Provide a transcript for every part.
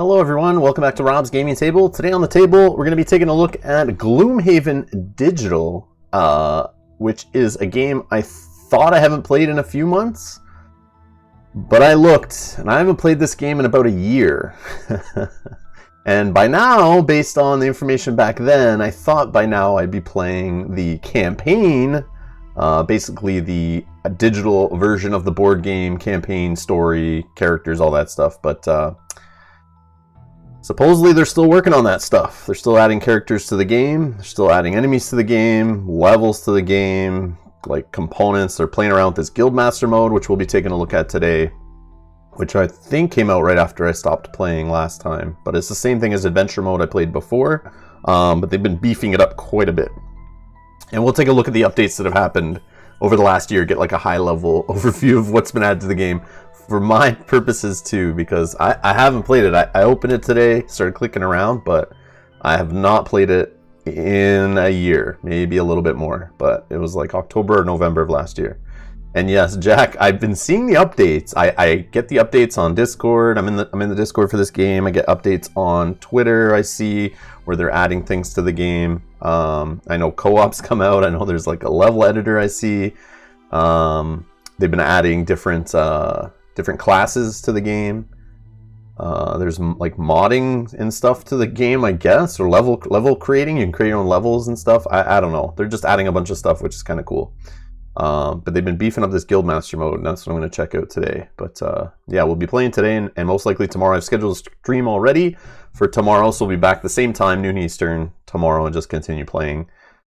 Hello everyone, welcome back to Rob's Gaming Table. Today on the table, we're going to be taking a look at Gloomhaven Digital, which is a game I thought I haven't played in a few months, but I looked, and I haven't played this game in about a year. And by now, based on the information back then, I thought by now I'd be playing the campaign, basically the digital version of the board game, campaign, story, characters, all that stuff, but supposedly they're still working on that stuff. They're still adding characters to the game, they're still adding enemies to the game, levels to the game, like components. They're playing around with this Guildmaster mode, which we'll be taking a look at today, which I think came out right after I stopped playing last time. But it's the same thing as Adventure mode I played before, but they've been beefing it up quite a bit. And we'll take a look at the updates that have happened over the last year, get like a high-level overview of what's been added to the game. For my purposes too, because I haven't played it. I opened it today, started clicking around, but I have not played it in a year, maybe a little bit more, but it was like October or November of last year. And yes, Jack, I've been seeing the updates. I get the updates on Discord. I'm in the Discord for this game. I get updates on Twitter. I see where they're adding things to the game. I know co-ops come out. I know there's like a level editor I see. They've been adding different classes to the game. There's like modding and stuff to the game, I guess, or level creating. You can create your own levels and stuff. I don't know. They're just adding a bunch of stuff, which is kind of cool. But they've been beefing up this Guildmaster mode, and that's what I'm going to check out today. But yeah, we'll be playing today and most likely tomorrow. I've scheduled a stream already for tomorrow, so we'll be back the same time, noon Eastern, tomorrow, and just continue playing.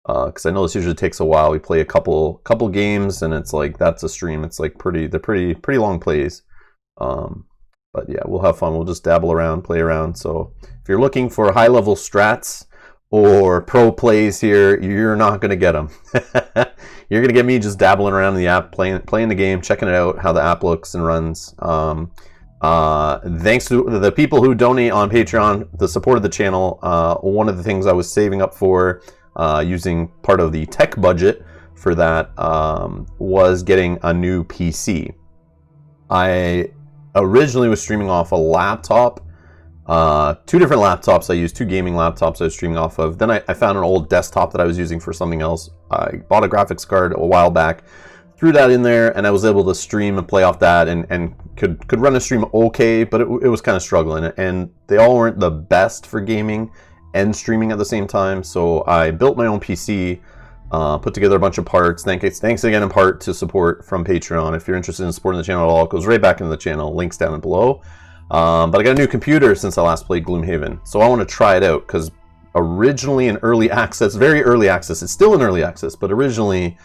Because I know this usually takes a while. We play a couple games, and it's like that's a stream. It's like they're pretty long plays. But yeah, we'll have fun. We'll just dabble around, play around. So if you're looking for high level strats or pro plays here, you're not going to get them. You're going to get me just dabbling around in the app, playing the game, checking it out, how the app looks and runs. Thanks to the people who donate on Patreon, the support of the channel. One of the things I was saving up for, using part of the tech budget for that, was getting a new PC. I originally was streaming off a laptop, two different laptops. I used two gaming laptops I was streaming off of. Then I found an old desktop that I was using for something else. I bought a graphics card a while back, threw that in there, and I was able to stream and play off that, and could run a stream okay, but it was kind of struggling, and they all weren't the best for gaming and streaming at the same time. So I built my own PC, put together a bunch of parts. Thanks again in part to support from Patreon. If you're interested in supporting the channel at all, it goes right back into the channel. Links down below. But I got a new computer since I last played Gloomhaven, so I want to try it out, because originally in early access, very early access, it's still in early access, but originally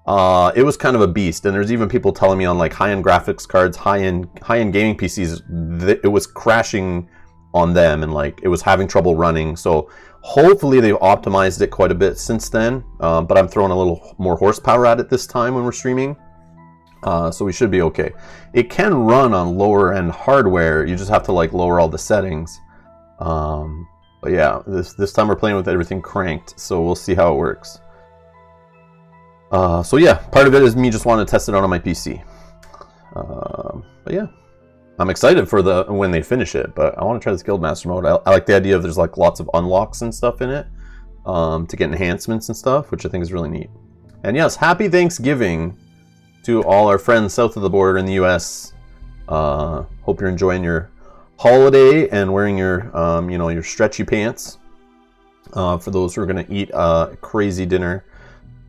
it was kind of a beast. And there's even people telling me on like high-end graphics cards, high-end gaming PCs, that it was crashing on them, and like it was having trouble running. So hopefully they've optimized it quite a bit since then, but I'm throwing a little more horsepower at it this time when we're streaming, so we should be okay. It can run on lower end hardware, you just have to like lower all the settings, but yeah, this time we're playing with everything cranked, so we'll see how it works. So yeah, part of it is me just wanting to test it out on my PC, but yeah, I'm excited for when they finish it, but I want to try this Guildmaster mode. I like the idea of there's like lots of unlocks and stuff in it, to get enhancements and stuff, which I think is really neat. And yes, happy Thanksgiving to all our friends south of the border in the US. Hope you're enjoying your holiday and wearing your your stretchy pants. For those who are going to eat a crazy dinner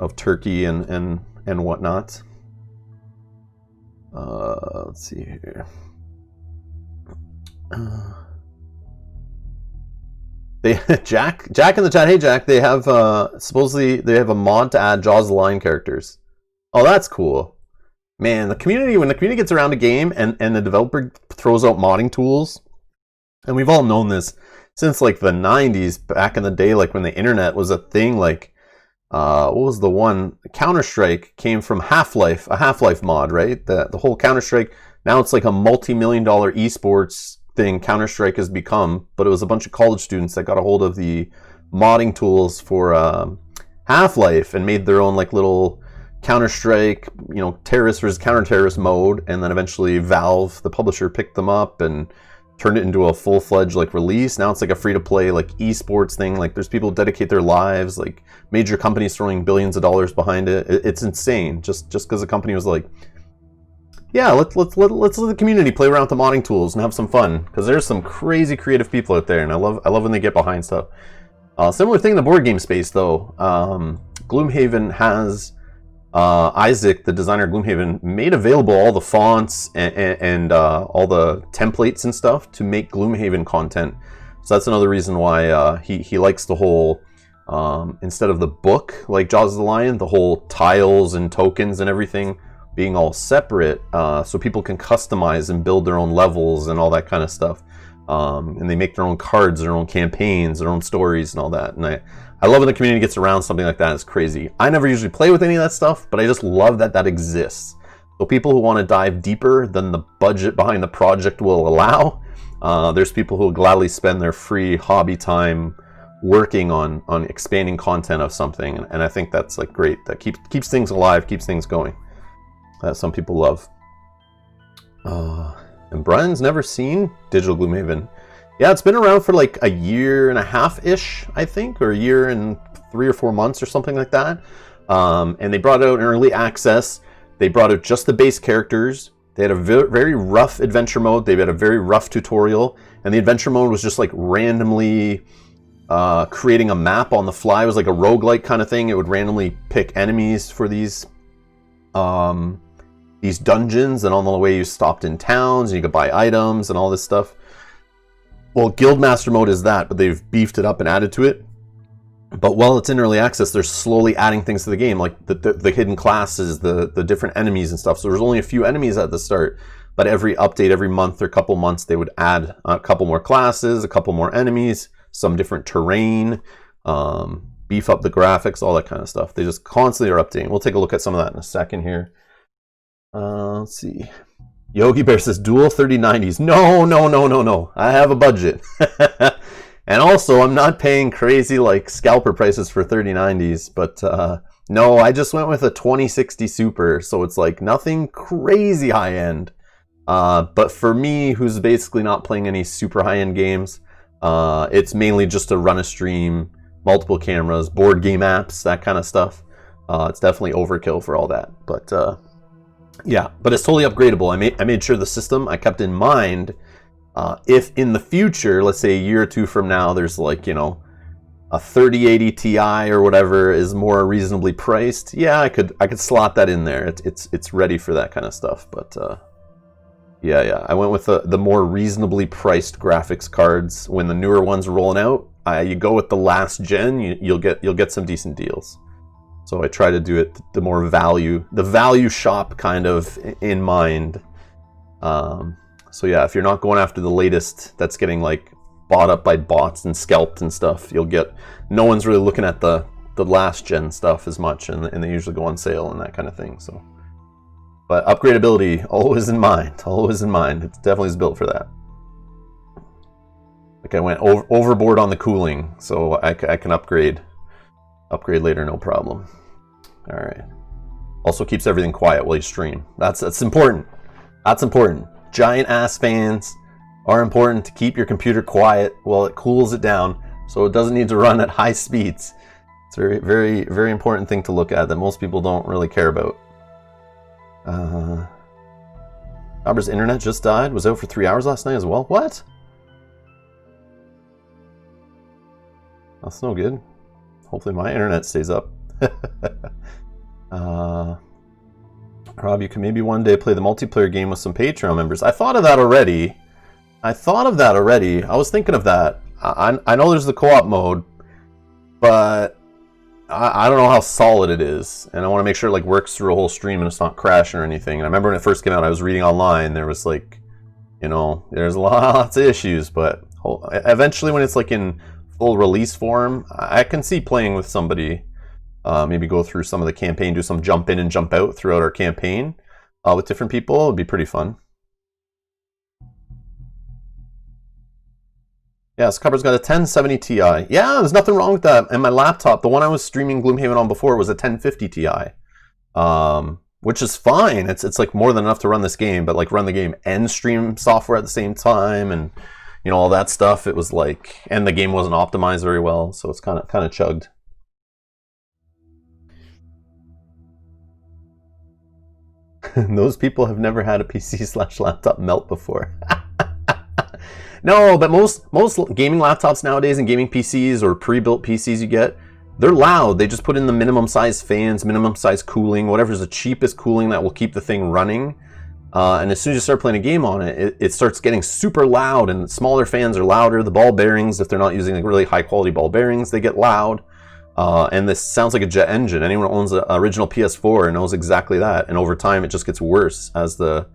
of turkey and whatnot. Let's see here. Jack in the chat. Hey Jack, they have supposedly they have a mod to add Jaws of the Lion characters. Oh, that's cool, man. When the community gets around a game and the developer throws out modding tools, and we've all known this since like the 90s, back in the day, like when the internet was a thing. Like what was the one? Counter-Strike came from Half-Life, a Half-Life mod, right? The whole Counter-Strike, now it's like a multi-million-dollar esports thing Counter-Strike has become, but it was a bunch of college students that got a hold of the modding tools for Half-Life and made their own like little Counter-Strike, terrorist versus counter-terrorist mode, and then eventually Valve, the publisher, picked them up, and turned it into a full-fledged like release. Now it's like a free-to-play like esports thing. Like there's people who dedicate their lives, like major companies throwing billions of dollars behind it. It's insane. Just because the company was like, yeah, let's let the community play around with the modding tools and have some fun, because there's some crazy creative people out there, and I love when they get behind stuff. Similar thing in the board game space though. Gloomhaven has Isaac, the designer of Gloomhaven, made available all the fonts and all the templates and stuff to make Gloomhaven content. So that's another reason why he likes the whole, instead of the book like Jaws of the Lion, the whole tiles and tokens and everything being all separate, so people can customize and build their own levels and all that kind of stuff. And they make their own cards, their own campaigns, their own stories and all that. And I love when the community gets around something like that. It's crazy. I never usually play with any of that stuff, but I just love that that exists. So people who want to dive deeper than the budget behind the project will allow, there's people who will gladly spend their free hobby time working on expanding content of something. And I think that's like great. That keeps things alive, keeps things going. That some people love. And Brian's never seen Digital Gloomhaven. Yeah, it's been around for like a year and a half-ish, I think, or a year and 3 or 4 months or something like that. And they brought out an early access. They brought out just the base characters. They had a very rough adventure mode. They had a very rough tutorial. And the adventure mode was just like randomly creating a map on the fly. It was like a roguelike kind of thing. It would randomly pick enemies for these dungeons, and on the way you stopped in towns and you could buy items and all this stuff. Well, Guildmaster mode is that, but they've beefed it up and added to it. But while it's in early access, they're slowly adding things to the game, like the hidden classes, the different enemies and stuff. So there's only a few enemies at the start, but every update, every month or couple months, they would add a couple more classes, a couple more enemies, some different terrain, beef up the graphics, all that kind of stuff. They just constantly are updating. We'll take a look at some of that in a second here. Let's see. Yogi Bear says dual 3090s. No. I have a budget. And also, I'm not paying crazy like scalper prices for 3090s, but no, I just went with a 2060 Super, so it's like nothing crazy high end. But for me, who's basically not playing any super high end games, it's mainly just to run a stream, multiple cameras, board game apps, that kind of stuff. It's definitely overkill for all that, but yeah, but it's totally upgradable. I made sure the system I kept in mind. If in the future, let's say a year or two from now, there's like, you know, a 3080 Ti or whatever is more reasonably priced, yeah, I could slot that in there. It's ready for that kind of stuff. But yeah, I went with the more reasonably priced graphics cards. When the newer ones are rolling out, you go with the last gen, you'll get some decent deals. So I try to do it the value shop kind of in mind. So yeah, if you're not going after the latest that's getting like bought up by bots and scalped and stuff, no one's really looking at the last gen stuff as much, and they usually go on sale and that kind of thing. So, but upgradability always in mind. It definitely is built for that. Like I went overboard on the cooling, so I can upgrade later, no problem. All right. Also keeps everything quiet while you stream. That's important. That's important. Giant ass fans are important to keep your computer quiet while it cools it down, so it doesn't need to run at high speeds. It's a very, very, very important thing to look at that most people don't really care about. Robert's internet just died. Was out for 3 hours last night as well. What? That's no good. Hopefully my internet stays up. Rob, you can maybe one day play the multiplayer game with some Patreon members. I thought of that already. I was thinking of that. I know there's the co-op mode, but I don't know how solid it is. And I want to make sure it like works through a whole stream and it's not crashing or anything. And I remember when it first came out, I was reading online. There was like, you know, there's lots of issues. But eventually when it's like in full release form, I can see playing with somebody. Maybe go through some of the campaign, do some jump in and jump out throughout our campaign with different people. It'd be pretty fun. Yeah, Scupper's got a 1070 Ti. Yeah, there's nothing wrong with that. And my laptop, the one I was streaming Gloomhaven on before, was a 1050 Ti. which is fine. It's like more than enough to run this game, but like run the game and stream software at the same time, and you know, all that stuff. It was like, and the game wasn't optimized very well, so it's kind of chugged. Those people have never had a PC/laptop melt before. No, but most gaming laptops nowadays and gaming PCs or pre-built PCs you get, they're loud. They just put in the minimum size fans, minimum size cooling, whatever's the cheapest cooling that will keep the thing running. And as soon as you start playing a game on it, it starts getting super loud, and smaller fans are louder. The ball bearings, if they're not using like really high quality ball bearings, they get loud. And this sounds like a jet engine. Anyone who owns an original PS4 knows exactly that. And over time, it just gets worse as the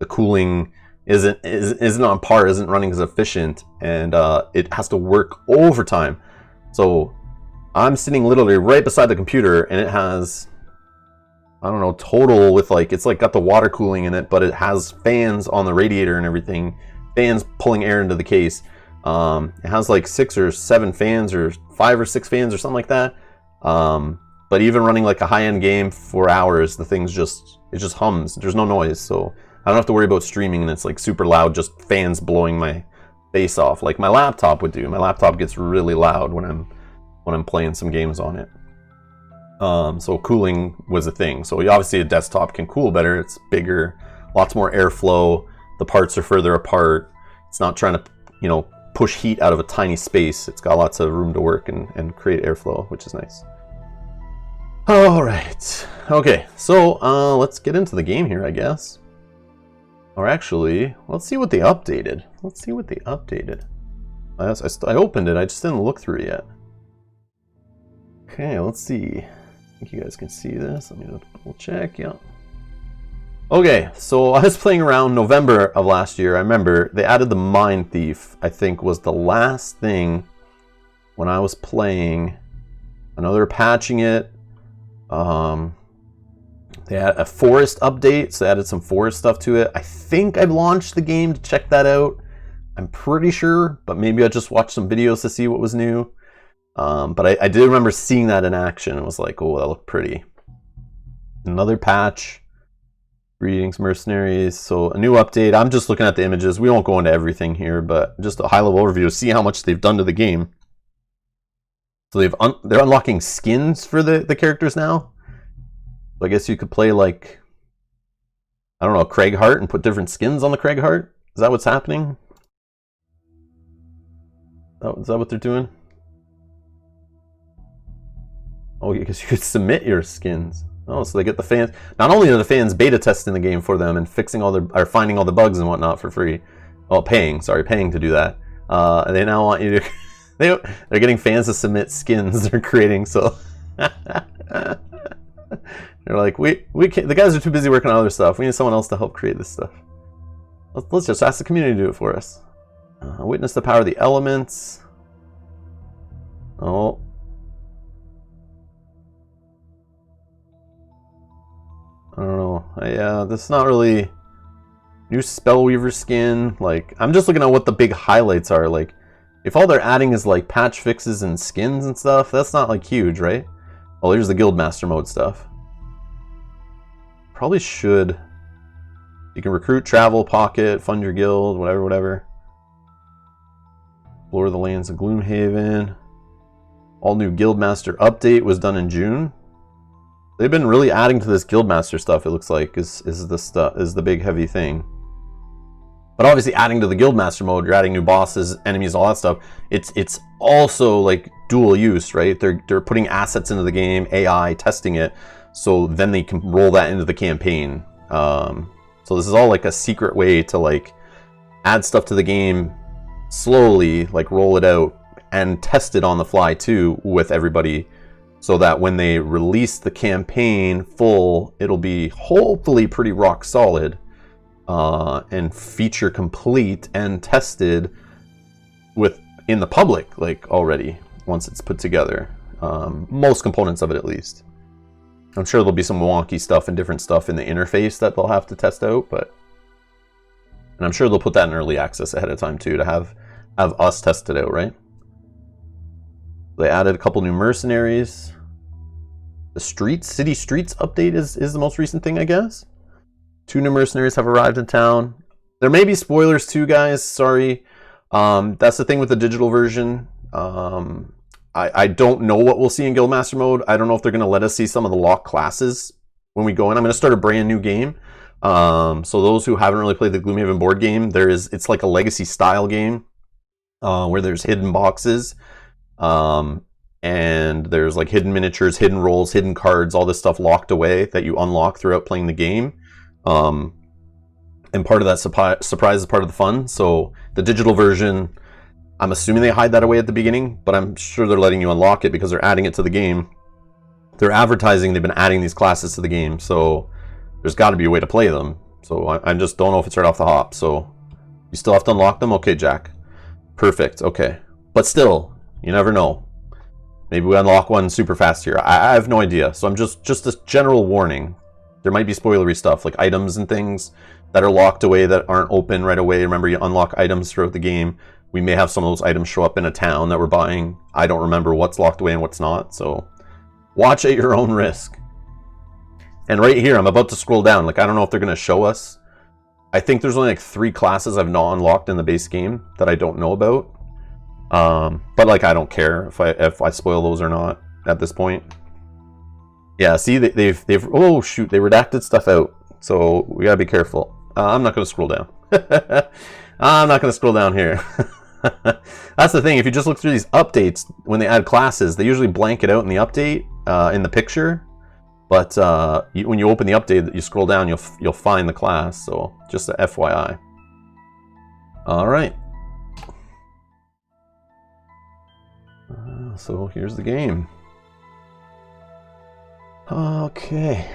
cooling isn't on par, isn't running as efficient, and it has to work overtime. So I'm sitting literally right beside the computer, and it has, I don't know, total with like, it's like got the water cooling in it, but it has fans on the radiator and everything, fans pulling air into the case. It has like 6 or 7 fans or 5 or 6 fans or something like that. But even running like a high-end game for hours, the thing's it just hums. There's no noise, so I don't have to worry about streaming and it's like super loud, just fans blowing my face off like my laptop would do. My laptop gets really loud when I'm playing some games on it. So cooling was a thing. So obviously a desktop can cool better. It's bigger, lots more airflow. The parts are further apart. It's not trying to, you know, push heat out of a tiny space. It's got lots of room to work and create airflow, which is nice. All right. Okay, so let's get into the game here, I guess. Or actually, let's see what they updated. Let's see what they updated. I opened it, I just didn't look through it yet. Okay, let's see. I think you guys can see this. Let me double check. Yeah. Okay, so I was playing around November of last year. I remember they added the Mine Thief, I think was the last thing when I was playing. I know they were patching it. They had a forest update, so they added some forest stuff to it. I think I launched the game to check that out. I'm pretty sure, but maybe I just watched some videos to see what was new. But I did remember seeing that in action. It was like, oh, that looked pretty. Another patch. Greetings, mercenaries. So a new update. I'm just looking at the images. We won't go into everything here, but just a high-level overview. See how much they've done to the game. So they're unlocking skins for the characters now. So I guess you could play like, I don't know, Craig Hart and put different skins on the Craig Hart. Is that what's happening? Oh, is that what they're doing? Oh, because you could submit your skins. Oh, so they get the fans. Not only are the fans beta testing the game for them and fixing or finding all the bugs and whatnot for free. Oh, paying to do that. They now want you to. They're getting fans to submit skins they're creating. So they're like, we can't. The guys are too busy working on other stuff. We need someone else to help create this stuff. Let's just ask the community to do it for us. Witness the power of the elements. Oh. I don't know. Yeah, this is not really new Spellweaver skin. Like, I'm just looking at what the big highlights are. Like, if all they're adding is like patch fixes and skins and stuff, that's not like huge, right? Oh, here's the Guildmaster mode stuff. Probably should. You can recruit, travel, pocket, fund your guild, whatever. Explore the lands of Gloomhaven. All new Guildmaster update was done in June. They've been really adding to this Guildmaster stuff, it looks like, is the big heavy thing. But obviously adding to the Guildmaster mode, you're adding new bosses, enemies, all that stuff. It's also like dual use, right? They're putting assets into the game, AI, testing it, so then they can roll that into the campaign. So this is all like a secret way to like add stuff to the game slowly, like roll it out and test it on the fly too with everybody. So that when they release the campaign full, it'll be hopefully pretty rock solid and feature complete and tested in the public, like already once it's put together. Most components of it, at least. I'm sure there'll be some wonky stuff and different stuff in the interface that they'll have to test out, and I'm sure they'll put that in early access ahead of time too to have us test it out, right? They added a couple new mercenaries. City Streets update is the most recent thing, I guess. 2 new mercenaries have arrived in town. There may be spoilers too, guys. Sorry. That's the thing with the digital version. I don't know what we'll see in Guildmaster mode. I don't know if they're going to let us see some of the locked classes when we go in. I'm going to start a brand new game. So those who haven't really played the Gloomhaven board game, it's like a legacy style game where there's hidden boxes. And there's like hidden miniatures, hidden rolls, hidden cards, all this stuff locked away that you unlock throughout playing the game. And part of that surprise is part of the fun. So the digital version, I'm assuming they hide that away at the beginning, but I'm sure they're letting you unlock it because they're adding it to the game. They're advertising they've been adding these classes to the game, so there's got to be a way to play them. So I just don't know if it's right off the hop. So you still have to unlock them? Okay, Jack. Perfect, okay. But still, you never know. Maybe we unlock one super fast here. I have no idea. So I'm just a general warning. There might be spoilery stuff, like items and things that are locked away that aren't open right away. Remember, you unlock items throughout the game. We may have some of those items show up in a town that we're buying. I don't remember what's locked away and what's not, so watch at your own risk. And right here, I'm about to scroll down. Like, I don't know if they're going to show us. I think there's only like 3 classes I've not unlocked in the base game that I don't know about. But like, I don't care if I spoil those or not at this point. Yeah, see, they've oh shoot, they redacted stuff out, so we gotta be careful. I'm not gonna scroll down. I'm not gonna scroll down here. That's the thing. If you just look through these updates, when they add classes, they usually blank it out in the update, in the picture. But when you open the update, you scroll down, you'll find the class. So just a FYI. All right. So here's the game. Okay.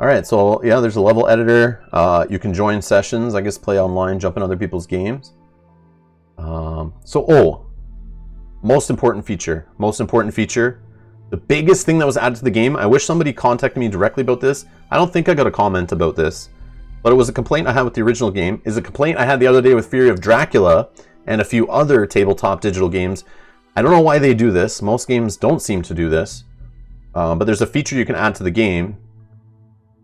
All right, so yeah, there's a level editor. You can join sessions, I guess, play online, jump in other people's games. Most important feature. The biggest thing that was added to the game, I wish somebody contacted me directly about this. I don't think I got a comment about this, but it was a complaint I had with the original game. Is a complaint I had the other day with Fury of Dracula and a few other tabletop digital games. I don't know why they do this. Most games don't seem to do this. But there's a feature you can add to the game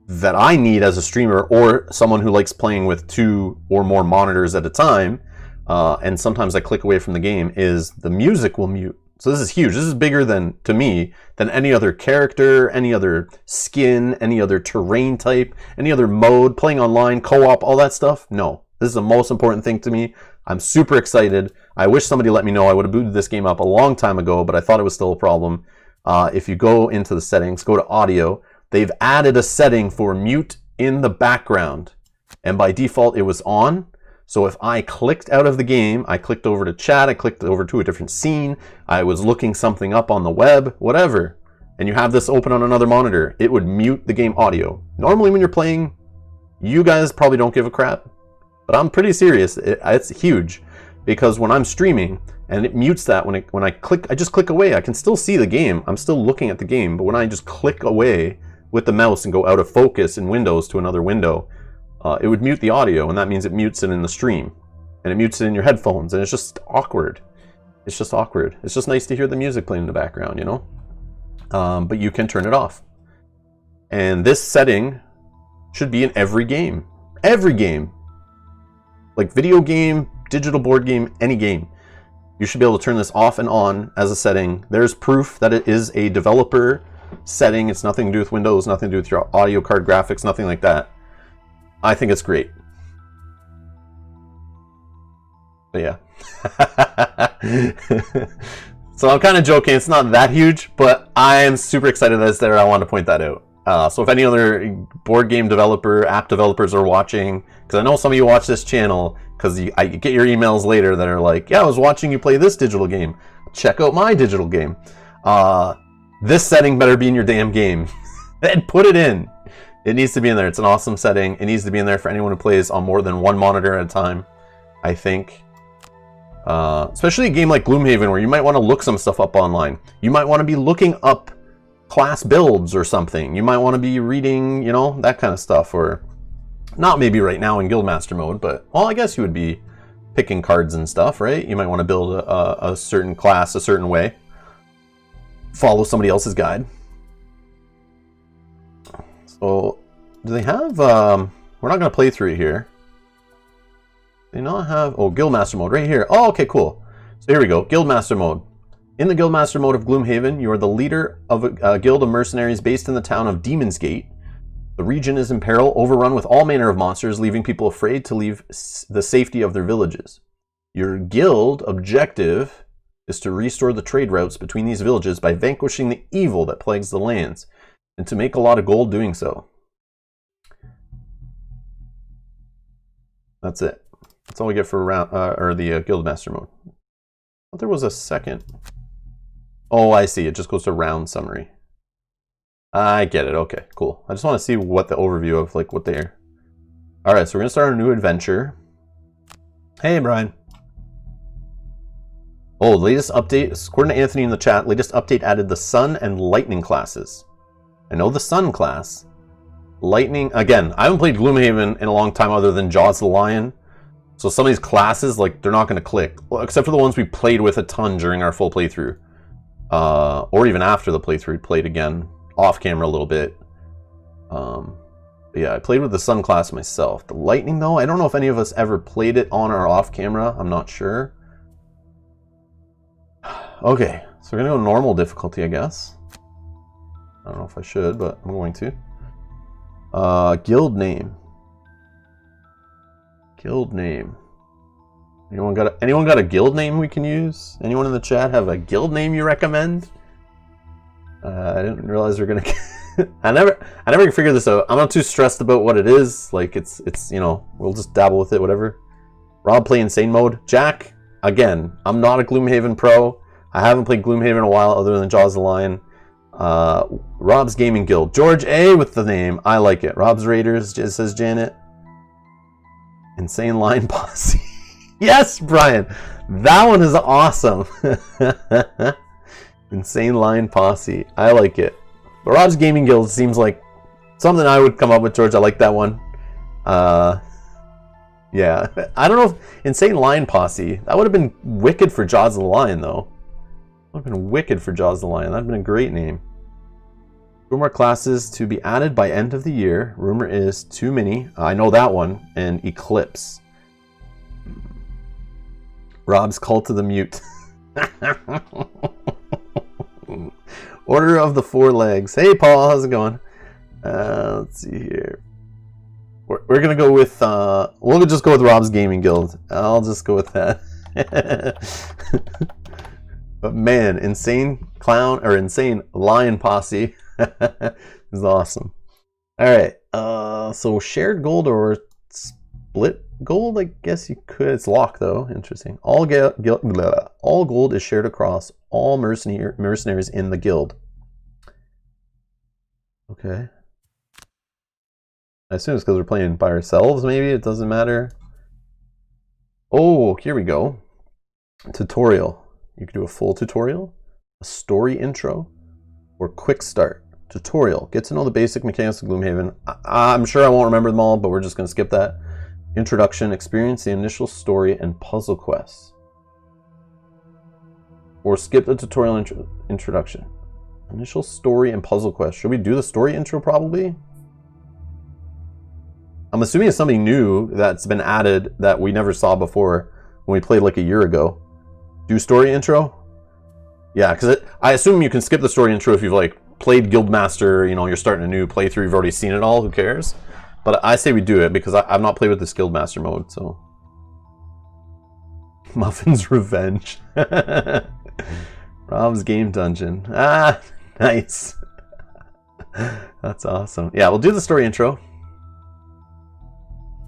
that I need as a streamer or someone who likes playing with 2 or more monitors at a time. And sometimes I click away from the game, is the music will mute. So this is huge. This is bigger than, to me, than any other character, any other skin, any other terrain type, any other mode, playing online, co-op, all that stuff. No, this is the most important thing to me. I'm super excited. I wish somebody let me know. I would have booted this game up a long time ago, but I thought it was still a problem. If you go into the settings, go to audio, they've added a setting for mute in the background. And by default, it was on. So if I clicked out of the game, I clicked over to chat, I clicked over to a different scene, I was looking something up on the web, whatever, and you have this open on another monitor, it would mute the game audio. Normally when you're playing, you guys probably don't give a crap, but I'm pretty serious. It's huge, because when I'm streaming and it mutes that, when I just click away, I can still see the game. I'm still looking at the game, but when I just click away with the mouse and go out of focus in Windows to another window, it would mute the audio, and that means it mutes it in the stream, and it mutes it in your headphones, and it's just awkward. It's just awkward. It's just nice to hear the music playing in the background, you know? But you can turn it off. And this setting should be in every game. Every game. Like video game, digital board game, any game. You should be able to turn this off and on as a setting. There's proof that it is a developer setting. It's nothing to do with Windows, nothing to do with your audio card graphics, nothing like that. I think it's great. But yeah. So I'm kind of joking. It's not that huge, but I am super excited that it's there. I want to point that out. So if any other board game developer, app developers are watching, because I know some of you watch this channel, because I get your emails later that are like, yeah, I was watching you play this digital game. Check out my digital game. This setting better be in your damn game. And put it in. It needs to be in there. It's an awesome setting. It needs to be in there for anyone who plays on more than one monitor at a time, I think. Especially a game like Gloomhaven, where you might want to look some stuff up online. You might want to be looking up class builds or something. You might want to be reading, you know, that kind of stuff. Or not maybe right now in Guildmaster mode, but, well, I guess you would be picking cards and stuff, right? You might want to build a certain class a certain way. follow somebody else's guide. So, do they have, we're not going to play through it here. Do they not have, oh, Guildmaster mode right here. Oh, okay, cool. So here we go, Guildmaster mode. In the Guildmaster mode of Gloomhaven, you are the leader of a guild of mercenaries based in the town of Demon's Gate. The region is in peril, overrun with all manner of monsters, leaving people afraid to leave the safety of their villages. Your guild objective is to restore the trade routes between these villages by vanquishing the evil that plagues the lands, and to make a lot of gold doing so. That's it. That's all we get for round, the Guildmaster mode. I thought there was a second. Oh, I see. It just goes to round summary. I get it. Okay, cool. I just want to see what the overview of like what they are. All right, so we're gonna start a new adventure. Hey, Brian. Oh, latest update. According to Anthony in the chat, latest update added the Sun and Lightning classes. I know the Sun class. Lightning, again, I haven't played Gloomhaven in a long time other than Jaws the Lion. So some of these classes, like, they're not going to click. Well, except for the ones we played with a ton during our full playthrough. Or even after the playthrough, we played again. Off camera a little bit. But yeah, I played with the Sun class myself. The Lightning, though, I don't know if any of us ever played it on or off camera. I'm not sure. Okay, so we're going to go normal difficulty, I guess. I don't know if I should, but I'm going to. Guild name. Guild name. Anyone got a guild name we can use? Anyone in the chat have a guild name you recommend? I didn't realize we're gonna. I never figured this out. I'm not too stressed about what it is. Like it's you know, we'll just dabble with it, whatever. Rob play insane mode. Jack, again, I'm not a Gloomhaven pro. I haven't played Gloomhaven in a while, other than Jaws the Lion. Rob's Gaming Guild. George A with the name. I like it. Rob's Raiders, says Janet. Insane Line Posse. Yes, Brian. That one is awesome. Insane Line Posse. I like it. But Rob's Gaming Guild seems like something I would come up with, George. I like that one. Yeah. I don't know if Insane Line Posse. That would have been wicked for Jaws the Lion, though. Would have been wicked for Jaws the Lion. That would have been a great name. 2 more classes to be added by end of the year. Rumor is too many. I know that one. And Eclipse. Rob's Cult of the Mute. Order of the Four Legs. Hey, Paul. How's it going? Let's see here. We're going to go with... we'll just go with Rob's Gaming Guild. I'll just go with that. But man, Insane Clown or Insane Lion Posse is awesome. All right, so shared gold or split gold? I guess you could. It's locked though. Interesting. All gold is shared across all mercenaries in the guild. Okay. I assume it's because we're playing by ourselves. Maybe it doesn't matter. Oh, here we go. Tutorial. You can do a full tutorial, a story intro, or quick start. Tutorial. Get to know the basic mechanics of Gloomhaven. I'm sure I won't remember them all, but we're just going to skip that. Introduction. Experience the initial story and puzzle quests. Or skip the tutorial introduction. Initial story and puzzle quest. Should we do the story intro probably? I'm assuming it's something new that's been added that we never saw before when we played like a year ago. Do story intro? Yeah, because I assume you can skip the story intro if you've like played Guildmaster, you know, you're starting a new playthrough, you've already seen it all, who cares? But I say we do it because I've not played with this Guildmaster mode, so. Muffin's Revenge. Rob's Game Dungeon. Ah, nice. That's awesome. Yeah, we'll do the story intro.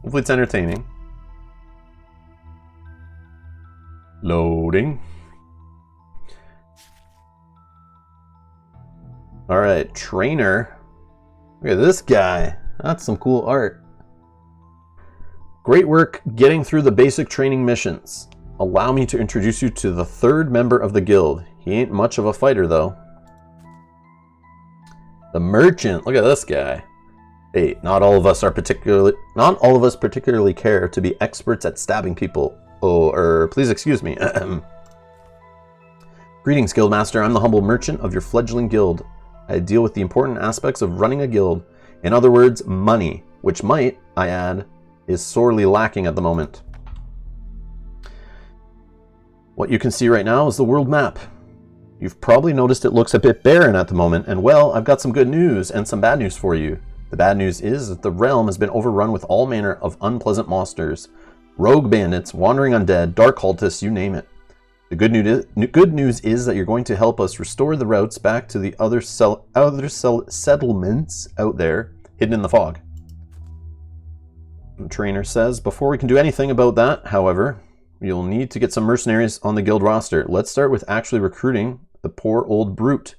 Hopefully it's entertaining. Loading. Alright, trainer. Look at this guy. That's some cool art. Great work getting through the basic training missions. Allow me to introduce you to the 3rd member of the guild. He ain't much of a fighter though. The Merchant. Look at this guy. Hey, not all of us particularly care to be experts at stabbing people. Oh, please excuse me. Greetings, Guildmaster. I'm the humble merchant of your fledgling guild. I deal with the important aspects of running a guild. In other words, money, which might, I add, is sorely lacking at the moment. What you can see right now is the world map. You've probably noticed it looks a bit barren at the moment, and well, I've got some good news and some bad news for you. The bad news is that the realm has been overrun with all manner of unpleasant monsters. Rogue bandits, wandering undead, dark cultists, you name it. The good news is that you're going to help us restore the routes back to the other settlements out there, hidden in the fog. The trainer says, before we can do anything about that, however, you'll need to get some mercenaries on the guild roster. Let's start with actually recruiting the poor old brute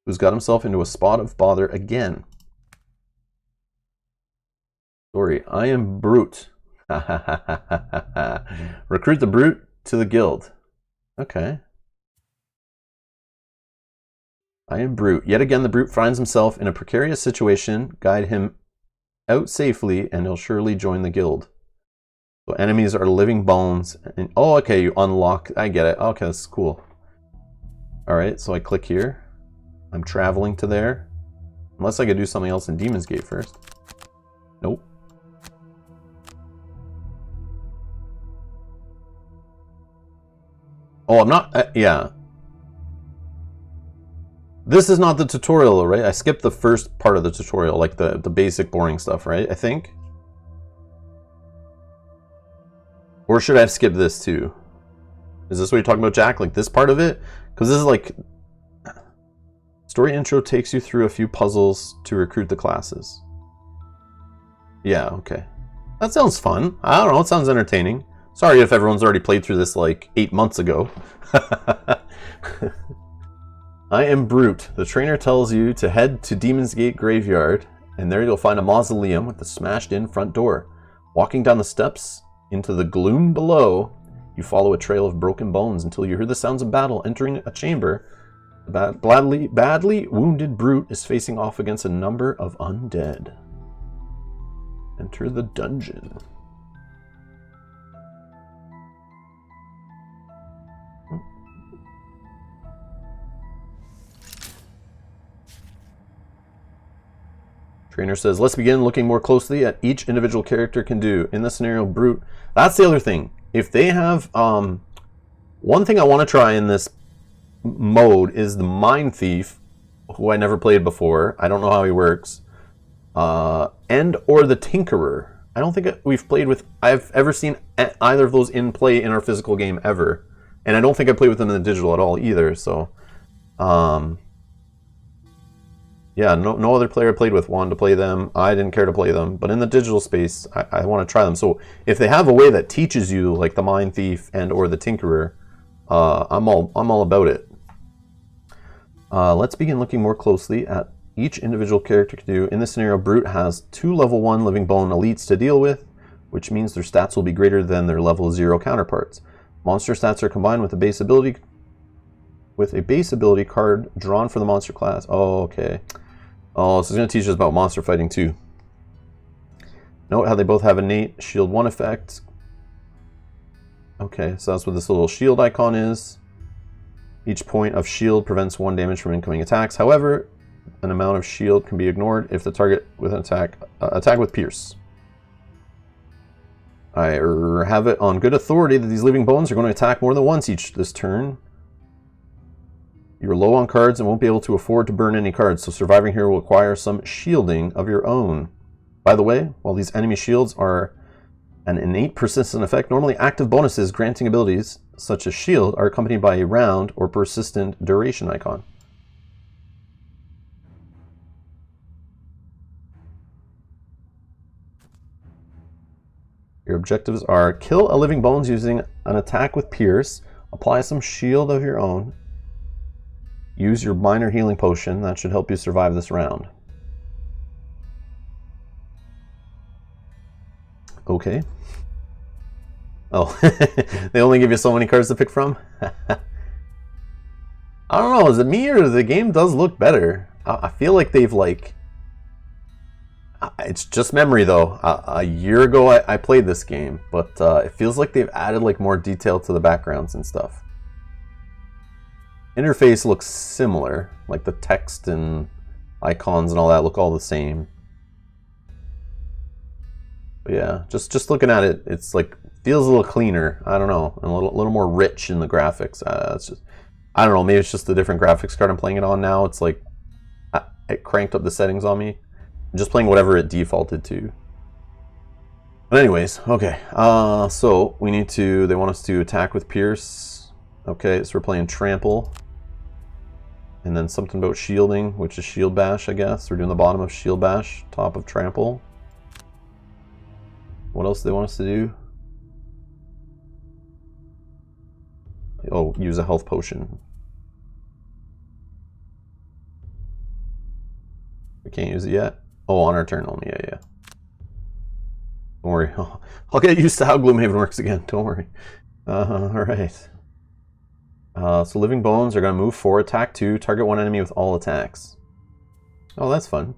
who's got himself into a spot of bother again. Sorry, I am brute. Recruit the brute to the guild. Okay. I am brute. Yet again, the brute finds himself in a precarious situation. Guide him out safely, and he'll surely join the guild. So enemies are living bones. And, oh, okay, you unlock. I get it. Okay, that's cool. All right, so I click here. I'm traveling to there. Unless I could do something else in Demon's Gate first. Nope. Oh, I'm not, yeah. This is not the tutorial, right? I skipped the first part of the tutorial, like the basic boring stuff, right? I think. Or should I have skipped this too? Is this what you're talking about, Jack? Like this part of it? Because this is like... Story intro takes you through a few puzzles to recruit the classes. Yeah, okay. That sounds fun. I don't know, it sounds entertaining. Sorry if everyone's already played through this like 8 months ago. I am Brute. The trainer tells you to head to Demon's Gate Graveyard, and there you'll find a mausoleum with a smashed-in front door. Walking down the steps into the gloom below, you follow a trail of broken bones until you hear the sounds of battle entering a chamber. The badly wounded Brute is facing off against a number of undead. Enter the dungeon. Trainer says, let's begin looking more closely at each individual character can do. In the scenario, Brute. That's the other thing. If they have... one thing I want to try in this mode is the Mind Thief, who I never played before. I don't know how he works. And or the Tinkerer. I don't think I've ever seen either of those in play in our physical game ever. And I don't think I played with them in the digital at all either, so... yeah, no other player I played with wanted to play them. I didn't care to play them. But in the digital space, I want to try them. So if they have a way that teaches you, like the Mind Thief and or the Tinkerer, I'm all about it. Let's begin looking more closely at each individual character can do. In this scenario, Brute has 2 level 1 Living Bone elites to deal with, which means their stats will be greater than their level 0 counterparts. Monster stats are combined with a base ability card drawn for the monster class. Oh, okay. Oh, so it's going to teach us about monster fighting too. Note how they both have innate shield 1 effect. Okay, so that's what this little shield icon is. Each point of shield prevents 1 damage from incoming attacks. However, an amount of shield can be ignored if the target with an attack with Pierce. I have it on good authority that these living bones are going to attack more than once this turn. You're low on cards and won't be able to afford to burn any cards, so surviving here will require some shielding of your own. By the way, while these enemy shields are an innate persistent effect, normally active bonuses granting abilities such as shield are accompanied by a round or persistent duration icon. Your objectives are kill a living bones using an attack with Pierce, apply some shield of your own, use your minor healing potion. That should help you survive this round. Okay. Oh, they only give you so many cards to pick from? I don't know, is it me or the game does look better? I feel like they've like... It's just memory though. A year ago I played this game, but it feels like they've added like more detail to the backgrounds and stuff. Interface looks similar, like the text and icons and all that look all the same. But yeah, just looking at it, it's like feels a little cleaner. I don't know, and a little more rich in the graphics. It's just, I don't know. Maybe it's just the different graphics card I'm playing it on now. It's like it cranked up the settings on me. I'm just playing whatever it defaulted to. But anyways, okay. So we need to. They want us to attack with Pierce. Okay, so we're playing Trample. And then something about shielding, which is Shield Bash, I guess. We're doing the bottom of Shield Bash, top of Trample. What else do they want us to do? Oh, use a health potion. We can't use it yet? Oh, on our turn only. Yeah. Don't worry. I'll get used to how Gloomhaven works again. Don't worry. Alright. So Living Bones are going to move 4, attack 2, target 1 enemy with all attacks. Oh, that's fun.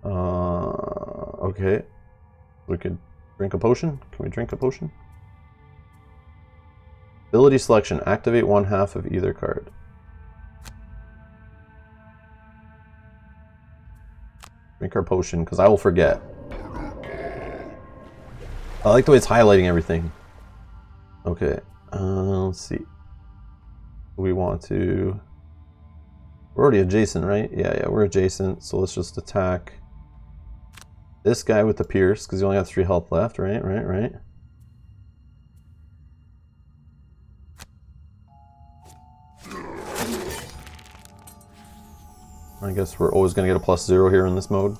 Okay. We could drink a potion. Can we drink a potion? Ability selection. Activate 1/2 of either card. Drink our potion, because I will forget. I like the way it's highlighting everything. Okay, let's see. We want to... We're already adjacent, right? Yeah, we're adjacent, so let's just attack this guy with the Pierce, because he only has 3 health left, right? I guess we're always going to get a +0 here in this mode.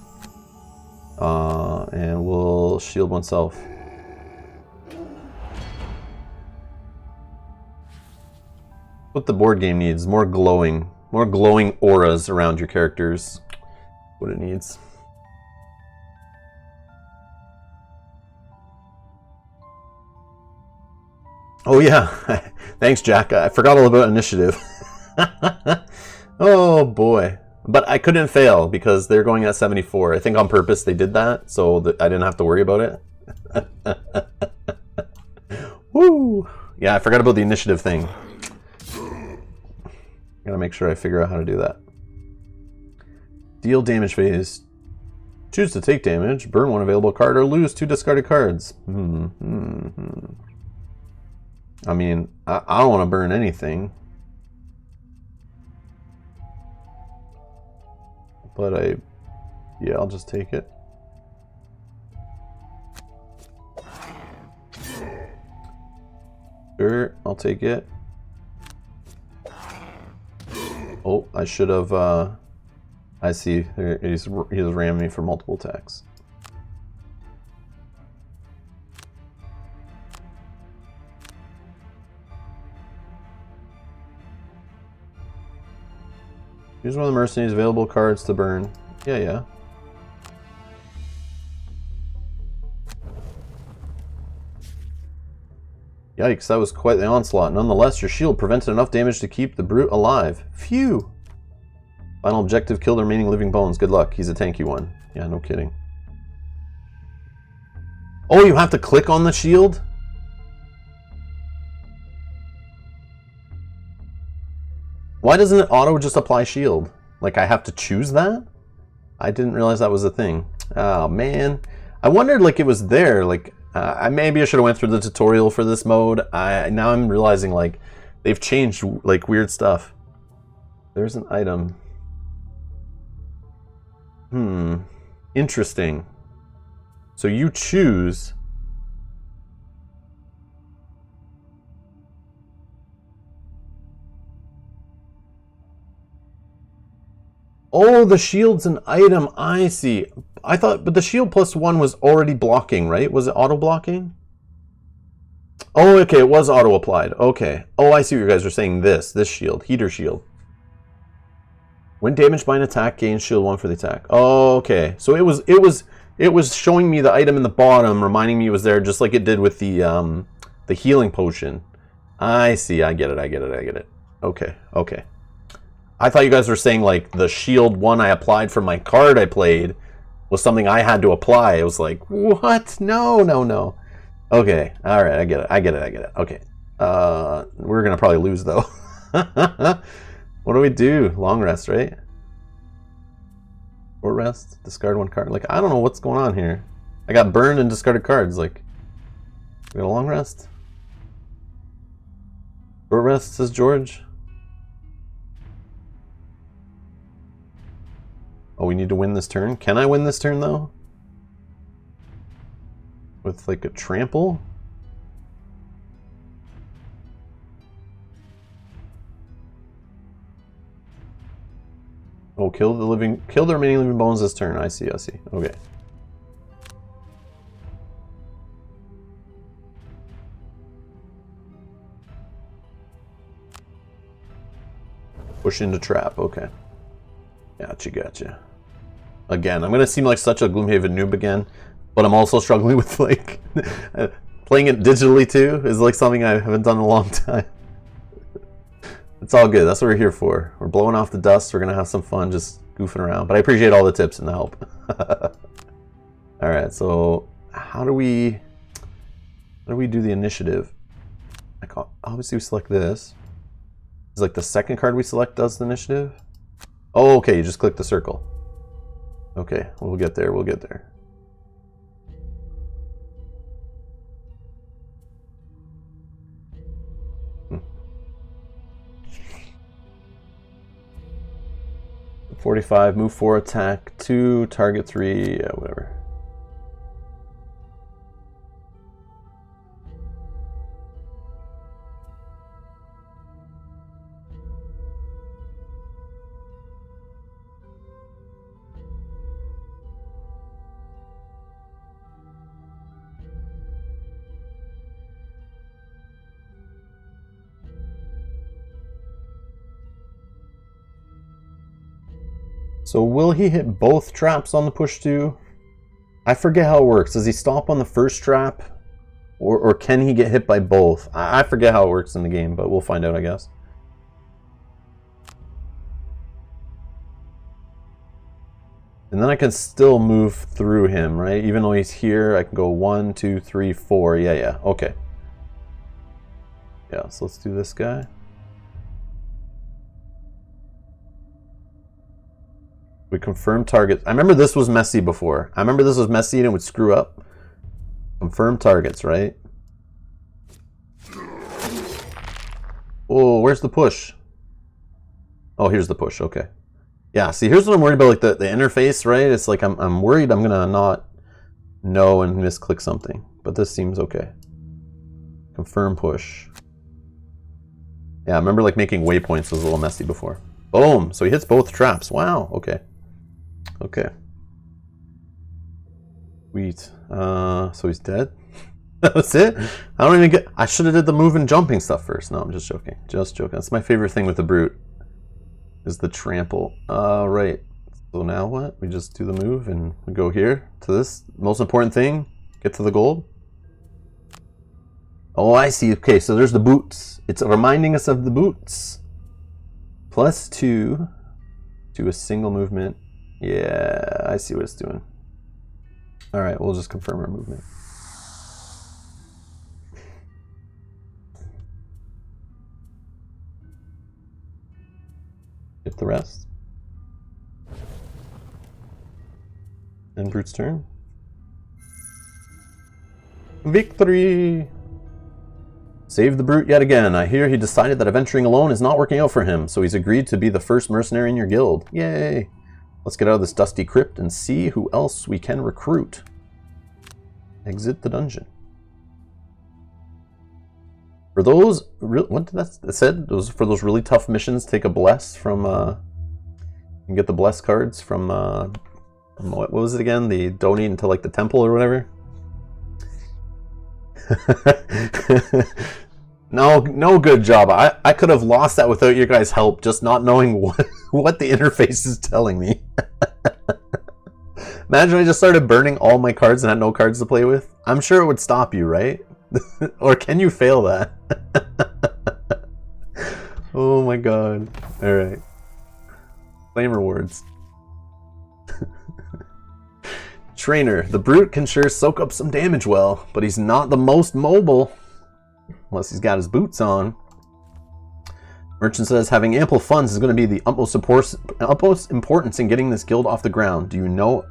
And we'll shield oneself. What the board game needs, more glowing auras around your characters. What it needs. Oh yeah, thanks Jack. I forgot all about initiative. Oh boy. But I couldn't fail because they're going at 74. I think on purpose they did that so that I didn't have to worry about it. Woo! Yeah, I forgot about the initiative thing. Gotta make sure I figure out how to do that. Deal damage phase. Choose to take damage, burn 1 available card, or lose 2 discarded cards. I mean, I don't want to burn anything. But yeah, I'll just take it. Sure, I'll take it. Oh, I should have, I see, he's rammed me for multiple attacks. Use one of the mercenaries' available cards to burn. Yeah. Yikes, that was quite the onslaught. Nonetheless, your shield prevented enough damage to keep the brute alive. Phew! Final objective, kill the remaining living bones. Good luck. He's a tanky one. Yeah, no kidding. Oh, you have to click on the shield? Why doesn't it auto just apply shield? Like I have to choose that? I didn't realize that was a thing. Oh man. I wondered like it was there. Like maybe I should have went through the tutorial for this mode. Now I'm realizing like they've changed like weird stuff. There's an item. Interesting. So you choose. Oh, the shield's an item. I see. I thought, but the shield +1 was already blocking, right? Was it auto blocking? Oh, okay, it was auto applied. Okay. Oh, I see what you guys are saying. This shield, heater shield. When damaged by an attack, gain shield 1 for the attack. Oh, okay. So it was showing me the item in the bottom, reminding me it was there, just like it did with the healing potion. I see. I get it. Okay. I thought you guys were saying like the shield 1 I applied for my card I played was something I had to apply. It was like, what? No, no, no. Okay, all right, I get it. Okay, we're gonna probably lose though. What do? Long rest, right? Short rest, discard one card. Like, I don't know what's going on here. I got burned and discarded cards. Like, we got a long rest. Short rest, says George. Oh, we need to win this turn. Can I win this turn though? With like a trample? Oh, kill the remaining living bones this turn. I see. Okay. Push into trap. Okay. Gotcha. Again, I'm gonna seem like such a Gloomhaven noob again, but I'm also struggling with like playing it digitally too is like something I haven't done in a long time. It's all good. That's what we're here for. We're blowing off the dust. We're gonna have some fun just goofing around. But I appreciate all the tips and the help. All right. So how do we do the initiative? Obviously we select this. It's like the second card we select does the initiative. Oh, okay. You just click the circle. Okay, we'll get there. 45, move 4, attack 2, target 3, yeah, whatever. So will he hit both traps on the push 2? I forget how it works. Does he stop on the first trap? Or can he get hit by both? I forget how it works in the game, but we'll find out, I guess. And then I can still move through him, right? Even though he's here, I can go 1, 2, 3, 4. Yeah, okay. Yeah, so let's do this guy. We confirm targets. I remember this was messy before. I remember this was messy and it would screw up. Confirm targets, right? Oh, where's the push? Oh, here's the push. Okay. Yeah, see, here's what I'm worried about, like the interface, right? It's like I'm worried I'm gonna not know and misclick something. But this seems okay. Confirm push. Yeah, I remember like making waypoints was a little messy before. Boom! So he hits both traps. Wow, okay. Okay. Sweet. So he's dead? That was it? I don't even get... I should have did the move and jumping stuff first. No, I'm just joking. Just joking. That's my favorite thing with the Brute. Is the trample. Right. So now what? We just do the move and we go here to this. Most important thing. Get to the gold. Oh, I see. Okay, so there's the boots. It's reminding us of the boots. +2 to a single movement. Yeah, I see what it's doing. All right, we'll just confirm our movement. Hit the rest. And Brute's turn. Victory! Save the Brute yet again. I hear he decided that adventuring alone is not working out for him, so he's agreed to be the first mercenary in your guild. Yay! Let's get out of this dusty crypt and see who else we can recruit. Exit the dungeon. For those, what did that said? For those really tough missions, take a bless from. You can get the bless cards from what was it again? The donate into like the temple or whatever. No good job. I could have lost that without your guys' help, just not knowing what the interface is telling me. Imagine I just started burning all my cards and had no cards to play with. I'm sure it would stop you, right? Or can you fail that? Oh my god. Alright. Claim rewards. Trainer, the brute can sure soak up some damage well, but he's not the most mobile. Unless he's got his boots on. Merchant says, having ample funds is going to be the utmost importance in getting this guild off the ground. Do you know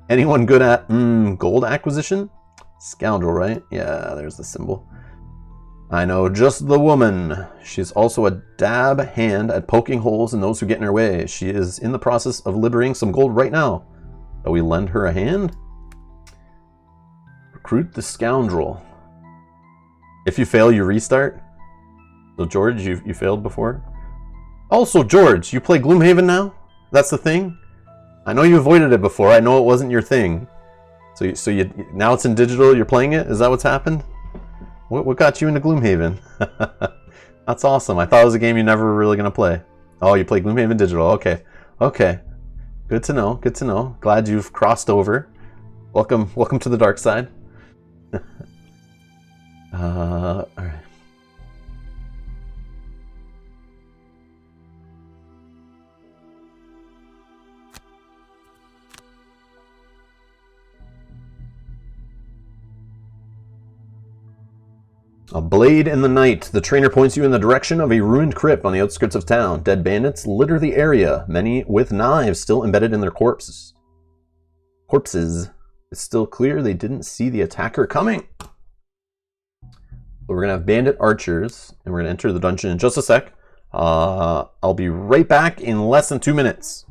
anyone good at gold acquisition? Scoundrel, right? Yeah, there's the symbol. I know just the woman. She's also a dab hand at poking holes in those who get in her way. She is in the process of liberating some gold right now. Shall we lend her a hand? Recruit the scoundrel. If you fail, you restart. So George, you failed before? Also, George, you play Gloomhaven now? That's the thing? I know you avoided it before. I know it wasn't your thing. So you now it's in digital, you're playing it? Is that what's happened? What got you into Gloomhaven? That's awesome. I thought it was a game you're never really going to play. Oh, you play Gloomhaven Digital. Okay. Okay. Good to know. Good to know. Glad you've crossed over. Welcome to the dark side. All right. A blade in the night. The trainer points you in the direction of a ruined crypt on the outskirts of town. Dead bandits litter the area, many with knives still embedded in their corpses. It's still clear they didn't see the attacker coming. So we're going to have bandit archers, and we're going to enter the dungeon in just a sec. I'll be right back in less than 2 minutes.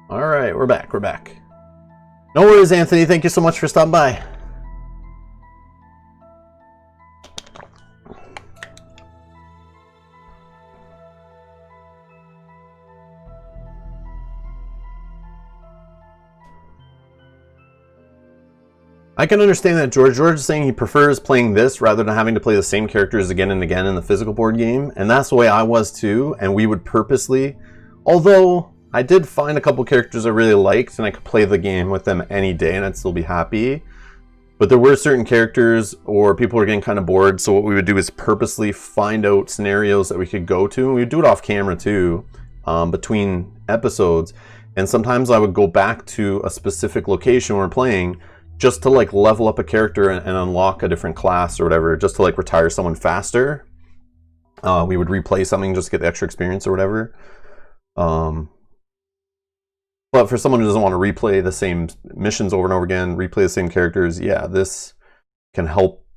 Alright, we're back. No worries, Anthony. Thank you so much for stopping by. I can understand that George is saying he prefers playing this rather than having to play the same characters again and again in the physical board game. And that's the way I was too. And we would purposely, although I did find a couple characters I really liked and I could play the game with them any day and I'd still be happy. But there were certain characters or people were getting kind of bored. So what we would do is purposely find out scenarios that we could go to. And we would do it off camera too, between episodes. And sometimes I would go back to a specific location we're playing just to like level up a character and unlock a different class or whatever, just to like retire someone faster. We would replay something just to get the extra experience or whatever. But for someone who doesn't want to replay the same missions over and over again, replay the same characters, yeah, this can help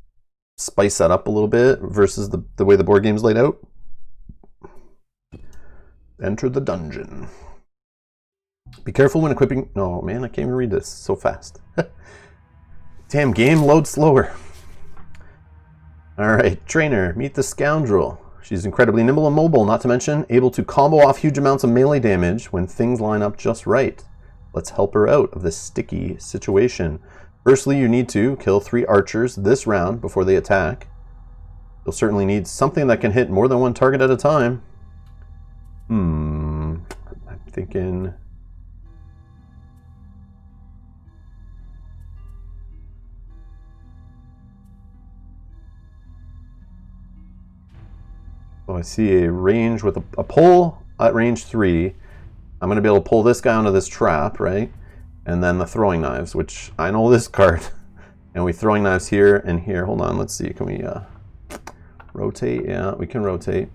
spice that up a little bit versus the way the board game's laid out. Enter the dungeon. Be careful when equipping... Oh man, I can't even read this so fast. Damn, game, load slower. Alright, trainer, meet the scoundrel. She's incredibly nimble and mobile, not to mention able to combo off huge amounts of melee damage when things line up just right. Let's help her out of this sticky situation. Firstly, you need to kill 3 archers this round before they attack. You'll certainly need something that can hit more than one target at a time. I'm thinking... So I see a range with a pull at range 3. I'm going to be able to pull this guy onto this trap, right? And then the throwing knives, which I know this card. And we throwing knives here and here. Hold on, let's see. Can we rotate? Yeah, we can rotate.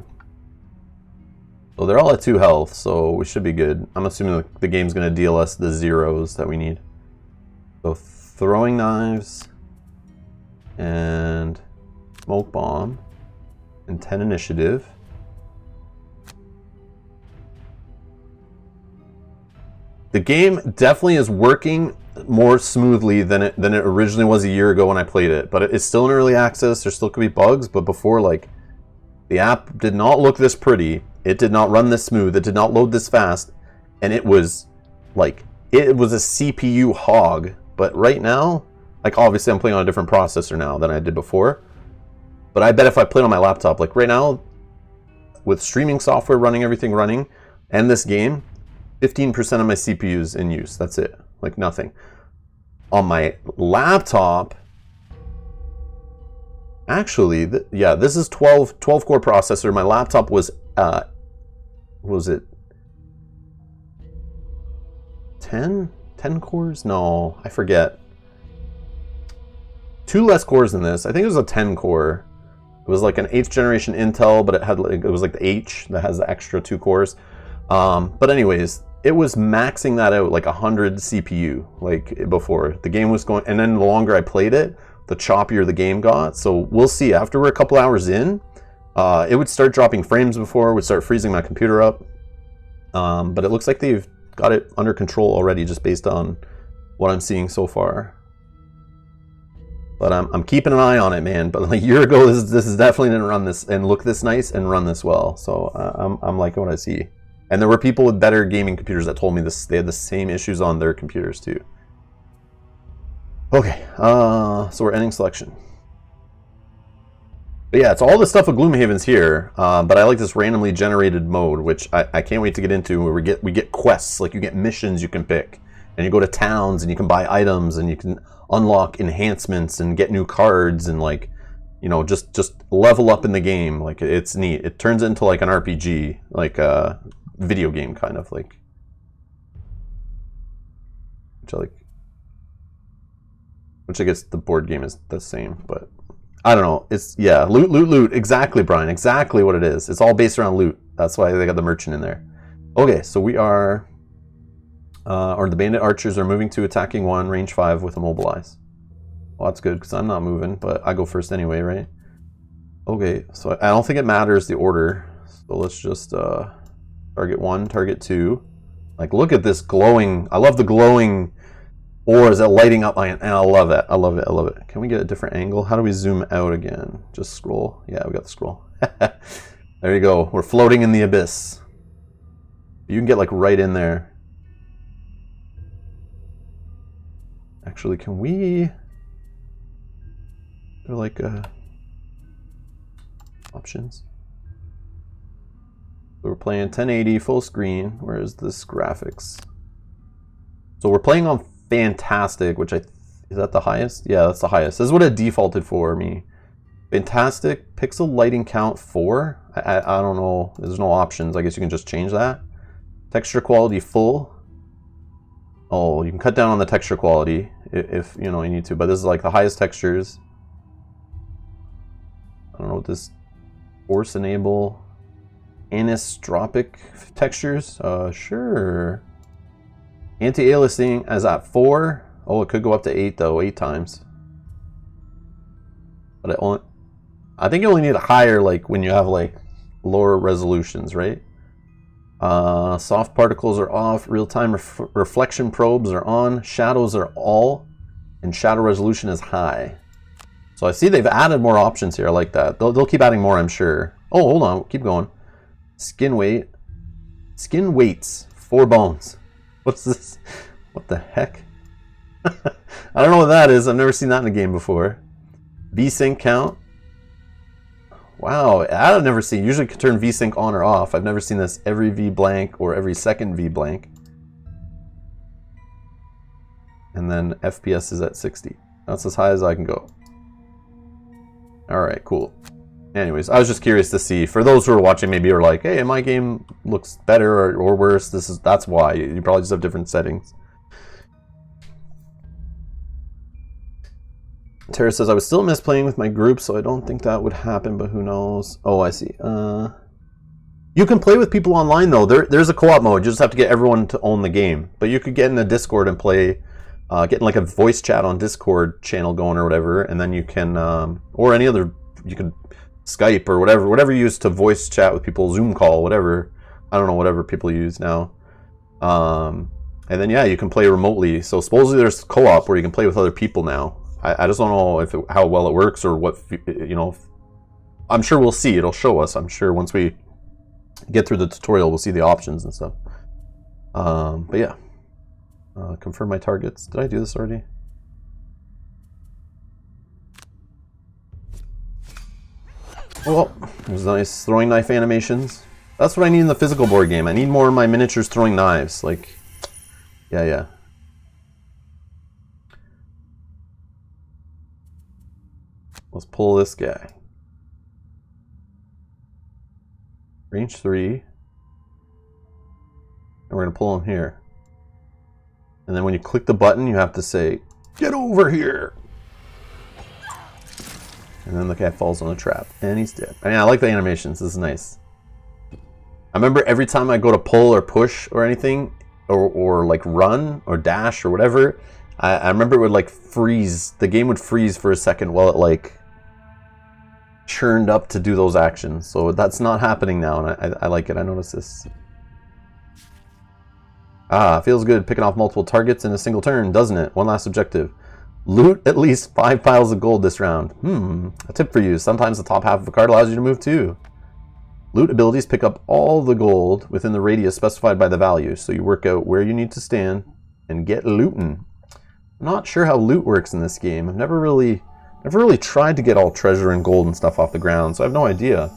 So they're all at 2 health, so we should be good. I'm assuming the game's going to deal us the zeros that we need. So throwing knives and smoke bomb and 10 initiative. The game definitely is working more smoothly than it originally was a year ago when I played it, but it's still in early access. There still could be bugs, but before, like, the app did not look this pretty. It did not run this smooth. It did not load this fast, and it was like, it was a CPU hog. But right now, like, obviously I'm playing on a different processor now than I did before, but I bet if I played on my laptop, like right now, with streaming software running, everything running, and this game, 15% of my CPU is in use. That's it. Like nothing. On my laptop, actually, yeah, this is 12 core processor. My laptop was, what was it? 10 cores? No, I forget. 2 less cores than this. I think it was a 10 core. It was like an 8th generation Intel, but it was like the H that has the extra 2 cores. But anyways, it was maxing that out like 100 CPU like before. The game was going, and then the longer I played it, the choppier the game got. So we'll see. After we're a couple hours in, it would start dropping frames before, would start freezing my computer up. But it looks like they've got it under control already just based on what I'm seeing so far. But I'm keeping an eye on it, man. But like a year ago, this is definitely didn't run this and look this nice and run this well. So I'm liking what I see. And there were people with better gaming computers that told me this. They had the same issues on their computers too. Okay, so we're ending selection. But yeah, it's all the stuff with Gloomhaven's here. But I like this randomly generated mode, which I can't wait to get into. Where we get quests, like you get missions you can pick, and you go to towns and you can buy items and you can unlock enhancements and get new cards and like, you know, just level up in the game. Like it's neat. It turns into like an RPG, like a video game kind of like, which I guess the board game is the same, but I don't know. It's, yeah, loot. Exactly, Brian. Exactly what it is. It's all based around loot. That's why they got the merchant in there. Okay, so we are, or the bandit archers are moving to attacking 1, range 5 with immobilize. Well, that's good because I'm not moving, but I go first anyway, right? Okay, so I don't think it matters the order. So let's just target 1, target 2. Like, look at this glowing. I love the glowing ores that lighting up my, and I love it. I love it. Can we get a different angle? How do we zoom out again? Just scroll. Yeah, we got the scroll. There you go. We're floating in the abyss. You can get like right in there. Actually, can we? They're like options. So we're playing 1080 full screen. Where is this graphics? So we're playing on Fantastic, which is that the highest? Yeah, that's the highest. This is what it defaulted for me. Fantastic, pixel lighting count 4. I don't know. There's no options. I guess you can just change that. Texture quality full. Oh, you can cut down on the texture quality if you know you need to, but this is like the highest textures. I don't know what this force enable anisotropic textures. Sure. Anti-aliasing is at 4. Oh, it could go up to 8 though, 8 times. But I think you only need a higher, like when you have like lower resolutions, right? Soft particles are off. Real-time reflection probes are on. Shadows are all, and shadow resolution is high. So I see they've added more options here. I like that. They'll keep adding more, I'm sure. Oh, hold on, keep going. Skin weight. Skin weights 4 bones. What's this? What the heck? I don't know what that is. I've never seen that in a game before. V-Sync count. Wow, I've never seen. Usually can turn V-Sync on or off. I've never seen this every V blank or every second V blank. And then FPS is at 60. That's as high as I can go. Alright, cool. Anyways, I was just curious to see, for those who are watching, maybe you're like, hey, my game looks better or worse. That's why. You probably just have different settings. Tara says, I would still miss playing with my group, so I don't think that would happen, but who knows? Oh, I see. You can play with people online, though. There's a co-op mode. You just have to get everyone to own the game. But you could get in a Discord and play, get like a voice chat on Discord channel going or whatever, and then you can, or any other, you could Skype or whatever you use to voice chat with people, Zoom call, whatever. I don't know, whatever people use now. And then, yeah, you can play remotely. So supposedly there's co-op where you can play with other people now. I just don't know how well it works or what, you know. I'm sure we'll see. It'll show us. I'm sure once we get through the tutorial, we'll see the options and stuff. But yeah. Confirm my targets. Did I do this already? Oh, there's nice throwing knife animations. That's what I need in the physical board game. I need more of my miniatures throwing knives. Like, yeah. Let's pull this guy. Range 3. And we're going to pull him here. And then when you click the button, you have to say, get over here! And then the cat falls on the trap. And he's dead. I mean, I like the animations. This is nice. I remember every time I go to pull or push or anything, or like run or dash or whatever, I remember it would like freeze. The game would freeze for a second while it like churned up to do those actions. So that's not happening now, and I like it. I noticed this. Feels good picking off multiple targets in a single turn, doesn't it? One last objective. Loot at least 5 piles of gold this round. A tip for you. Sometimes the top half of a card allows you to move too. Loot abilities pick up all the gold within the radius specified by the value, so you work out where you need to stand and get lootin'. I'm not sure how loot works in this game. I've never really tried to get all treasure and gold and stuff off the ground, so I have no idea.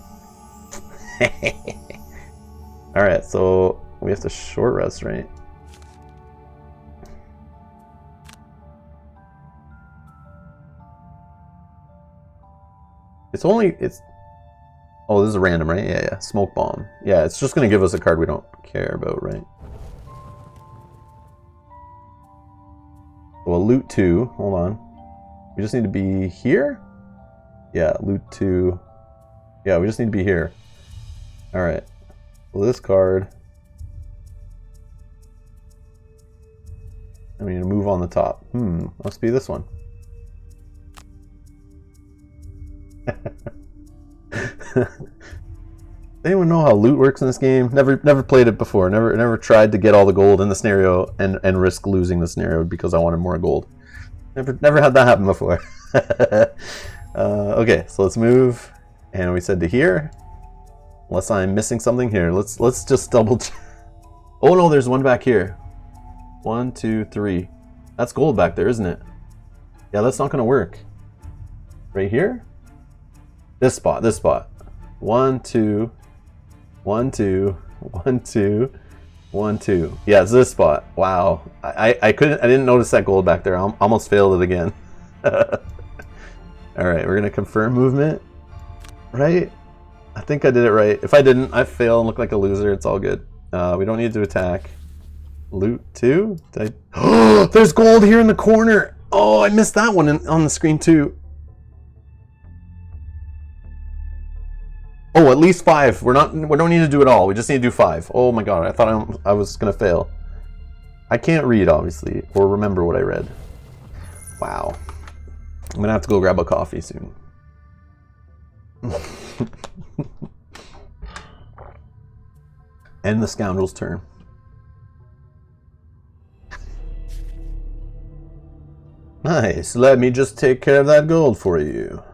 Alright, so we have to short rest, right? Oh, this is random, right? Yeah. Smoke bomb. Yeah, it's just gonna give us a card we don't care about, right? Well, loot 2. Hold on. We just need to be here? Yeah, loot 2. Yeah, we just need to be here. Alright. Well, this card. I mean, to move on the top. Must be this one. Anyone know how loot works in this game? Never played it before. Never tried to get all the gold in the scenario and risk losing the scenario because I wanted more gold. Never had that happen before. Okay, so let's move, and we said to here. Unless I'm missing something here, let's just double check. Oh no, there's one back here. 1, 2, 3. That's gold back there, isn't it? Yeah, that's not gonna work. Right here. This spot. 1, 2, 1, 2, 1, 2, 1, 2. Yeah, it's this spot. Wow. I didn't notice that gold back there. I almost failed it again. Alright, we're gonna confirm movement. Right? I think I did it right. If I didn't, I fail and look like a loser. It's all good. We don't need to attack. Loot 2? Oh, there's gold here in the corner! Oh, I missed that one on the screen too. Oh, at least 5. We don't need to do it all. We just need to do 5. Oh my god, I thought I was gonna fail. I can't read, obviously, or remember what I read. Wow. I'm gonna have to go grab a coffee soon. End the scoundrel's turn. Nice. Let me just take care of that gold for you.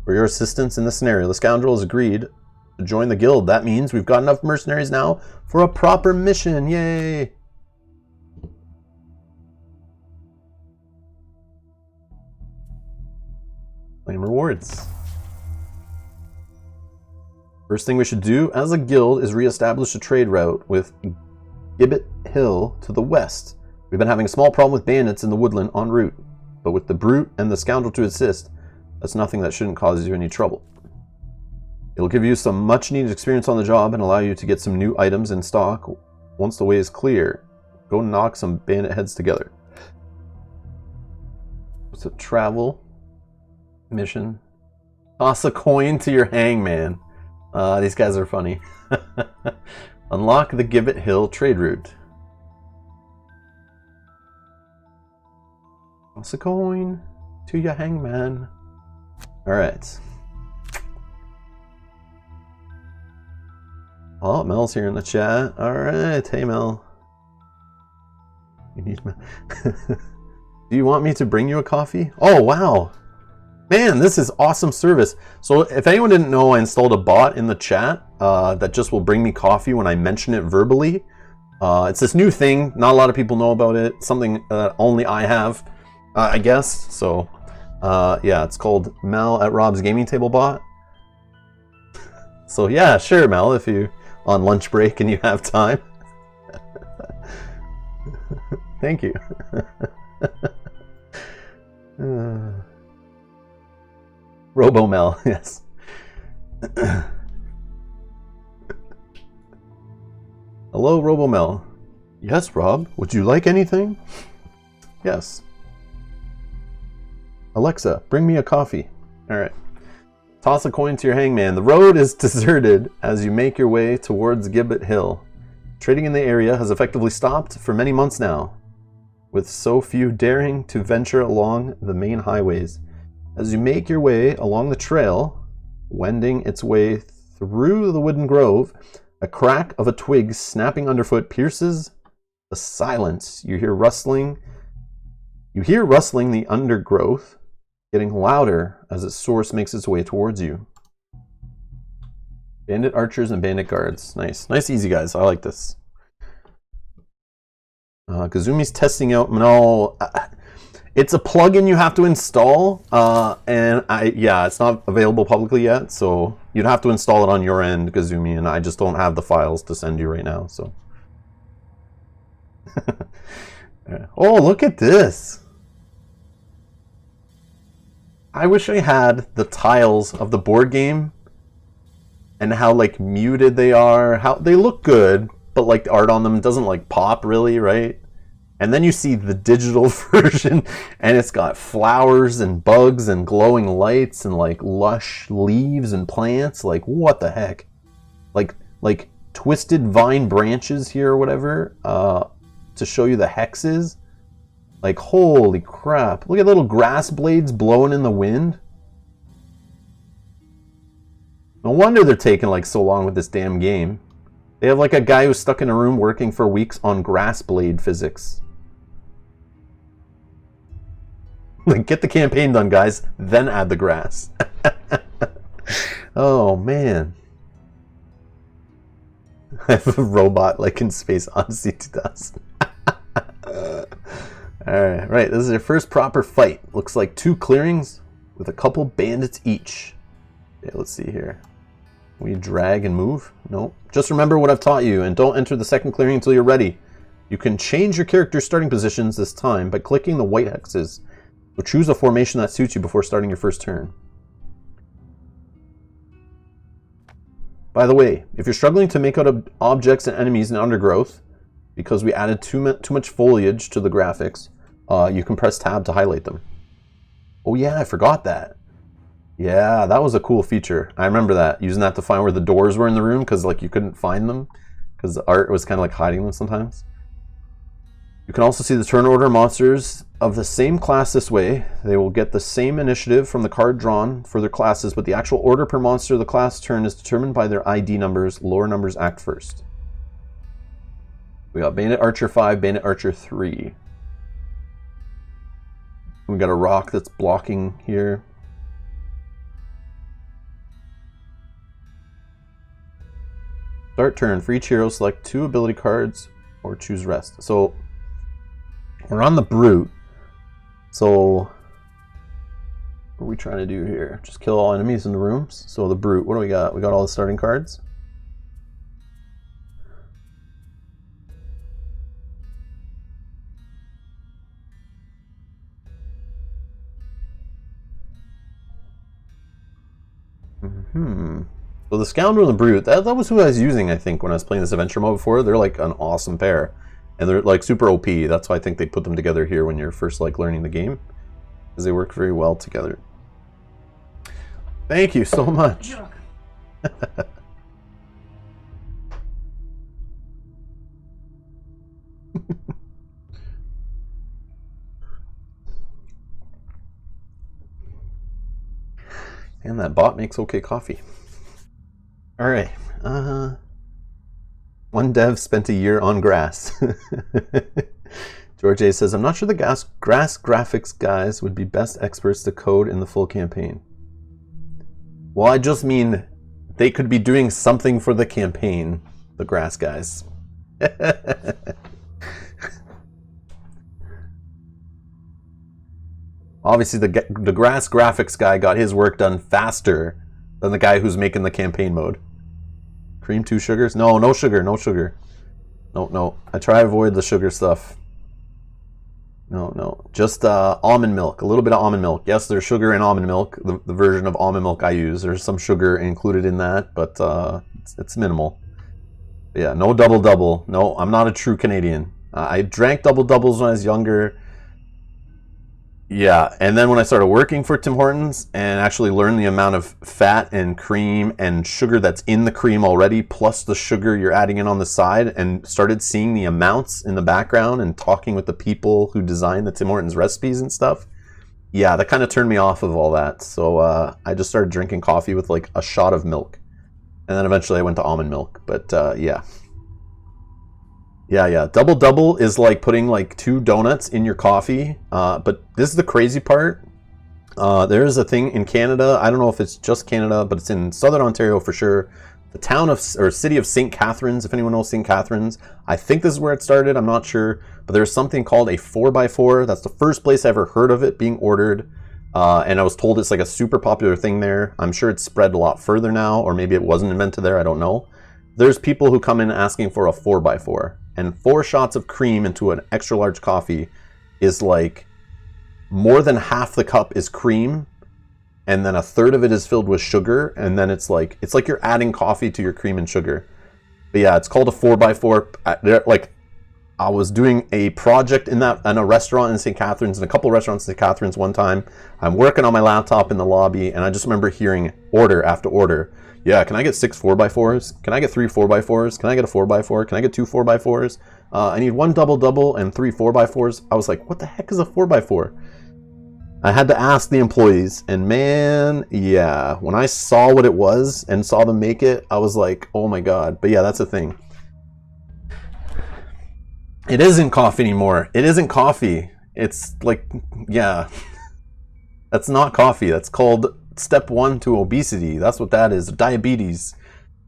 For your assistance in the scenario, the scoundrel has agreed to join the guild. That means we've got enough mercenaries now for a proper mission. Yay! Claim rewards. First thing we should do as a guild is re-establish a trade route with Gibbet Hill to the west. We've been having a small problem with bandits in the woodland en route, but with the brute and the scoundrel to assist, that's nothing that shouldn't cause you any trouble. It'll give you some much needed experience on the job and allow you to get some new items in stock once the way is clear. Go knock some bandit heads together. It's a travel mission. Toss a coin to your hangman. These guys are funny. Unlock the Gibbet Hill trade route. Toss a coin to your hangman. Alright. Oh, Mel's here in the chat. Alright, hey Mel. You need Mel. Do you want me to bring you a coffee? Oh, wow. Man, this is awesome service. So if anyone didn't know, I installed a bot in the chat that just will bring me coffee when I mention it verbally. It's this new thing. Not a lot of people know about it. Something only I have, I guess. So yeah, it's called Mel at Rob's Gaming Table Bot. So yeah, sure, Mel, if you on lunch break and you have time. Thank you. Robo-Mel, yes. Hello, Robo-Mel. Yes, Rob. Would you like anything? Yes. Alexa, bring me a coffee. Alright. Toss a coin to your hangman. The road is deserted as you make your way towards Gibbet Hill. Trading in the area has effectively stopped for many months now, with so few daring to venture along the main highways. As you make your way along the trail, wending its way through the wooden grove, a crack of a twig snapping underfoot pierces the silence. You hear rustling the undergrowth, getting louder as its source makes its way towards you. Bandit archers and bandit guards. Nice. Nice, easy, guys. I like this. Kazumi's testing out... No, it's a plugin you have to install, and yeah, it's not available publicly yet, so you'd have to install it on your end, Kazumi, and I just don't have the files to send you right now, so... Oh, look at this! I wish I had the tiles of the board game and how like muted they are. How they look good, but like the art on them doesn't like pop really, right? And then you see the digital version and it's got flowers and bugs and glowing lights and like lush leaves and plants. Like what the heck? Like twisted vine branches here or whatever to show you the hexes. Like, holy crap. Look at little grass blades blowing in the wind. No wonder they're taking like so long with this damn game. They have like a guy who's stuck in a room working for weeks on grass blade physics. Like, get the campaign done, guys, then add the grass. Oh, man. I have a robot like in Space Odyssey 2000. Alright, right, this is your first proper fight. Looks like 2 clearings with a couple bandits each. Okay, let's see here. We drag and move? Nope. Just remember what I've taught you and don't enter the second clearing until you're ready. You can change your character's starting positions this time by clicking the white hexes. So choose a formation that suits you before starting your first turn. By the way, if you're struggling to make out objects and enemies in undergrowth, because we added too much foliage to the graphics, you can press tab to highlight them. Oh yeah, I forgot that. Yeah, that was a cool feature. I remember that, using that to find where the doors were in the room, because like you couldn't find them, because the art was kind of like hiding them sometimes. You can also see the turn order monsters of the same class this way. They will get the same initiative from the card drawn for their classes, but the actual order per monster of the class turn is determined by their ID numbers. Lower numbers act first. We got Bandit Archer 5, Bandit Archer 3. We got a rock that's blocking here. Start turn. For each hero, select 2 ability cards or choose rest. So we're on the Brute. So what are we trying to do here? Just kill all enemies in the rooms. So the Brute, what do we got? We got all the starting cards. So the Scoundrel and the Brute, that was who I was using, I think, when I was playing this adventure mode before. They're like an awesome pair. And they're like super OP. That's why I think they put them together here when you're first like learning the game. Because they work very well together. Thank you so much. You're welcome. And that bot makes okay coffee. Alright. One dev spent a year on grass. George A says, I'm not sure the grass graphics guys would be best experts to code in the full campaign. Well, I just mean they could be doing something for the campaign, the grass guys. Obviously, the grass graphics guy got his work done faster than the guy who's making the campaign mode. Cream 2 sugars? No, no sugar, no sugar. No. I try to avoid the sugar stuff. No. Just almond milk. A little bit of almond milk. Yes, there's sugar in almond milk. The version of almond milk I use. There's some sugar included in that, but it's minimal. But yeah, no double-double. No, I'm not a true Canadian. I drank double-doubles when I was younger. Yeah, and then when I started working for Tim Hortons and actually learned the amount of fat and cream and sugar that's in the cream already, plus the sugar you're adding in on the side, and started seeing the amounts in the background and talking with the people who design the Tim Hortons recipes and stuff, yeah, that kind of turned me off of all that. So I just started drinking coffee with like a shot of milk. And then eventually I went to almond milk, but yeah. Yeah. Double-double is like putting like 2 donuts in your coffee. But this is the crazy part. There is a thing in Canada. I don't know if it's just Canada, but it's in Southern Ontario for sure. The town of, or city of St. Catharines, if anyone knows St. Catharines. I think this is where it started. I'm not sure. But there's something called a 4x4. That's the first place I ever heard of it being ordered. And I was told it's like a super popular thing there. I'm sure it's spread a lot further now, or maybe it wasn't invented there. I don't know. There's people who come in asking for a 4x4. And 4 shots of cream into an extra large coffee is like more than half the cup is cream, and then a third of it is filled with sugar, and then it's like you're adding coffee to your cream and sugar. But yeah, it's called a 4x4. Like, I was doing a project in a restaurant in St. Catharines, and a couple of restaurants in St. Catharines one time. I'm working on my laptop in the lobby, and I just remember hearing order after order. Yeah, can I get 6 4x4s? Can I get 3 4x4s? Can I get a 4x4? Can I get 2 4x4s? I need 1 double-double and 3 4x4s. I was like, what the heck is a 4x4? I had to ask the employees, and man, yeah, when I saw what it was and saw them make it, I was like, oh my god. But yeah, that's a thing. It isn't coffee anymore. It isn't coffee. It's like, yeah, that's not coffee. That's called step 1 to obesity. That's what that is. Diabetes.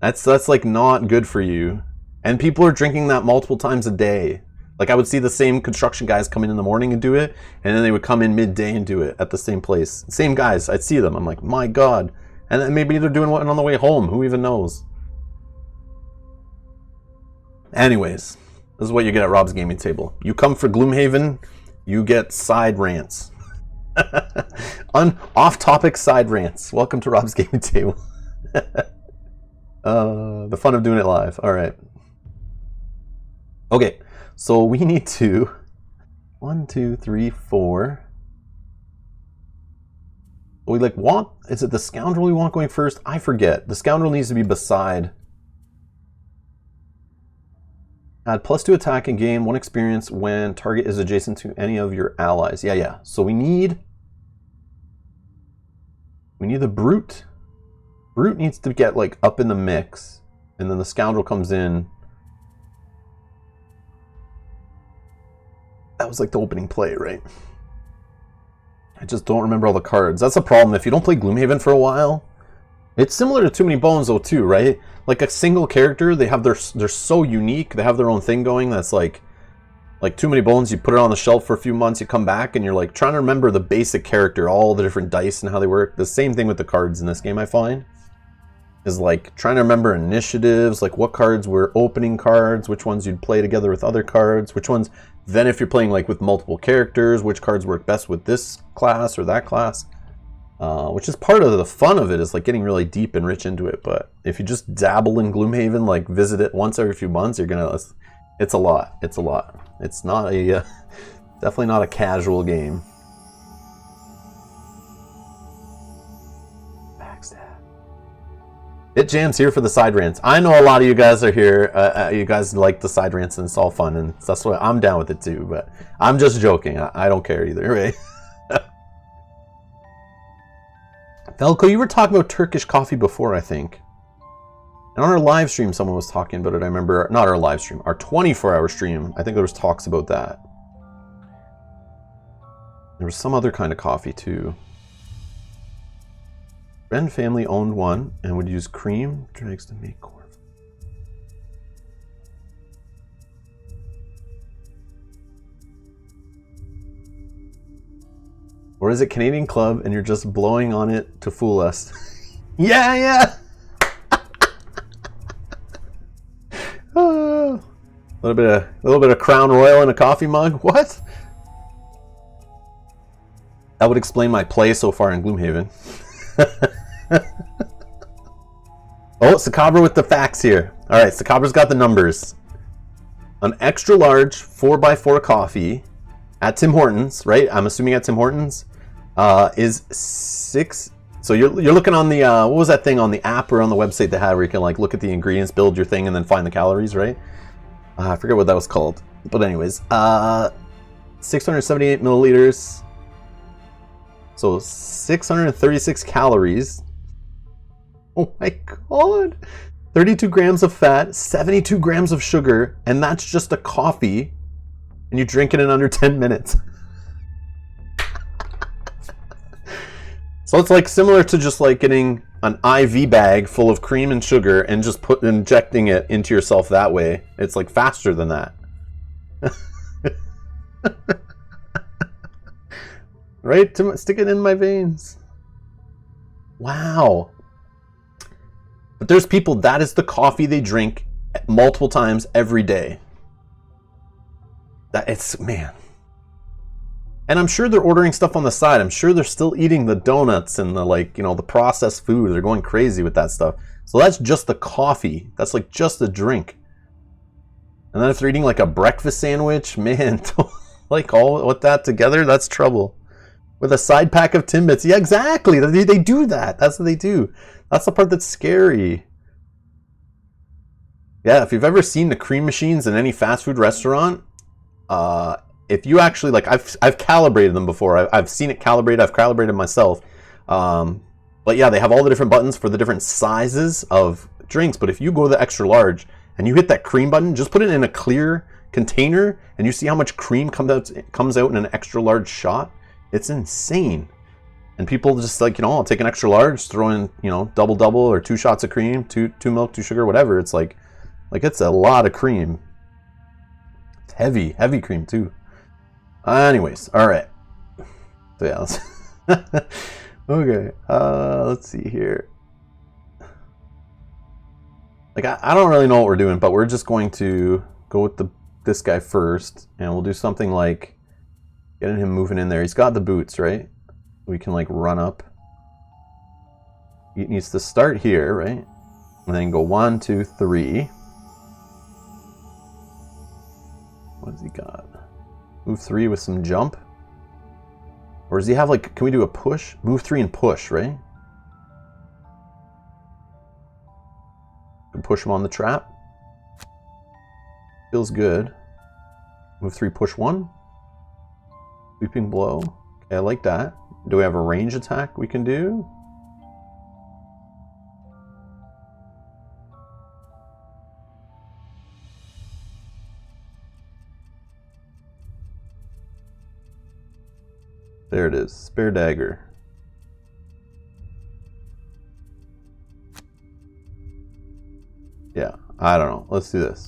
That's like not good for you. And people are drinking that multiple times a day. Like, I would see the same construction guys come in the morning and do it, and then they would come in midday and do it at the same place. Same guys. I'd see them. I'm like, my god. And then maybe they're doing one on the way home. Who even knows? Anyways, this is what you get at Rob's Gaming Table. You come for Gloomhaven, you get side rants. Off-topic side rants. Welcome to Rob's Gaming Table. The fun of doing it live. All right. Okay, so we need to 1, 2, 3, 4. We like want. Is it the Scoundrel we want going first? I forget. The Scoundrel needs to be beside. Add +2 attack in game, 1 experience when target is adjacent to any of your allies. Yeah. So we need the Brute. Brute needs to get like up in the mix, and then the Scoundrel comes in. That was like the opening play, right? I just don't remember all the cards. That's a problem. If you don't play Gloomhaven for a while, it's similar to Too Many Bones though too, right? Like a single character, they're so unique. They have their own thing going. That's like Too Many Bones. You put it on the shelf for a few months, you come back, and you're like trying to remember the basic character, all the different dice and how they work. The same thing with the cards in this game, I find, is like trying to remember initiatives, like what cards were opening cards, which ones you'd play together with other cards, which ones. Then if you're playing like with multiple characters, which cards work best with this class or that class. which is part of the fun of it, is like getting really deep and rich into it. But if you just dabble in Gloomhaven, like visit it once every few months, you're gonna, it's a lot. It's a lot. It's not a definitely not a casual game. It Jam's here for the side rants. I know a lot of you guys are here. You guys like the side rants, and it's all fun, and that's why I'm down with it too. But I'm just joking. I don't care either, right? Velko, you were talking about Turkish coffee before, I think. And on our live stream, someone was talking about it. I remember, not our live stream, our 24-hour stream. I think there was talks about that. There was some other kind of coffee too. Friend family owned one and would use cream dregs to make corn. Or is it Canadian Club and you're just blowing on it to fool us? Yeah, yeah. A little bit of Crown Royal in a coffee mug. What? That would explain my play so far in Gloomhaven. Oh, Sakabra with the facts here. All right, Sakabra's got the numbers. An extra large 4x4 coffee at Tim Hortons, right? I'm assuming at Tim Hortons is 6. So you're looking on the what was that thing on the app or on the website they had where you can like look at the ingredients, build your thing, and then find the calories, right? I forget what that was called, but anyways, 678 milliliters. So 636 calories. Oh my god. 32 grams of fat, 72 grams of sugar, and that's just a coffee, and you drink it in under 10 minutes. So it's like similar to just like getting an IV bag full of cream and sugar and just injecting it into yourself that way. It's like faster than that. Right? Stick it in my veins. Wow. But there's people, that is the coffee they drink multiple times every day. That it's, man. And I'm sure they're ordering stuff on the side. I'm sure they're still eating the donuts and the, like, you know, the processed food. They're going crazy with that stuff. So that's just the coffee. That's like just a drink. And then if they're eating like a breakfast sandwich, man, like all with that together, that's trouble. With a side pack of Timbits. Yeah, exactly. They do that. That's what they do. That's the part that's scary. Yeah, if you've ever seen the cream machines in any fast food restaurant, if you actually, like, I've calibrated them before. I've seen it calibrated. I've calibrated myself. But yeah, they have all the different buttons for the different sizes of drinks. But if you go the extra large and you hit that cream button, just put it in a clear container and you see how much cream comes out in an extra large shot. It's insane. And people just like, you know, I'll take an extra large, throw in, you know, double or 2 shots of cream, two milk, 2 sugar, whatever. It's like it's a lot of cream. It's heavy cream too. Anyways, all right. So yeah, okay. Let's see here. Like I don't really know what we're doing, but we're just going to go with this guy first, and we'll do something like getting him moving in there. He's got the boots, right? We can like run up. He needs to start here, right? And then go 1, 2, 3. What has he got? Move 3 with some jump. Or does he have like, can we do a push? Move 3 and push, right? Can push him on the trap. Feels good. Move 3, push 1. Sweeping blow. Okay, I like that. Do we have a range attack we can do? There it is. Spare dagger. Yeah, I don't know. Let's do this.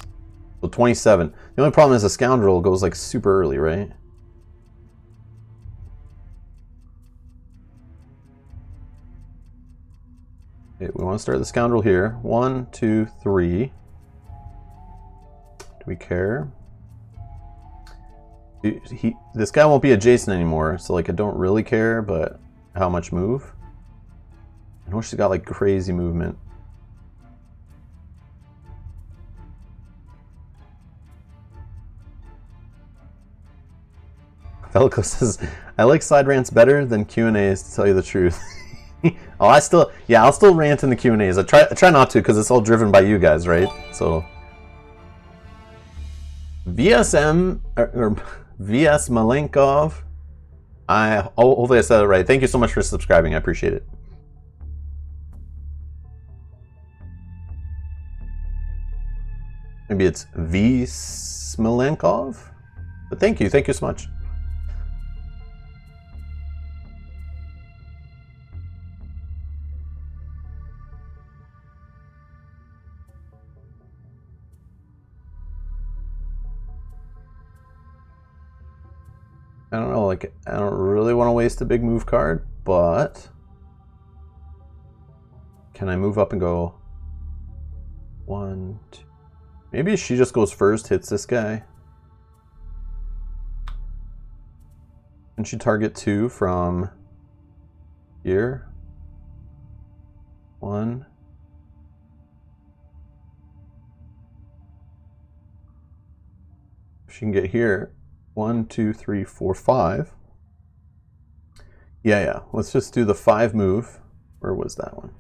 So 27. The only problem is a scoundrel goes like super early, right? Okay, we want to start the scoundrel here. 1, 2, 3. Do we care? This guy won't be a Jason anymore, so like I don't really care, but how much move? know she's got like crazy movement. Velico says, I like side rants better than Q&As, to tell you the truth. Oh, I'll still rant in the Q&As. I try not to, because it's all driven by you guys, right? So VSM or VS Malenkov. Hopefully I said it right. Thank you so much for subscribing. I appreciate it. Maybe it's V Smalenkov? But thank you so much. I don't know, like, I don't really want to waste a big move card, but can I move up and go 1, 2? Maybe she just goes first, hits this guy. Can she target 2 from here? 1. If she can get here. 1, 2, 3, 4, 5. Yeah. Let's just do the 5 move. Where was that one?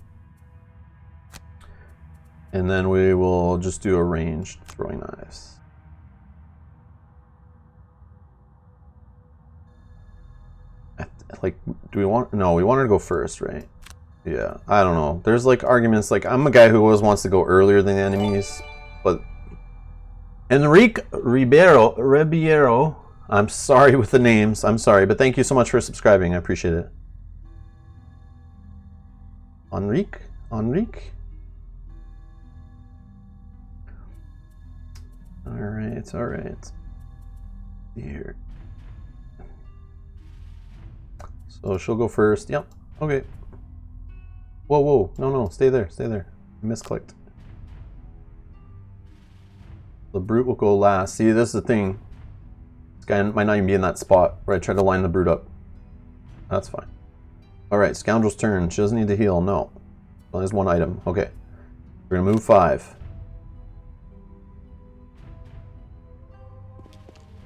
And then we will just do a ranged throwing knives. Like, do we want? No, we want her to go first, right? Yeah. I don't know. There's like arguments. Like, I'm a guy who always wants to go earlier than the enemies, but Enrique Ribeiro. I'm sorry with the names. I'm sorry, but thank you so much for subscribing. I appreciate it. Enrique? Alright. Here. So she'll go first. Yep. Okay. Whoa. No. Stay there. I misclicked. The brute will go last. See, this is the thing. This guy might not even be in that spot where I tried to line the brute up. That's fine. Alright, Scoundrel's turn. She doesn't need to heal. No. Only has 1 item. Okay. We're going to move 5.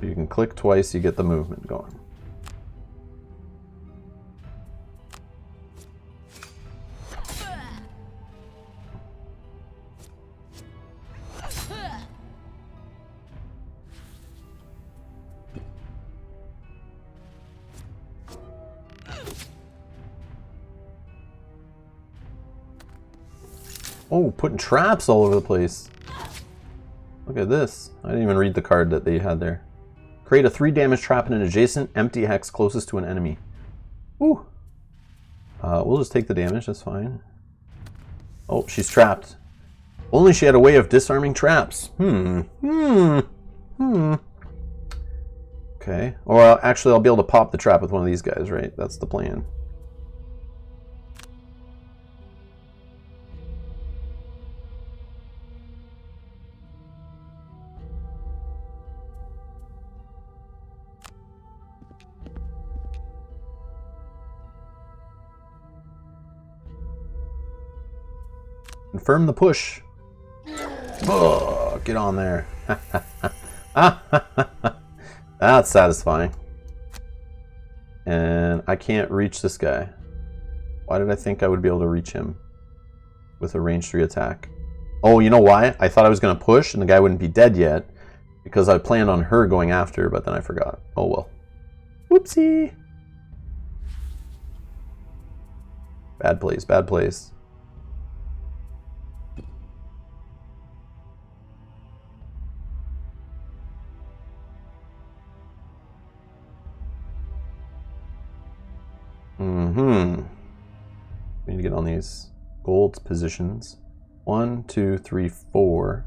You can click twice, you get the movement going. Oh, putting traps all over the place. Look at this. I didn't even read the card that they had there. Create a 3 damage trap in an adjacent empty hex closest to an enemy. Ooh. We'll just take the damage, that's fine. Oh, she's trapped. Only she had a way of disarming traps. Okay. Or actually, I'll be able to pop the trap with one of these guys, right? That's the plan. Confirm the push. Oh, get on there. That's satisfying. And I can't reach this guy. Why did I think I would be able to reach him with a range 3 attack? Oh, you know why? I thought I was going to push and the guy wouldn't be dead yet because I planned on her going after, but then I forgot. Oh well. Whoopsie. Bad plays, bad plays. We need to get on these gold positions. 1, 2, 3, 4.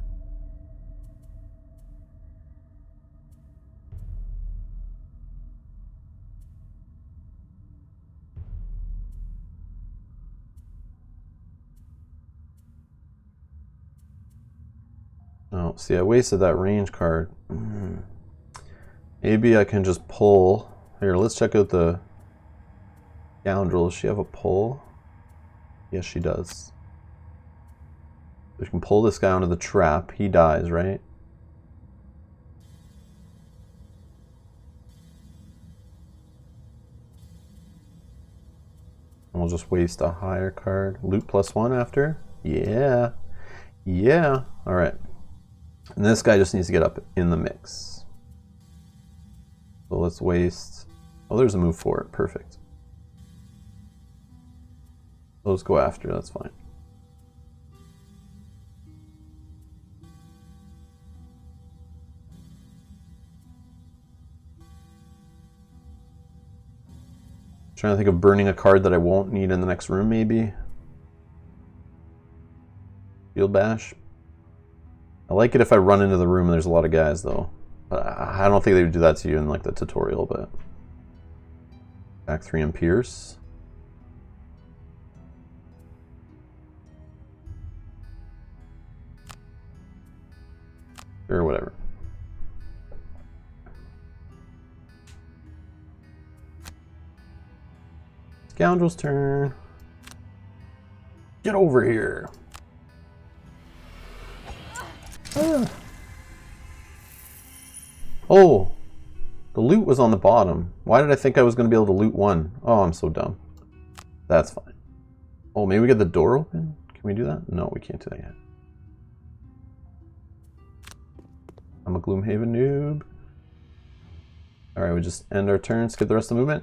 Oh, see, I wasted that range card. Maybe I can just pull. Here, let's check out the Scoundrel. Does she have a pull? Yes, she does. We can pull this guy onto the trap. He dies, right? And we'll just waste a higher card. Loot +1 after? Yeah. Yeah. Alright. And this guy just needs to get up in the mix. So let's waste... Oh, there's a move for it. Perfect. Let's go after. That's fine. Trying to think of burning a card that I won't need in the next room, maybe. Field Bash. I like it if I run into the room and there's a lot of guys, though. But I don't think they would do that to you in like the tutorial, but... Back 3 and Pierce. Or whatever. Scoundrel's turn. Get over here. Ah. Oh, the loot was on the bottom. Why did I think I was going to be able to loot one? Oh, I'm so dumb. That's fine. Oh, maybe we get the door open? Can we do that? No, we can't do that yet. I'm a Gloomhaven noob. Alright, we just end our turn, skip the rest of the movement.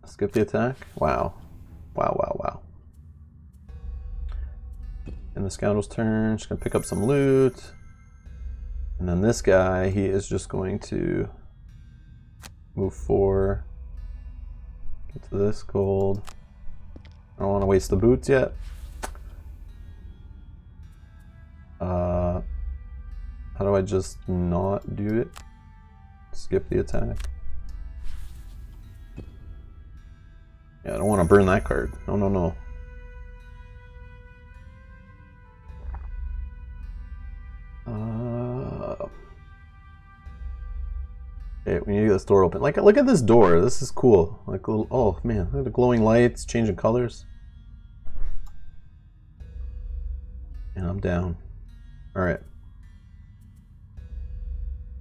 Skip the attack. Wow. Wow, wow, wow. And the Scoundrel's turn, just gonna pick up some loot. And then this guy, he is just going to move 4. Get to this gold. I don't want to waste the boots yet. How do I just not do it? Skip the attack. Yeah, I don't want to burn that card. No, no, no. Okay, we need to get this door open. Like, look at this door. This is cool. Like, little, oh man, look at the glowing lights, changing colors. And I'm down. All right.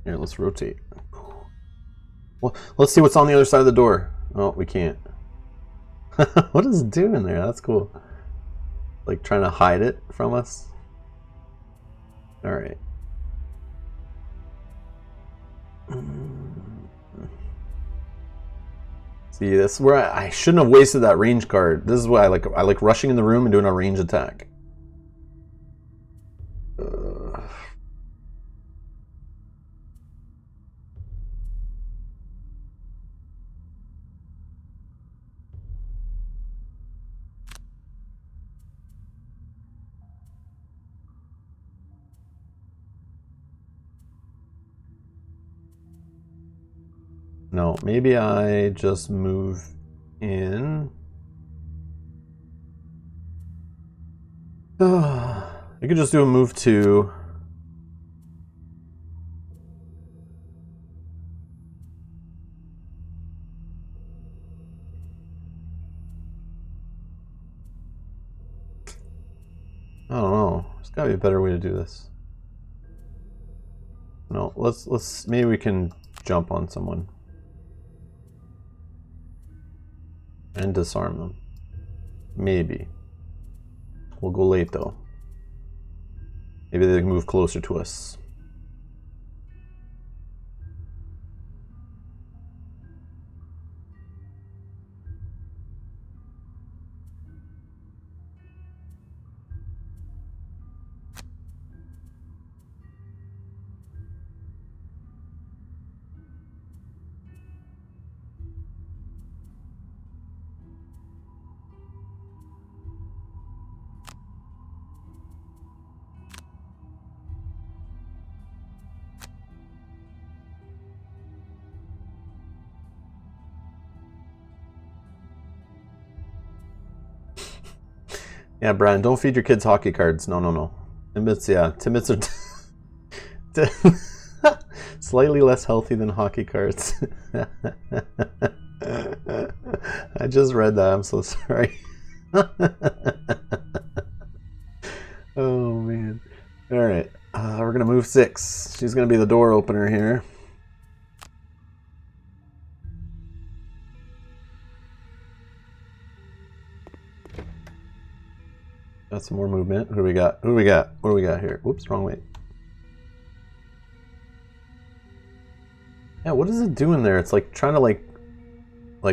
Here, let's rotate. Well, let's see what's on the other side of the door. Oh, we can't. What is it doing there? That's cool. Like trying to hide it from us. All right. See, this is where I shouldn't have wasted that range card. This is why I like rushing in the room and doing a range attack. No, maybe I just move in. I could just do a move 2. I don't know. There's gotta be a better way to do this. No, let's maybe we can jump on someone. And disarm them. Maybe. We'll go late though. Maybe they can move closer to us. Yeah, Brian, don't feed your kids hockey cards. No, no, no. Timbits, yeah. Timbits are slightly less healthy than hockey cards. I just read that. I'm so sorry. Oh man. All right. We're gonna move 6. She's gonna be the door opener here. Got some more movement. Who do we got? Who do we got? What do we got here? Whoops, wrong way. Yeah, what is it doing there? It's like trying to like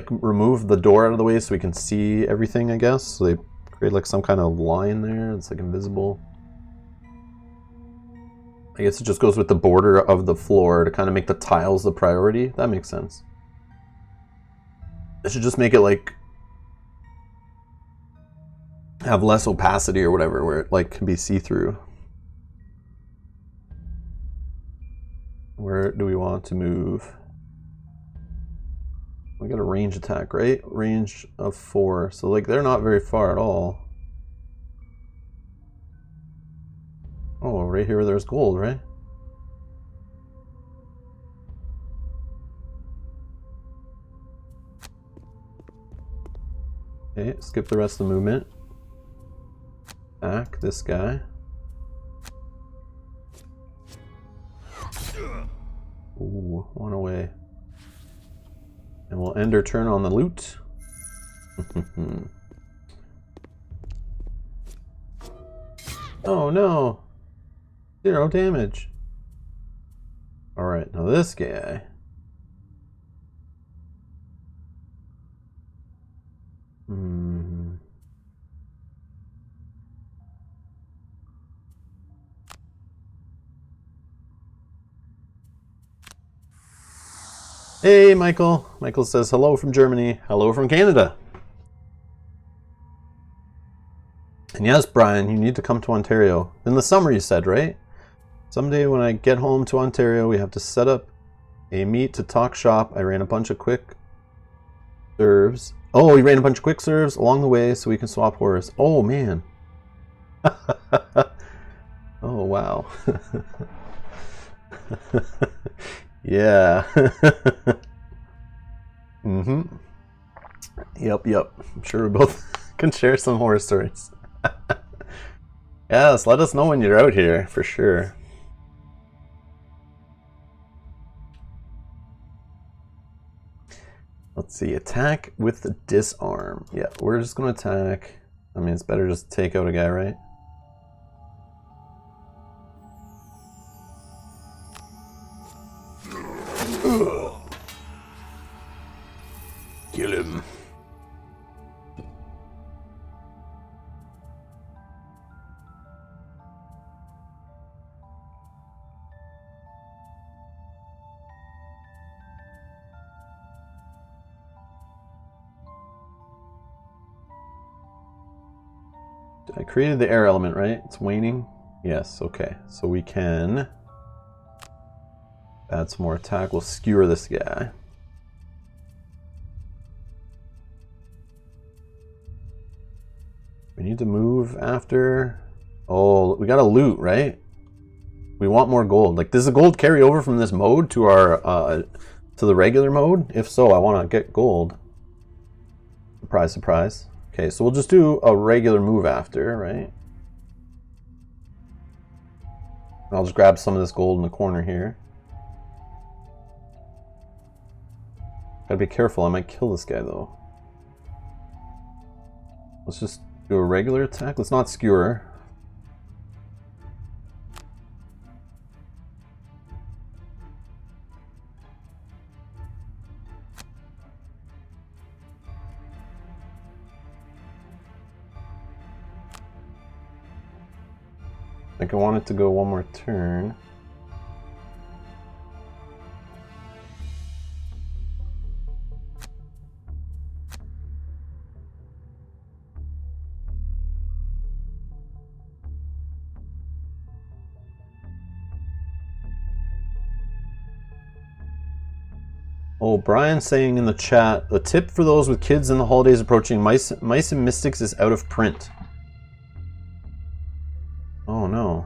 remove the door out of the way so we can see everything, I guess. So they create like some kind of line there. It's like invisible. I guess it just goes with the border of the floor to kind of make the tiles the priority. That makes sense. It should just make it like have less opacity or whatever, where it like can be see-through. Where do we want to move? We got a range attack, right? Range of 4. So like they're not very far at all. Oh, right here where there's gold, right? Okay, skip the rest of the movement. Attack this guy. Ooh, 1 away. And we'll end our turn on the loot. Oh no! 0 damage. Alright, now this guy. Hey, Michael. Michael says hello from Germany. Hello from Canada. And yes, Brian, you need to come to Ontario. In the summer, you said, right? Someday when I get home to Ontario, we have to set up a meet to talk shop. I ran a bunch of quick serves. Oh, he ran a bunch of quick serves along the way so we can swap horrors. Oh, man. Oh, wow. Yeah. Mm-hmm. Yep. I'm sure we both can share some horror stories. Yes, let us know when you're out here, for sure. Let's see, attack with the disarm. Yeah, we're just gonna attack. I mean, it's better just to take out a guy, right? Kill him. I created the air element, right? It's waning. Yes, okay. So we can add some more attack. We'll skewer this guy. We need to move after. Oh, we gotta loot, right? We want more gold. Like, does the gold carry over from this mode to our to the regular mode? If so, I want to get gold. Surprise, surprise. Okay, so we'll just do a regular move after, right? I'll just grab some of this gold in the corner here. Gotta be careful, I might kill this guy though. Let's just do a regular attack. Let's not skewer. I think I want it to go one more turn. Oh, Brian saying in the chat, the tip for those with kids and the holidays approaching, Mice and Mystics is out of print. Oh no.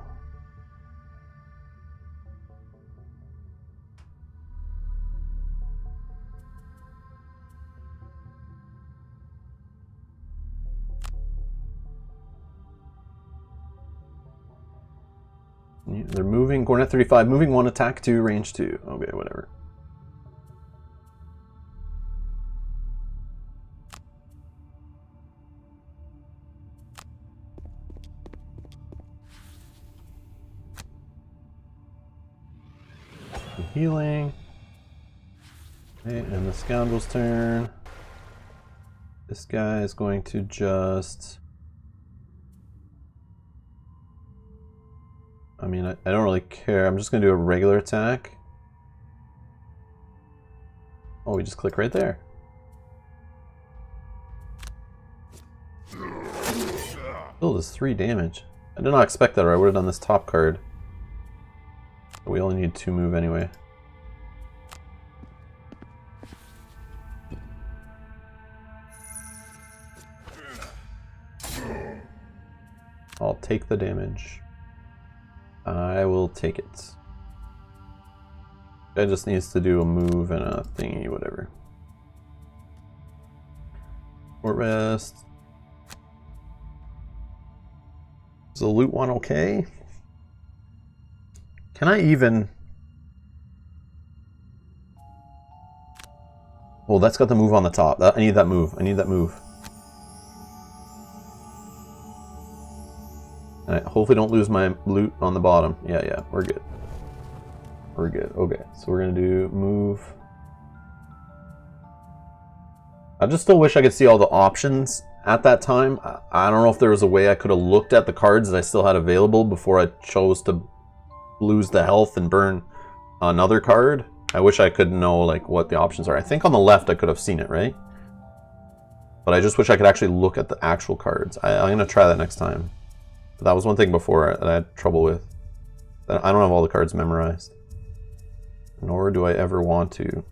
They're moving. Cornet 35, moving 1, attack 2, range 2. Okay, whatever. Healing. Okay, and the scoundrel's turn. This guy is going to just... I mean, I don't really care. I'm just going to do a regular attack. Oh, we just click right there. Still does 3 damage. I did not expect that, or I would have done this top card. But we only need 2 move anyway. I'll take the damage. I will take it. Guy just needs to do a move and a thingy, whatever. Short rest. Is the loot one okay? Can I even... Oh, that's got the move on the top. I need that move. I need that move. And I hopefully don't lose my loot on the bottom. Yeah, we're good. We're good. Okay, so we're gonna do move. I just still wish I could see all the options at that time. I don't know if there was a way I could have looked at the cards that I still had available before I chose to lose the health and burn another card. I wish I could know like what the options are. I think on the left I could have seen it, right? But I just wish I could actually look at the actual cards. I'm gonna try that next time. But that was one thing before that I had trouble with. I don't have all the cards memorized. Nor do I ever want to.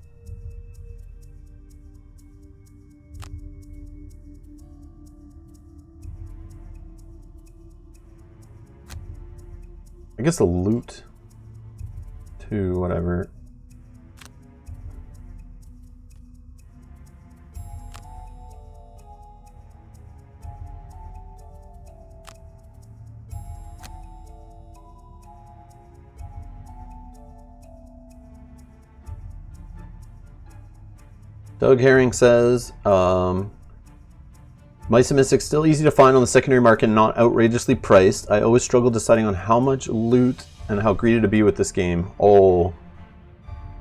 I guess the loot too, whatever. Doug Herring says, Mice and Mystics still easy to find on the secondary market, not outrageously priced. I always struggle deciding on how much loot and how greedy to be with this game. Oh.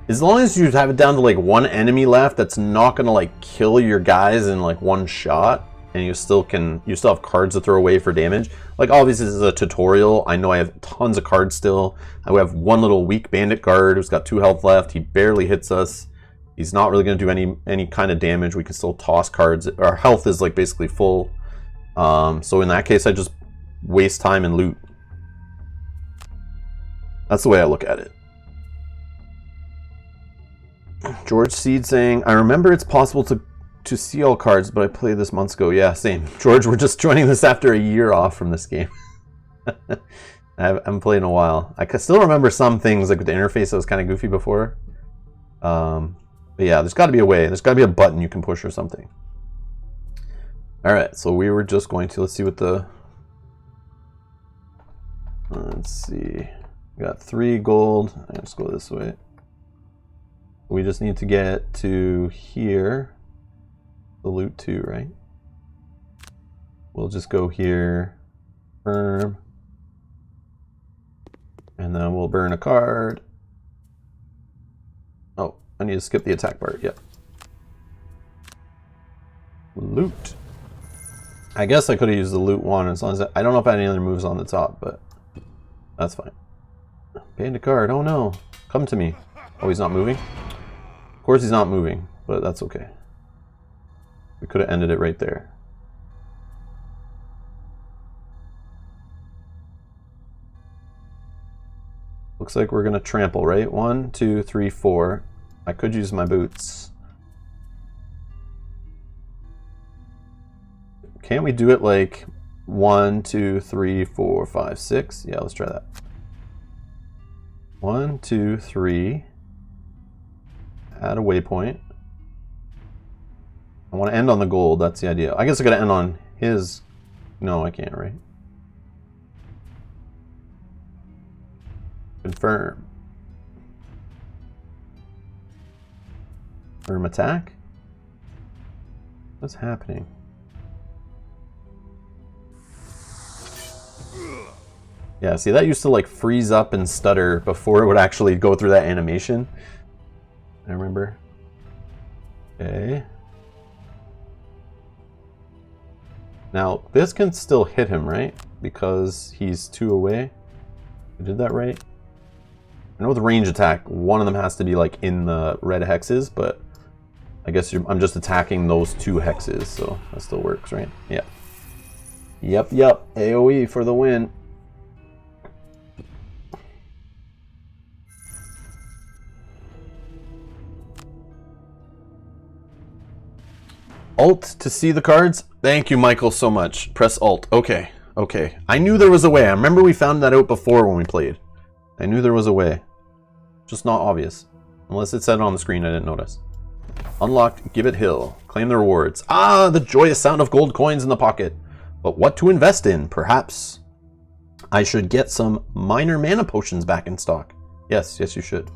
As long as you have it down to like 1 enemy left that's not gonna like kill your guys in like 1 shot, and you still have cards to throw away for damage. Like obviously this is a tutorial. I know I have tons of cards still. I have 1 little weak bandit guard who's got 2 health left. He barely hits us. He's not really going to do any kind of damage. We can still toss cards. Our health is like basically full. So in that case, I just waste time and loot. That's the way I look at it. George Seed saying, I remember it's possible to see all cards, but I played this months ago. Yeah, same. George, we're just joining this after a year off from this game. I haven't played in a while. I can still remember some things, like with the interface that was kind of goofy before. But yeah, there's got to be a way. There's got to be a button you can push or something. All right, so we were just going to, let's see what the... Let's see. We got 3 gold. Let's go this way. We just need to get to here. The loot 2, right? We'll just go here. Firm. And then we'll burn a card. Oh, I need to skip the attack part. Yep. Loot. I guess I could have used the loot 1 as long as I don't know if I had any other moves on the top, but that's fine. Bandit card. Oh no. Come to me. Oh, he's not moving? Of course he's not moving, but that's okay. We could have ended it right there. Looks like we're gonna trample, right? 1, 2, 3, 4. I could use my boots. Can't we do it like 1, 2, 3, 4, 5, 6? Yeah, let's try that. 1, 2, 3. Add a waypoint. I want to end on the gold, that's the idea. I guess I gotta end on his... No, I can't, right? Confirm. Confirm attack? What's happening? Yeah, see, that used to like freeze up and stutter before it would actually go through that animation. I remember. Okay. Now, this can still hit him, right? Because he's 2 away. I did that right? I know with range attack, one of them has to be like in the red hexes, but I guess I'm just attacking those 2 hexes, so that still works, right? Yeah. Yep. AoE for the win. Alt to see the cards? Thank you, Michael, so much. Press Alt. Okay. I knew there was a way. I remember we found that out before when we played. I knew there was a way. Just not obvious. Unless it said it on the screen, I didn't notice. Unlocked Gibbet Hill. Claim the rewards. Ah, the joyous sound of gold coins in the pocket. But what to invest in? Perhaps I should get some minor mana potions back in stock. Yes, you should.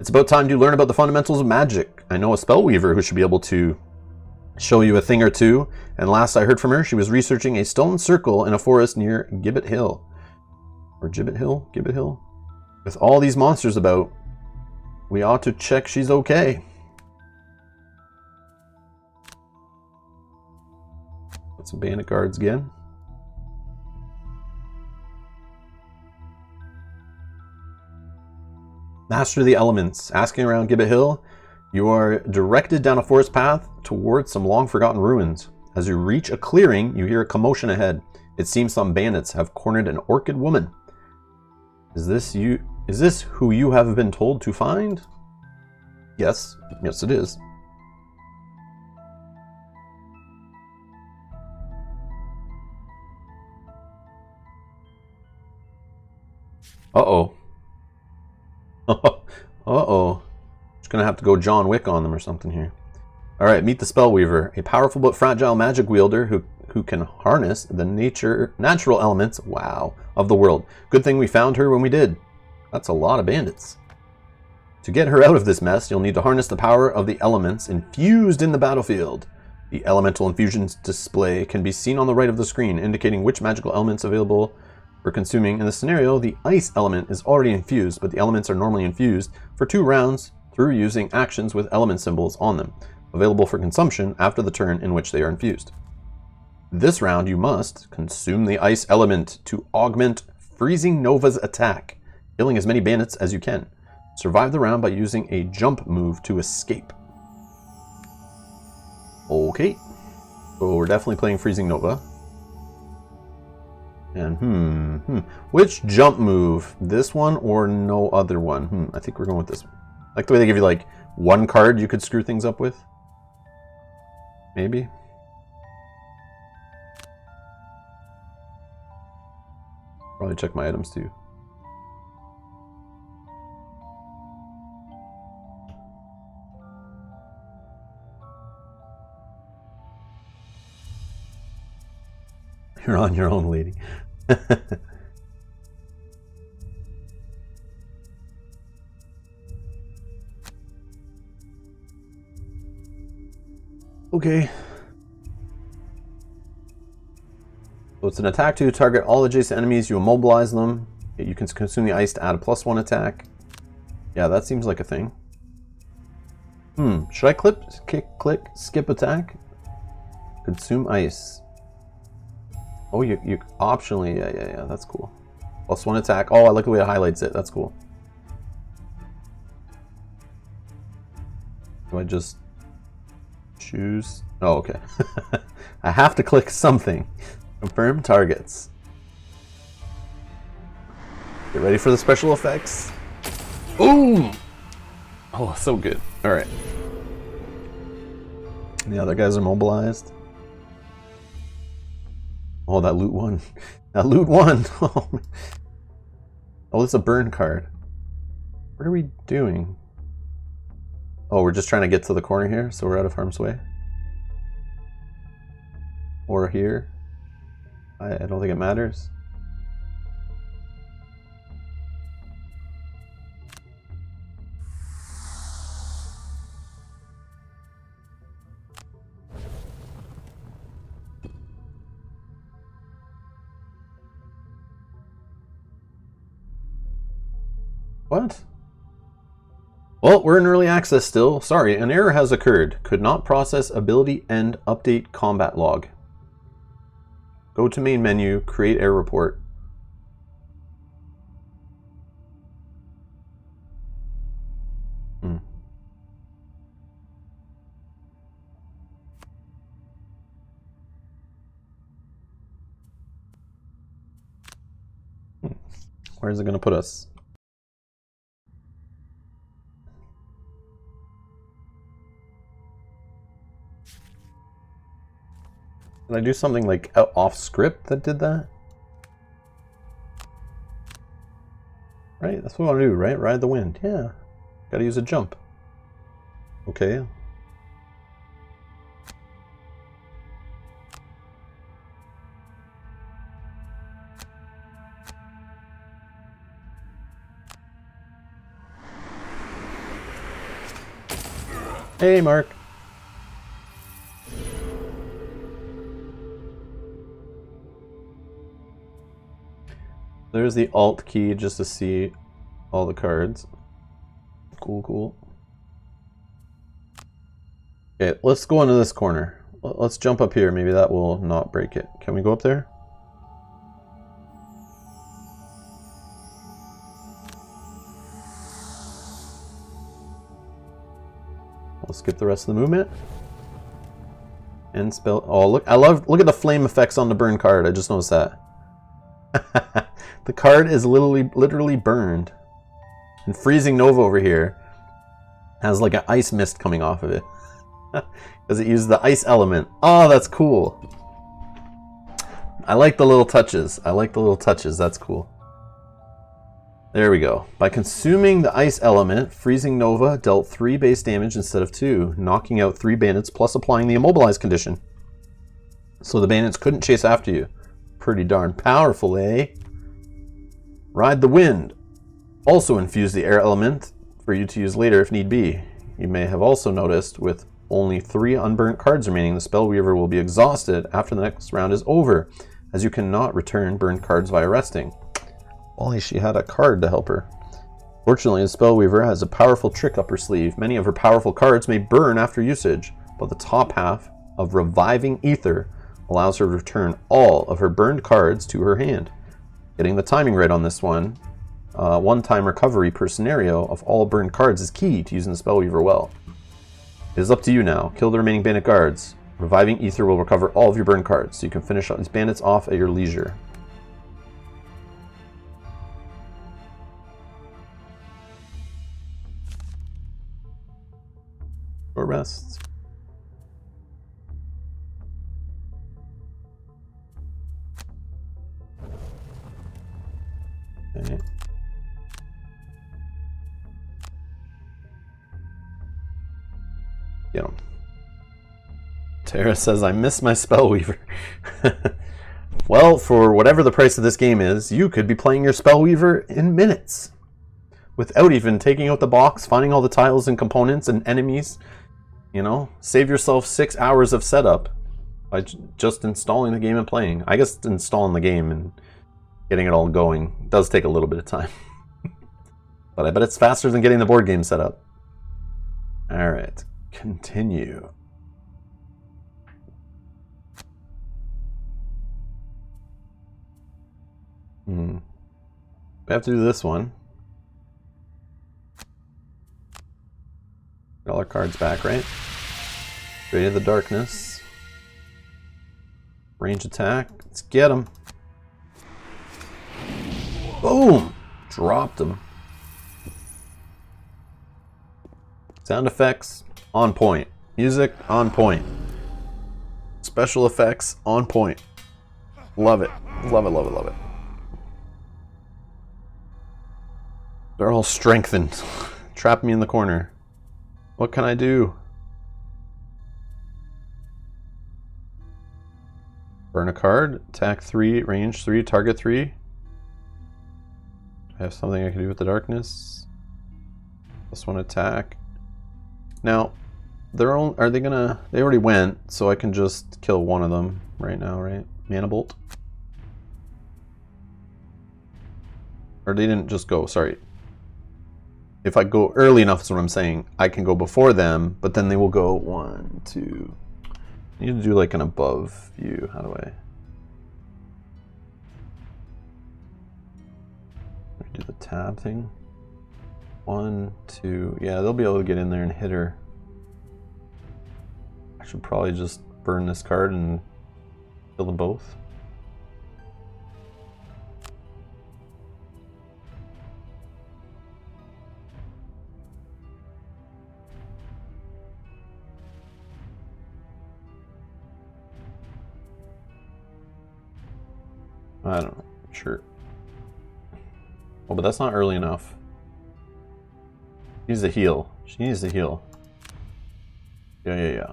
It's about time to learn about the fundamentals of magic. I know a spellweaver who should be able to show you a thing or two, and last I heard from her, she was researching a stone circle in a forest near Gibbet Hill. Or Gibbet Hill? Gibbet Hill? With all these monsters about, we ought to check she's okay. Got some bandit guards again. Master the elements. Asking around Gibbet Hill, you are directed down a forest path towards some long-forgotten ruins. As you reach a clearing, you hear a commotion ahead. It seems some bandits have cornered an orchid woman. Is this who you have been told to find? Yes it is. Uh-oh. Uh-oh. Just gonna have to go John Wick on them or something here. Alright, meet the Spellweaver, a powerful but fragile magic wielder who can harness the natural elements, wow, of the world. Good thing we found her when we did. That's a lot of bandits. To get her out of this mess, you'll need to harness the power of the elements infused in the battlefield. The elemental infusions display can be seen on the right of the screen, indicating which magical elements available for consuming. In this scenario, the ice element is already infused, but the elements are normally infused for 2 rounds through using actions with element symbols on them, available for consumption after the turn in which they are infused. This round, you must consume the ice element to augment Freezing Nova's attack, killing as many bandits as you can. Survive the round by using a jump move to escape. Okay, so we're definitely playing Freezing Nova. And which jump move? This one or no other one? I think we're going with this one. Like the way they give you like 1 card you could screw things up with. Maybe. Probably check my items too. You're on your own, lady. Okay. So it's an attack to target all adjacent enemies. You immobilize them. You can consume the ice to add a +1 attack. Yeah, that seems like a thing. Should I click, skip attack? Consume ice. Oh, you optionally, yeah, that's cool. +1 attack. Oh, I like the way it highlights it. That's cool. Do I just choose? Oh, okay. I have to click something. Confirm targets. Get ready for the special effects. Boom! Oh, so good. All right. The other guys are mobilized. Oh, that loot one. That loot one. Oh, it's a burn card. What are we doing? Oh, we're just trying to get to the corner here, so we're out of harm's way. Or here. I don't think it matters. What? Well, we're in early access still. Sorry, an error has occurred. Could not process ability end update combat log. Go to main menu, create error report. Where is it going to put us? Did I do something like off script that did that? Right, that's what I want to do, right? Ride the wind. Yeah. Gotta use a jump. Okay. Hey, Mark. There's the Alt key just to see all the cards. Cool, cool. Okay, let's go into this corner. Let's jump up here. Maybe that will not break it. Can we go up there? We'll skip the rest of the movement. And spell. Oh, look! Look at the flame effects on the burn card. I just noticed that. The card is literally burned. And Freezing Nova over here has like an ice mist coming off of it. Because it used the ice element. Oh, that's cool. I like the little touches. That's cool. There we go. By consuming the ice element, Freezing Nova dealt 3 base damage instead of 2, knocking out 3 bandits plus applying the immobilize condition. So the bandits couldn't chase after you. Pretty darn powerful, eh? Ride the wind. Also infuse the air element for you to use later if need be. You may have also noticed with only 3 unburnt cards remaining, the Spellweaver will be exhausted after the next round is over, as you cannot return burned cards via resting. Only she had a card to help her. Fortunately, the Spellweaver has a powerful trick up her sleeve. Many of her powerful cards may burn after usage, but the top half of Reviving Ether allows her to return all of her burned cards to her hand. Getting the timing right on this one, one-time recovery per scenario of all burned cards is key to using the Spellweaver well. It is up to you now. Kill the remaining bandit guards. Reviving Ether will recover all of your burned cards, so you can finish these bandits off at your leisure. Or rest. Okay. Get him. Tara says, I miss my Spellweaver. Well, for whatever the price of this game is, you could be playing your Spellweaver in minutes. Without even taking out the box, finding all the tiles and components and enemies. You know, save yourself 6 hours of setup by just installing the game and playing. I guess installing the game and getting it all going does take a little bit of time. But I bet it's faster than getting the board game set up. Alright, continue. We have to do this one. Get all our cards back, right? Straight into the darkness. Range attack. Let's get him. Boom! Dropped him. Sound effects on point. Music on point. Special effects on point. Love it. Love it, love it, love it. They're all strengthened. Trap me in the corner. What can I do? Burn a card. Attack 3, range 3, target 3. I have something I can do with the darkness. Plus 1 attack. Now, are they gonna... They already went, so I can just kill one of them right now, right? Mana Bolt. Or they didn't just go, sorry. if I go early enough, is what I'm saying, I can go before them, but then they will go 1, 2. I need to do like an above view. How do I do the tab thing? 1, 2. Yeah, they'll be able to get in there and hit her. I should probably just burn this card and kill them both. I don't know. Sure. Oh, but that's not early enough. She needs to heal. She needs to heal. Yeah.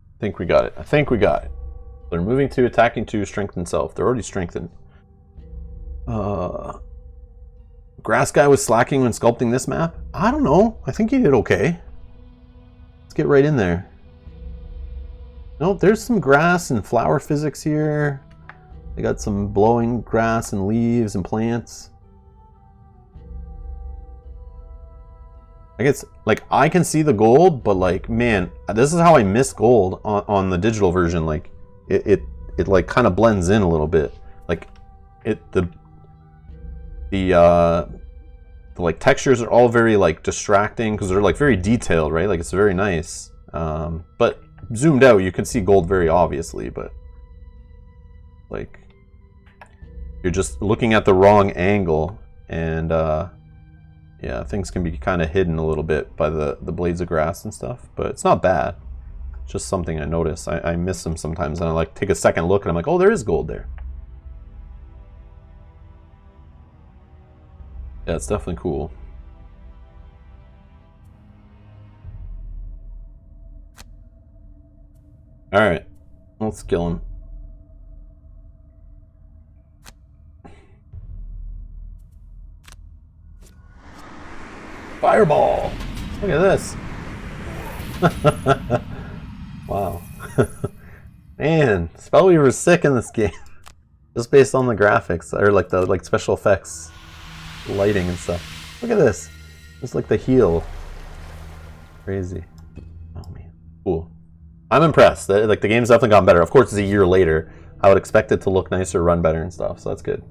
I think we got it. I think we got it. They're moving 2, attacking 2, strengthen self. They're already strengthened. Grass guy was slacking when sculpting this map? I don't know. I think he did okay. Let's get right in there. Nope, there's some grass and flower physics here. They got some blowing grass and leaves and plants. I guess, like, I can see the gold, but like, man, this is how I miss gold on the digital version. Like, it like kind of blends in a little bit. Like, the like textures are all very like distracting because they're like very detailed, right? Like, it's very nice. But zoomed out, you can see gold very obviously, but like, you're just looking at the wrong angle, and yeah, things can be kind of hidden a little bit by the blades of grass and stuff, but it's not bad. It's just something I notice. I miss them sometimes, and I like take a second look and I'm like, oh, there is gold there. Yeah, it's definitely cool. Alright, let's kill him. Fireball! Look at this. Wow. Man, Spellweaver is sick in this game. Just based on the graphics, or like the special effects, lighting and stuff. Look at this. It's like the heel. Crazy. Oh man. Cool. I'm impressed. Like, the game's definitely gotten better. Of course, it's a year later. I would expect it to look nicer, run better and stuff, so that's good.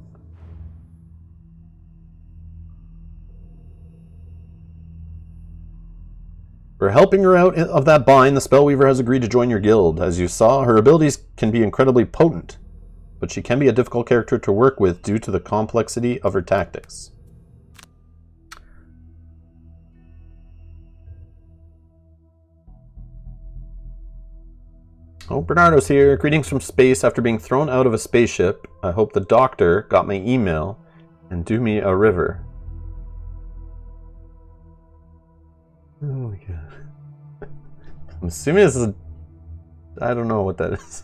For helping her out of that bind, the Spellweaver has agreed to join your guild. As you saw, her abilities can be incredibly potent, but she can be a difficult character to work with due to the complexity of her tactics. Oh, Bernardo's here. Greetings from space after being thrown out of a spaceship. I hope the doctor got my email and do me a river. Oh my god. I'm assuming this is I don't know what that is.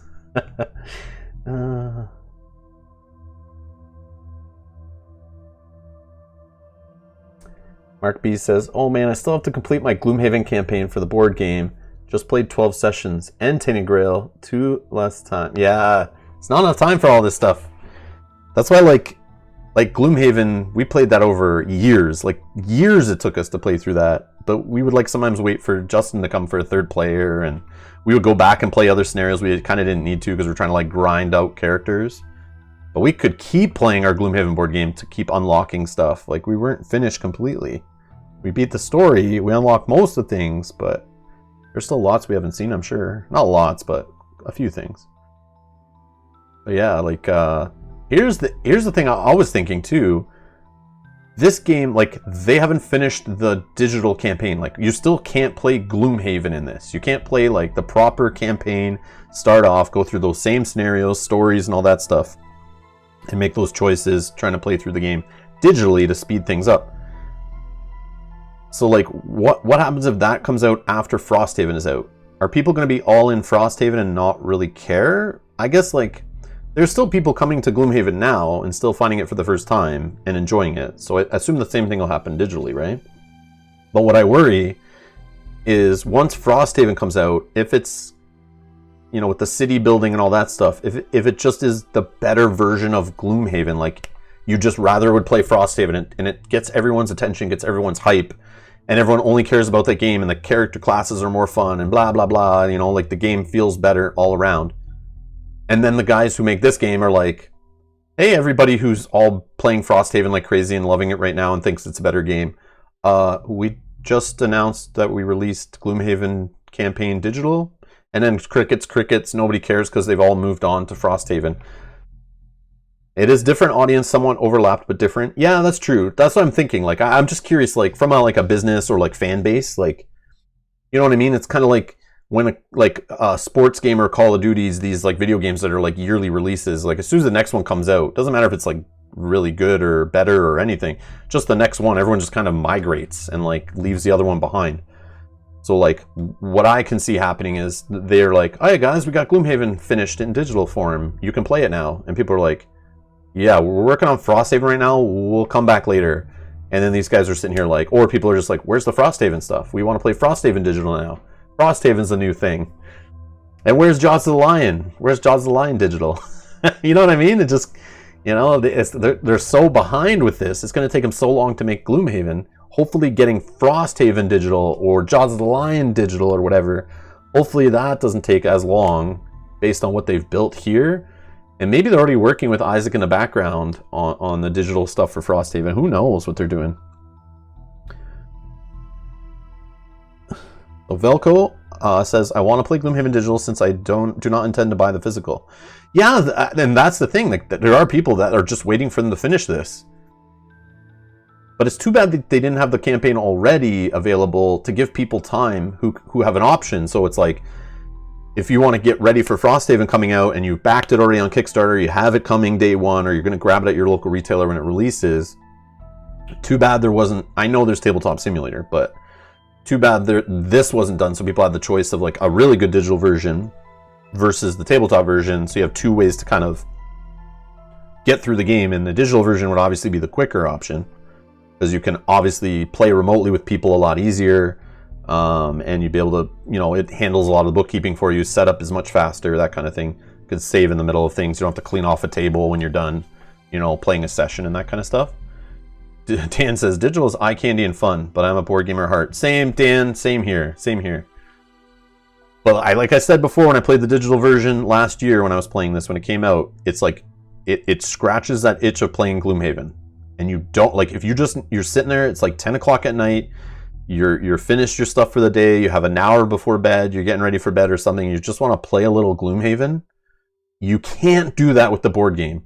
Mark B says, oh man, I still have to complete my Gloomhaven campaign for the board game. Just played 12 sessions and Tainted Grail, 2 less time. Yeah, it's not enough time for all this stuff. That's why, like Gloomhaven, we played that over years. Like, years it took us to play through that. But we would, like, sometimes wait for Justin to come for a third player, and we would go back and play other scenarios we kind of didn't need to because we're trying to, like, grind out characters. But we could keep playing our Gloomhaven board game to keep unlocking stuff. Like, we weren't finished completely. We beat the story, we unlocked most of the things, but there's still lots we haven't seen, I'm sure. Not lots, but a few things. But yeah, like, here's the thing I was thinking too. This game, like, they haven't finished the digital campaign. Like, you still can't play Gloomhaven in this. You can't play, like, the proper campaign, start off, go through those same scenarios, stories, and all that stuff, and make those choices, trying to play through the game digitally to speed things up. So, like, what happens if that comes out after Frosthaven is out? Are people going to be all in Frosthaven and not really care? I guess, like, there's still people coming to Gloomhaven now and still finding it for the first time and enjoying it. So I assume the same thing will happen digitally, right? But what I worry is once Frosthaven comes out, if it's you know, with the city building and all that stuff, if it just is the better version of Gloomhaven, like you just rather would play Frosthaven, and it gets everyone's attention, gets everyone's hype, and everyone only cares about that game, and the character classes are more fun, and blah blah blah, you know, like the game feels better all around. And then the guys who make this game are like, hey, everybody who's all playing Frosthaven like crazy and loving it right now and thinks it's a better game, we just announced that we released Gloomhaven Campaign Digital, and then crickets, nobody cares because they've all moved on to Frosthaven. It is different audience, somewhat overlapped, but different. Yeah, that's true. That's what I'm thinking. Like, I'm just curious, like, from a business or like fan base, like, you know what I mean? It's kind of like when a sports game or Call of Duty's, these like video games that are like yearly releases, like as soon as the next one comes out, doesn't matter if it's like really good or better or anything, just the next one, everyone just kind of migrates and like leaves the other one behind. So like what I can see happening is they're like, oh yeah guys, we got Gloomhaven finished in digital form, you can play it now. And people are like, yeah, we're working on Frosthaven right now, we'll come back later. And then these guys are sitting here like, or people are just like, where's the Frosthaven stuff? We want to play Frosthaven digital now. Frosthaven's the new thing. And where's Jaws of the Lion? Where's Jaws of the Lion digital? You know what I mean? It just, you know, they're so behind with this. It's going to take them so long to make Gloomhaven. Hopefully getting Frosthaven digital or Jaws of the Lion digital or whatever, hopefully that doesn't take as long based on what they've built here. And maybe they're already working with Isaac in the background on the digital stuff for Frosthaven. Who knows what they're doing? So Velco says, I want to play Gloomhaven digital since I do not intend to buy the physical. Yeah, and that's the thing. Like, there are people that are just waiting for them to finish this. But it's too bad that they didn't have the campaign already available to give people time who have an option. So it's like, if you want to get ready for Frosthaven coming out and you've backed it already on Kickstarter, you have it coming day one, or you're going to grab it at your local retailer when it releases. Too bad there wasn't, I know there's Tabletop Simulator, but too bad this wasn't done, so people had the choice of like a really good digital version versus the tabletop version. So you have two ways to kind of get through the game, and the digital version would obviously be the quicker option because you can obviously play remotely with people a lot easier, and you'd be able to, you know, it handles a lot of the bookkeeping for you, setup is much faster, that kind of thing. You could save in the middle of things, you don't have to clean off a table when you're done, you know, playing a session and that kind of stuff. Dan says, digital is eye candy and fun, but I'm a board gamer at heart. Same, Dan, same here. But like I said before, when I played the digital version last year when I was playing this, when it came out, it's like, it scratches that itch of playing Gloomhaven. And you don't, like, if you're sitting there, it's like 10 o'clock at night, you're finished your stuff for the day, you have an hour before bed, you're getting ready for bed or something, you just want to play a little Gloomhaven. You can't do that with the board game.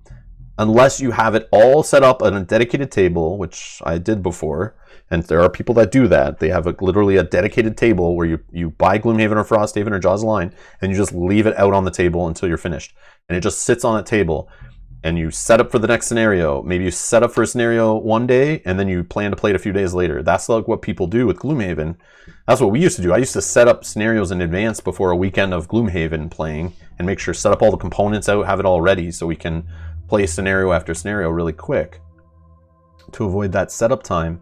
Unless you have it all set up on a dedicated table, which I did before, and there are people that do that. They have literally a dedicated table where you buy Gloomhaven or Frosthaven or Jaws of the Lion, and you just leave it out on the table until you're finished. And it just sits on that table, and you set up for the next scenario. Maybe you set up for a scenario one day, and then you plan to play it a few days later. That's like what people do with Gloomhaven. That's what we used to do. I used to set up scenarios in advance before a weekend of Gloomhaven playing, and make sure set up all the components out, have it all ready, so we can play scenario after scenario really quick to avoid that setup time.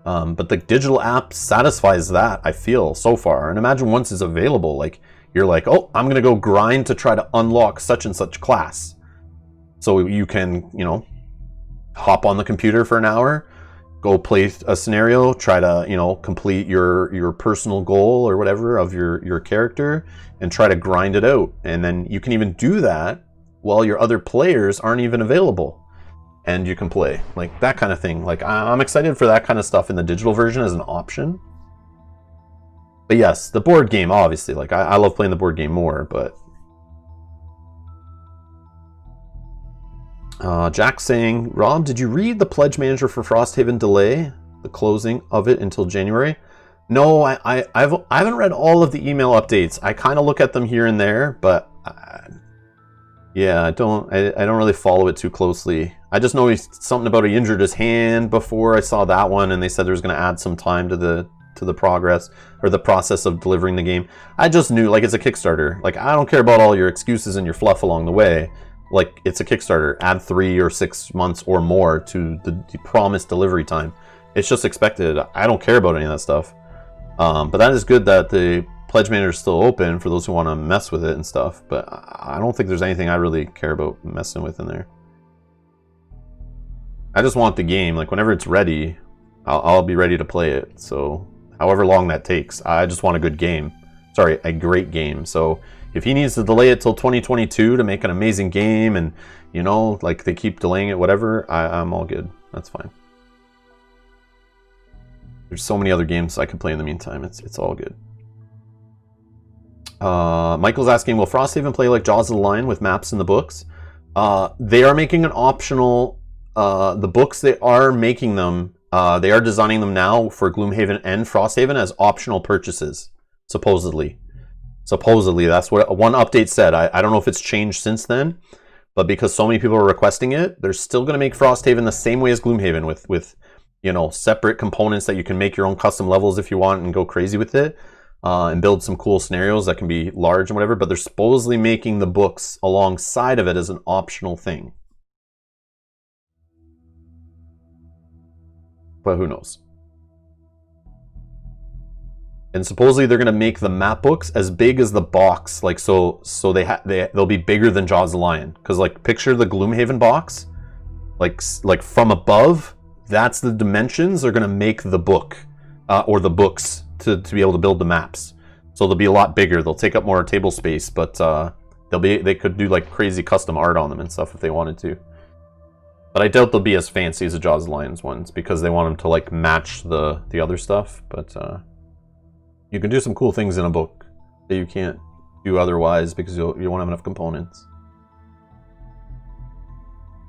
But the digital app satisfies that, I feel, so far. And imagine once it's available, like, you're like, oh, I'm going to go grind to try to unlock such and such class. So you can, you know, hop on the computer for an hour, go play a scenario, try to, you know, complete your personal goal or whatever of your character, and try to grind it out. And then you can even do that while your other players aren't even available, and you can play, like that kind of thing. Like, I'm excited for that kind of stuff in the digital version as an option. But yes, the board game, obviously, like I love playing the board game more. But Jack's saying, Rob, did you read the pledge manager for Frosthaven delay the closing of it until January? No, I haven't read all of the email updates. I kind of look at them here and there, but yeah, I don't really follow it too closely. I just know something about he injured his hand before I saw that one, and they said there was going to add some time to the progress or the process of delivering the game. I just knew, like, it's a Kickstarter. Like, I don't care about all your excuses and your fluff along the way. Like, it's a Kickstarter. Add 3 or 6 months or more to the promised delivery time. It's just expected. I don't care about any of that stuff. But that is good that the Pledge Manager is still open for those who want to mess with it and stuff, but I don't think there's anything I really care about messing with in there. I just want the game. Like, whenever it's ready, I'll be ready to play it. So, however long that takes, I just want a good game. Sorry, a great game. So, if he needs to delay it till 2022 to make an amazing game and, you know, like they keep delaying it, whatever, I'm all good. That's fine. There's so many other games I can play in the meantime. It's all good. Michael's asking, will Frosthaven play like Jaws of the Lion with maps in the books? They are making an optional... the books, they are making them... they are designing them now for Gloomhaven and Frosthaven as optional purchases, supposedly. Supposedly, that's what one update said. I don't know if it's changed since then, but because so many people are requesting it, they're still going to make Frosthaven the same way as Gloomhaven with you know, separate components that you can make your own custom levels if you want and go crazy with it, and build some cool scenarios that can be large and whatever, but they're supposedly making the books alongside of it as an optional thing. But who knows? And supposedly they're going to make the map books as big as the box, like so they'll be bigger than Jaws of the Lion. Because like picture the Gloomhaven box, like from above, that's the dimensions they're going to make the book or the books to be able to build the maps. So they'll be a lot bigger. They'll take up more table space, but they could do like crazy custom art on them and stuff if they wanted to. But I doubt they'll be as fancy as the Jaws of the Lion's ones because they want them to like match the other stuff. But you can do some cool things in a book that you can't do otherwise because you won't have enough components.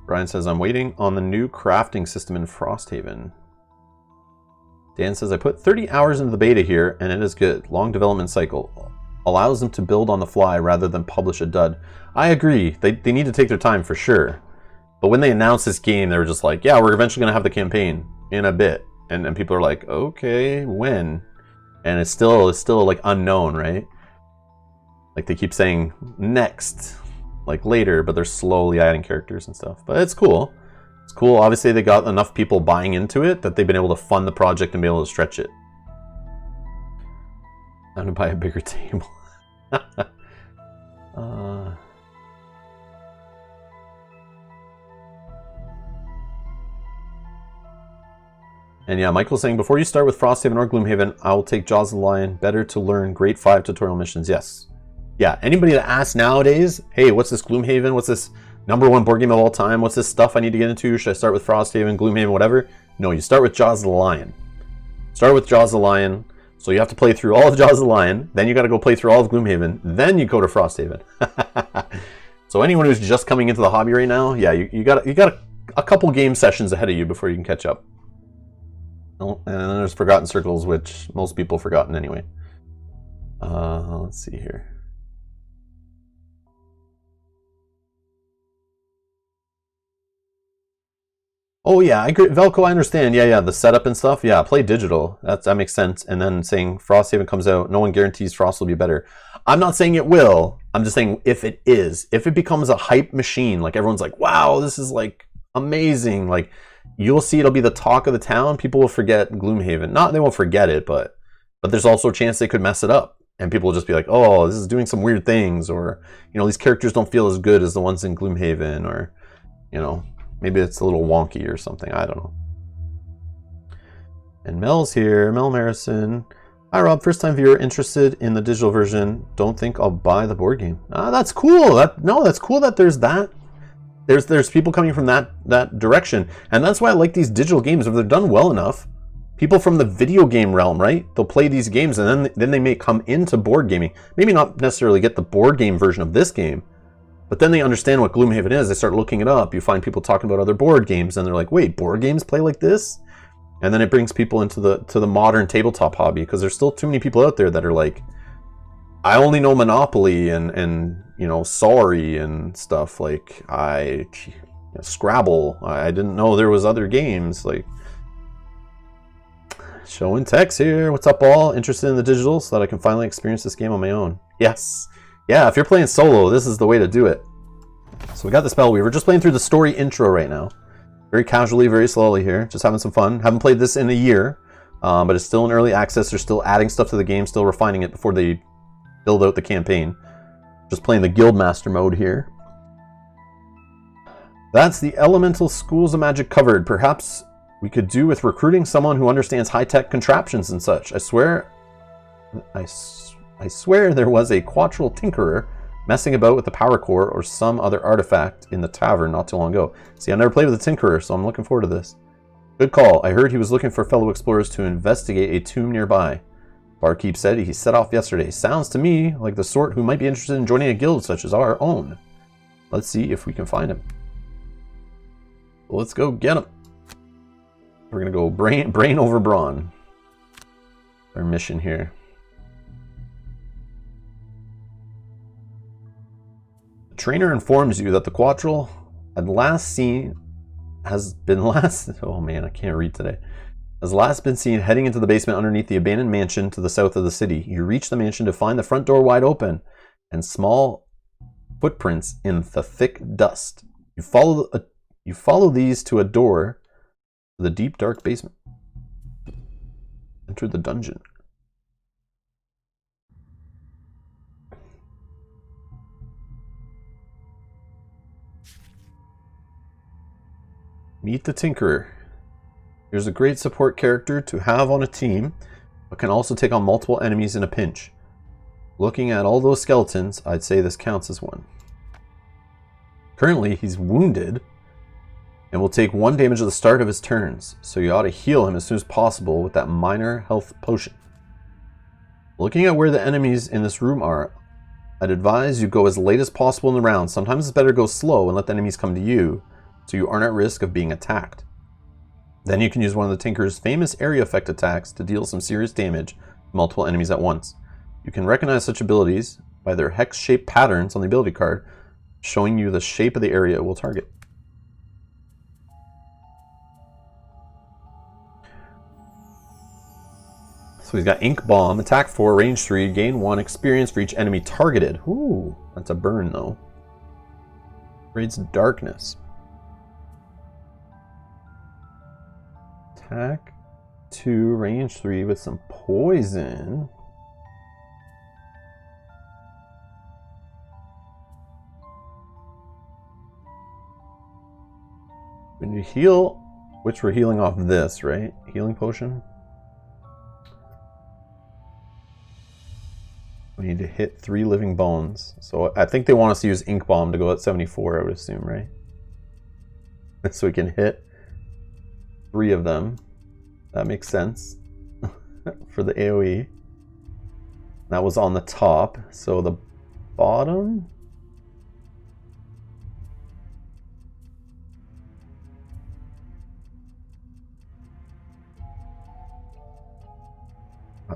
Brian says, I'm waiting on the new crafting system in Frosthaven. Dan says, I put 30 hours into the beta here and it is good. Long development cycle. Allows them to build on the fly rather than publish a dud. I agree. They need to take their time for sure. But when they announced this game, they were just like, yeah, we're eventually going to have the campaign in a bit. And people are like, okay, when? And it's still like unknown, right? Like they keep saying next, like later, but they're slowly adding characters and stuff. But it's cool. It's cool. Obviously, they got enough people buying into it that they've been able to fund the project and be able to stretch it. I'm going to buy a bigger table. And yeah, Michael's saying, before you start with Frosthaven or Gloomhaven, I will take Jaws of the Lion. Better to learn Grade 5 tutorial missions. Yes. Yeah, anybody that asks nowadays, hey, what's this Gloomhaven? What's this #1 board game of all time? What's this stuff I need to get into? Should I start with Frosthaven, Gloomhaven, whatever? No, you start with Jaws of the Lion. Start with Jaws of the Lion. So you have to play through all of Jaws of the Lion. Then you got to go play through all of Gloomhaven. Then you go to Frosthaven. So anyone who's just coming into the hobby right now, yeah, you got a couple game sessions ahead of you before you can catch up. Oh, and then there's Forgotten Circles, which most people have forgotten anyway. Let's see here. Oh yeah, I agree. Velco, I understand. Yeah, the setup and stuff. Yeah, play digital. That makes sense. And then saying Frosthaven comes out, no one guarantees Frost will be better. I'm not saying it will. I'm just saying if it is, if it becomes a hype machine, like everyone's like, wow, this is like amazing. Like you'll see it'll be the talk of the town. People will forget Gloomhaven. Not they won't forget it, but there's also a chance they could mess it up. And people will just be like, oh, this is doing some weird things, or you know, these characters don't feel as good as the ones in Gloomhaven, or you know, maybe it's a little wonky or something. I don't know. And Mel's here. Mel Marison. Hi, Rob. First time viewer interested in the digital version. Don't think I'll buy the board game. Ah, that's cool. That's cool that there's that. There's people coming from that direction. And that's why I like these digital games. If they're done well enough, people from the video game realm, right? They'll play these games and then they may come into board gaming. Maybe not necessarily get the board game version of this game, but then they understand what Gloomhaven is. They start looking it up. You find people talking about other board games, and they're like, "Wait, board games play like this?" And then it brings people into the modern tabletop hobby, because there's still too many people out there that are like, "I only know Monopoly and you know Sorry and stuff. Like Scrabble. I didn't know there was other games." Like, showing text here. What's up, all? Interested in the digital so that I can finally experience this game on my own? Yes. Yeah, if you're playing solo, this is the way to do it. So we got the Spellweaver. We're just playing through the story intro right now. Very casually, very slowly here. Just having some fun. Haven't played this in a year, but it's still in early access. They're still adding stuff to the game, still refining it before they build out the campaign. Just playing the Guildmaster mode here. That's the Elemental Schools of Magic covered. Perhaps we could do with recruiting someone who understands high-tech contraptions and such. I swear there was a Quattral Tinkerer messing about with the power core or some other artifact in the tavern not too long ago. See, I never played with a Tinkerer, so I'm looking forward to this. Good call. I heard he was looking for fellow explorers to investigate a tomb nearby. Barkeep said he set off yesterday. Sounds to me like the sort who might be interested in joining a guild such as our own. Let's see if we can find him. Let's go get him. We're going to go brain over brawn. Our mission here. The trainer informs you that the Quattral oh man, I can't read today. Has last been seen heading into the basement underneath the abandoned mansion to the south of the city. You reach the mansion to find the front door wide open and small footprints in the thick dust. You follow these to a door to the deep dark basement. Enter the dungeon. Meet the Tinkerer. Here's a great support character to have on a team, but can also take on multiple enemies in a pinch. Looking at all those skeletons, I'd say this counts as one. Currently, he's wounded and will take 1 damage at the start of his turns, so you ought to heal him as soon as possible with that minor health potion. Looking at where the enemies in this room are, I'd advise you go as late as possible in the round. Sometimes it's better to go slow and let the enemies come to you, so you aren't at risk of being attacked. Then you can use one of the Tinker's famous area effect attacks to deal some serious damage to multiple enemies at once. You can recognize such abilities by their hex-shaped patterns on the ability card, showing you the shape of the area it will target. So he's got Ink Bomb, attack 4, range 3, gain 1 experience for each enemy targeted. Ooh, that's a burn though. Grades Darkness. Attack 2, range 3 with some poison. When you heal, which we're healing off this, right? Healing potion. We need to hit 3 living bones. So I think they want us to use Ink Bomb to go at 74, I would assume, right? So we can hit 3 of them. That makes sense for the AoE. That was on the top. So the bottom.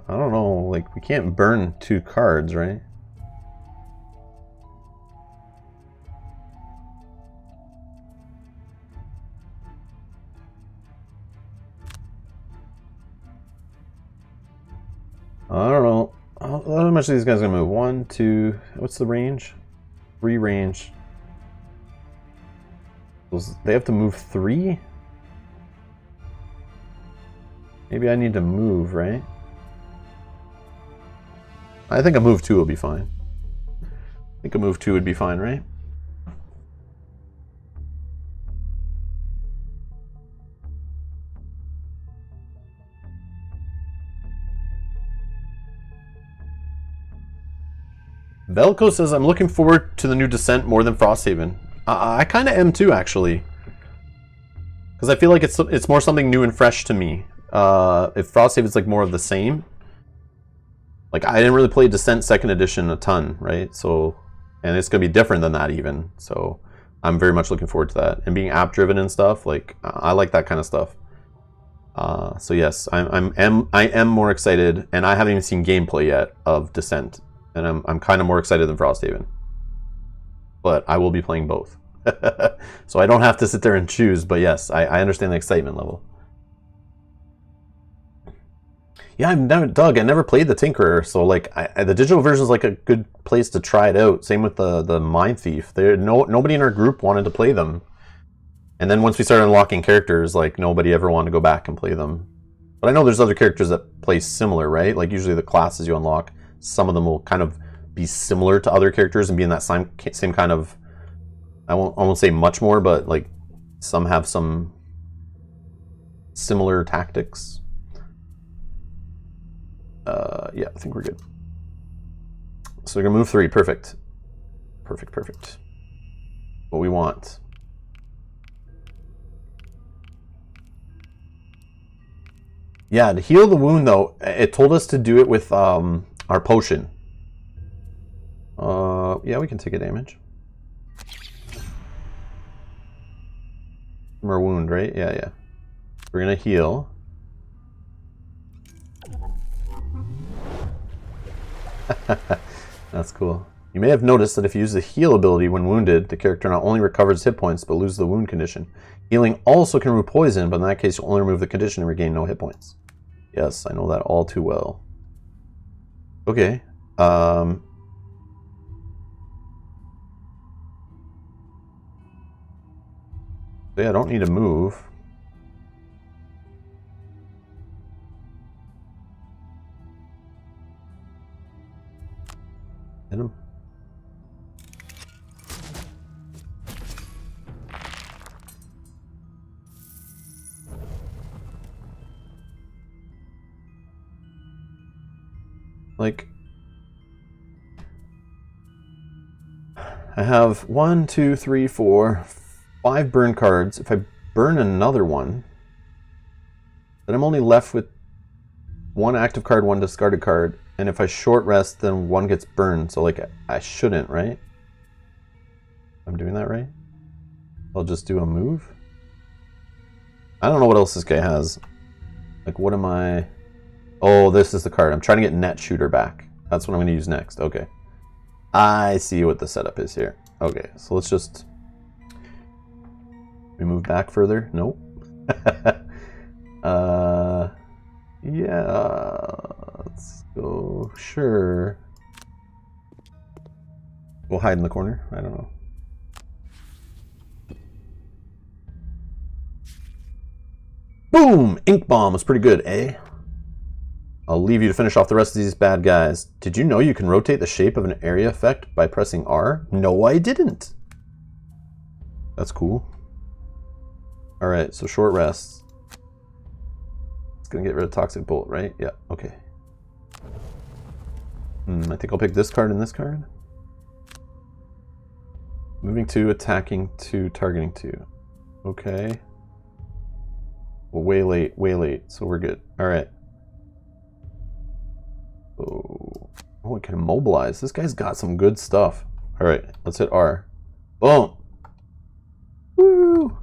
I don't know, like we can't burn 2 cards, right? I don't know. How much are these guys gonna move? 1, 2. What's the range? 3 range. They have to move 3? Maybe I need to move, right? I think a move 2 will be fine. I think a move 2 would be fine, right? Velko says, I'm looking forward to the new Descent more than Frosthaven. I kind of am too, actually. Because I feel like it's more something new and fresh to me. If Frosthaven's like more of the same. Like, I didn't really play Descent 2nd Edition a ton, right? So, and it's going to be different than that even. So, I'm very much looking forward to that. And being app-driven and stuff, like, I like that kind of stuff. So yes, I am more excited, and I haven't even seen gameplay yet of Descent. And I'm kind of more excited than Frosthaven. But I will be playing both. So I don't have to sit there and choose, but yes, I understand the excitement level. Yeah, Doug, I never played the Tinkerer, so like the digital version is like a good place to try it out. Same with the Mind Thief. Nobody in our group wanted to play them. And then once we started unlocking characters, like nobody ever wanted to go back and play them. But I know there's other characters that play similar, right? Like usually the classes you unlock, some of them will kind of be similar to other characters and be in that same kind of, I won't say much more, but like some have some similar tactics. Yeah, I think we're good. So we're gonna move 3. Perfect. Perfect. What we want. Yeah, to heal the wound though, it told us to do it with our potion. Yeah, we can take a damage. From our wound, right? Yeah. We're gonna heal. That's cool. You may have noticed that if you use the heal ability when wounded, the character not only recovers hit points, but loses the wound condition. Healing also can remove poison, but in that case, you'll only remove the condition and regain no hit points. Yes, I know that all too well. Okay. Yeah, I don't need to move. Hit him. Like, I have 1, 2, 3, 4, 5 burn cards. If I burn another one, then I'm only left with 1 active card, 1 discarded card. And if I short rest, then 1 gets burned. So like, I shouldn't, right? I'm doing that right? I'll just do a move. I don't know what else this guy has. Like, what am I... Oh, this is the card. I'm trying to get Net Shooter back. That's what I'm going to use next. Okay. I see what the setup is here. Okay, so let's just... We move back further? Nope. Yeah, let's go. Sure. We'll hide in the corner. I don't know. Boom! Ink Bomb was pretty good, eh? I'll leave you to finish off the rest of these bad guys. Did you know you can rotate the shape of an area effect by pressing R? No, I didn't. That's cool. Alright, so short rests. It's gonna get rid of Toxic Bolt, right? Yeah, okay. I think I'll pick this card and this card. Moving 2, attacking 2, targeting 2. Okay. Well, way late, so we're good. Alright. Oh, I can immobilize. This guy's got some good stuff. Alright, let's hit R. Boom! Woo!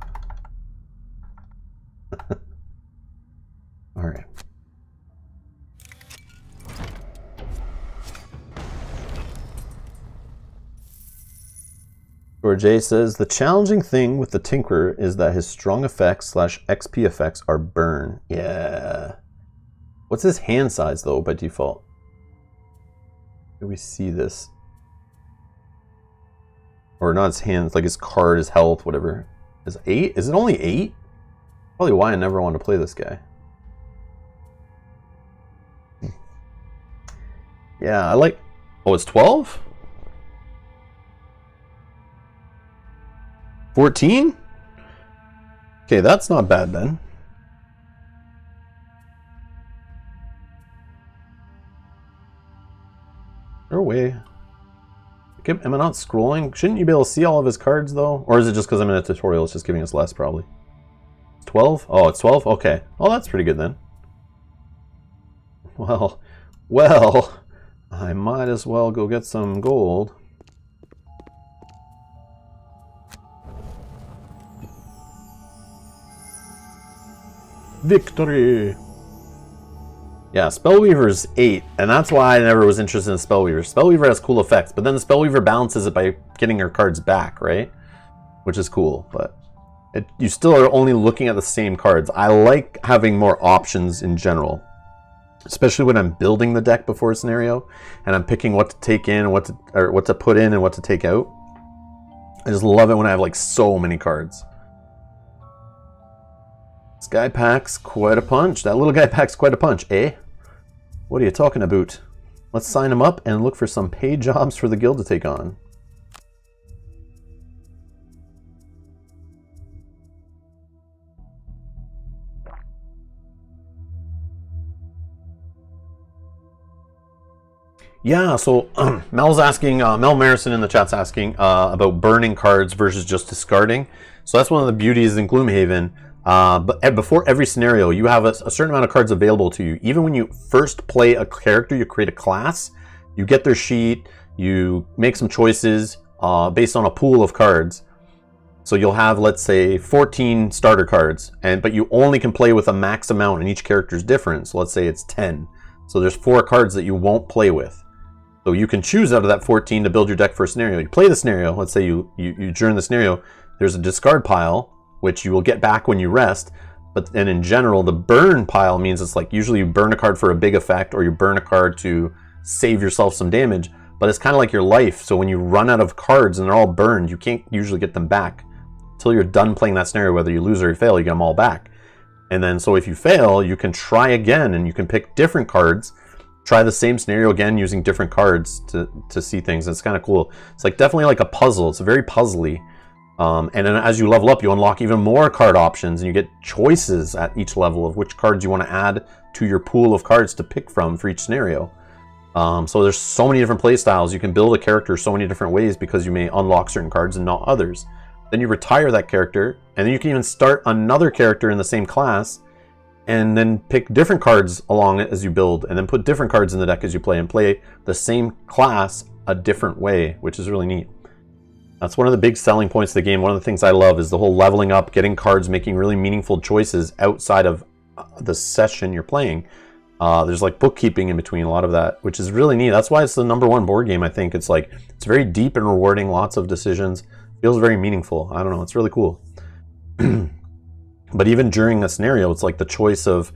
Alright. George A says, the challenging thing with the Tinkerer is that his strong effects / XP effects are burn. Yeah. What's his hand size, though, by default? Do we see this? Or not his hands, like his card, his health, whatever. Is 8? Is it only 8? Probably why I never wanted to play this guy. Yeah, I like... Oh, it's 12? 14? Okay, that's not bad then. No way. Am I not scrolling? Shouldn't you be able to see all of his cards though? Or is it just because I'm in a tutorial? It's just giving us less probably. 12? Oh, it's 12? Okay. Oh, that's pretty good then. Well, I might as well go get some gold. Victory! Yeah, Spellweaver's 8, and that's why I never was interested in Spellweaver. Spellweaver has cool effects, but then the Spellweaver balances it by getting your cards back, right? Which is cool, but you still are only looking at the same cards. I like having more options in general, especially when I'm building the deck before a scenario, and I'm picking what to take in, what to put in, and what to take out. I just love it when I have like so many cards. This guy packs quite a punch. That little guy packs quite a punch, eh? What are you talking about? Let's sign them up and look for some paid jobs for the guild to take on. Yeah, so Mel's asking, Mel Marison in the chat's asking about burning cards versus just discarding. So that's one of the beauties in Gloomhaven. But before every scenario, you have a certain amount of cards available to you. Even when you first play a character, you create a class, you get their sheet, you make some choices based on a pool of cards. So you'll have, let's say, 14 starter cards, but you only can play with a max amount, and each character is different. So let's say it's 10. So there's 4 cards that you won't play with. So you can choose out of that 14 to build your deck for a scenario. You play the scenario. Let's say you during the scenario, there's a discard pile, which you will get back when you rest. And in general, the burn pile means it's like usually you burn a card for a big effect, or you burn a card to save yourself some damage. But it's kind of like your life. So when you run out of cards and they're all burned, you can't usually get them back until you're done playing that scenario. Whether you lose or you fail, you get them all back. And then so if you fail, you can try again, and you can pick different cards. Try the same scenario again using different cards to see things. It's kind of cool. It's like definitely like a puzzle. It's very puzzly. And then as you level up, you unlock even more card options, and you get choices at each level of which cards you want to add to your pool of cards to pick from for each scenario. So there's so many different play styles. You can build a character so many different ways because you may unlock certain cards and not others. Then you retire that character, and then you can even start another character in the same class, and then pick different cards along it as you build, and then put different cards in the deck as you play, and play the same class a different way, which is really neat. That's one of the big selling points of the game. One of the things I love is the whole leveling up, getting cards, making really meaningful choices outside of the session you're playing. There's like bookkeeping in between a lot of that, which is really neat. That's why it's the #1 board game, I think. It's like, it's very deep and rewarding, lots of decisions. Feels very meaningful. I don't know, it's really cool. But even during a scenario, it's like the choice of,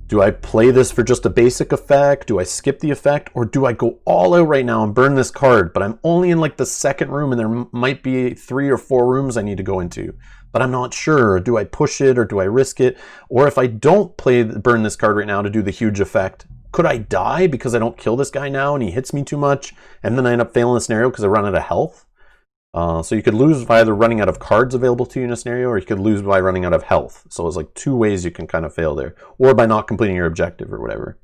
do I play this for just a basic effect? Do I skip the effect? Or do I go all out right now and burn this card? But I'm only in like the second room, and there might be 3 or 4 rooms I need to go into. But I'm not sure. Do I push it, or do I risk it? Or if I don't burn this card right now to do the huge effect, could I die because I don't kill this guy now and he hits me too much? And then I end up failing the scenario because I run out of health? So you could lose by either running out of cards available to you in a scenario, or you could lose by running out of health. So it's like 2 ways you can kind of fail there, or by not completing your objective or whatever,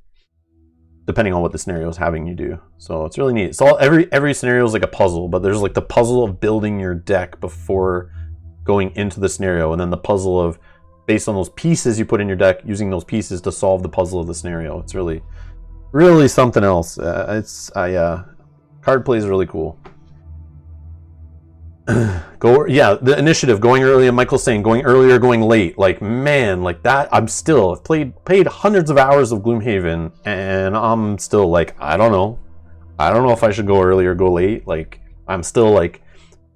depending on what the scenario is having you do. So it's really neat. It's all every scenario is like a puzzle, but there's like the puzzle of building your deck before going into the scenario, and then the puzzle of, based on those pieces you put in your deck, using those pieces to solve the puzzle of the scenario. It's really, really something else. Card play is really cool. The initiative, going early, and Michael's saying going early or going late. Like, man, like that, I've played hundreds of hours of Gloomhaven, and I'm still like, I don't know if I should go early or go late. Like, I'm still like,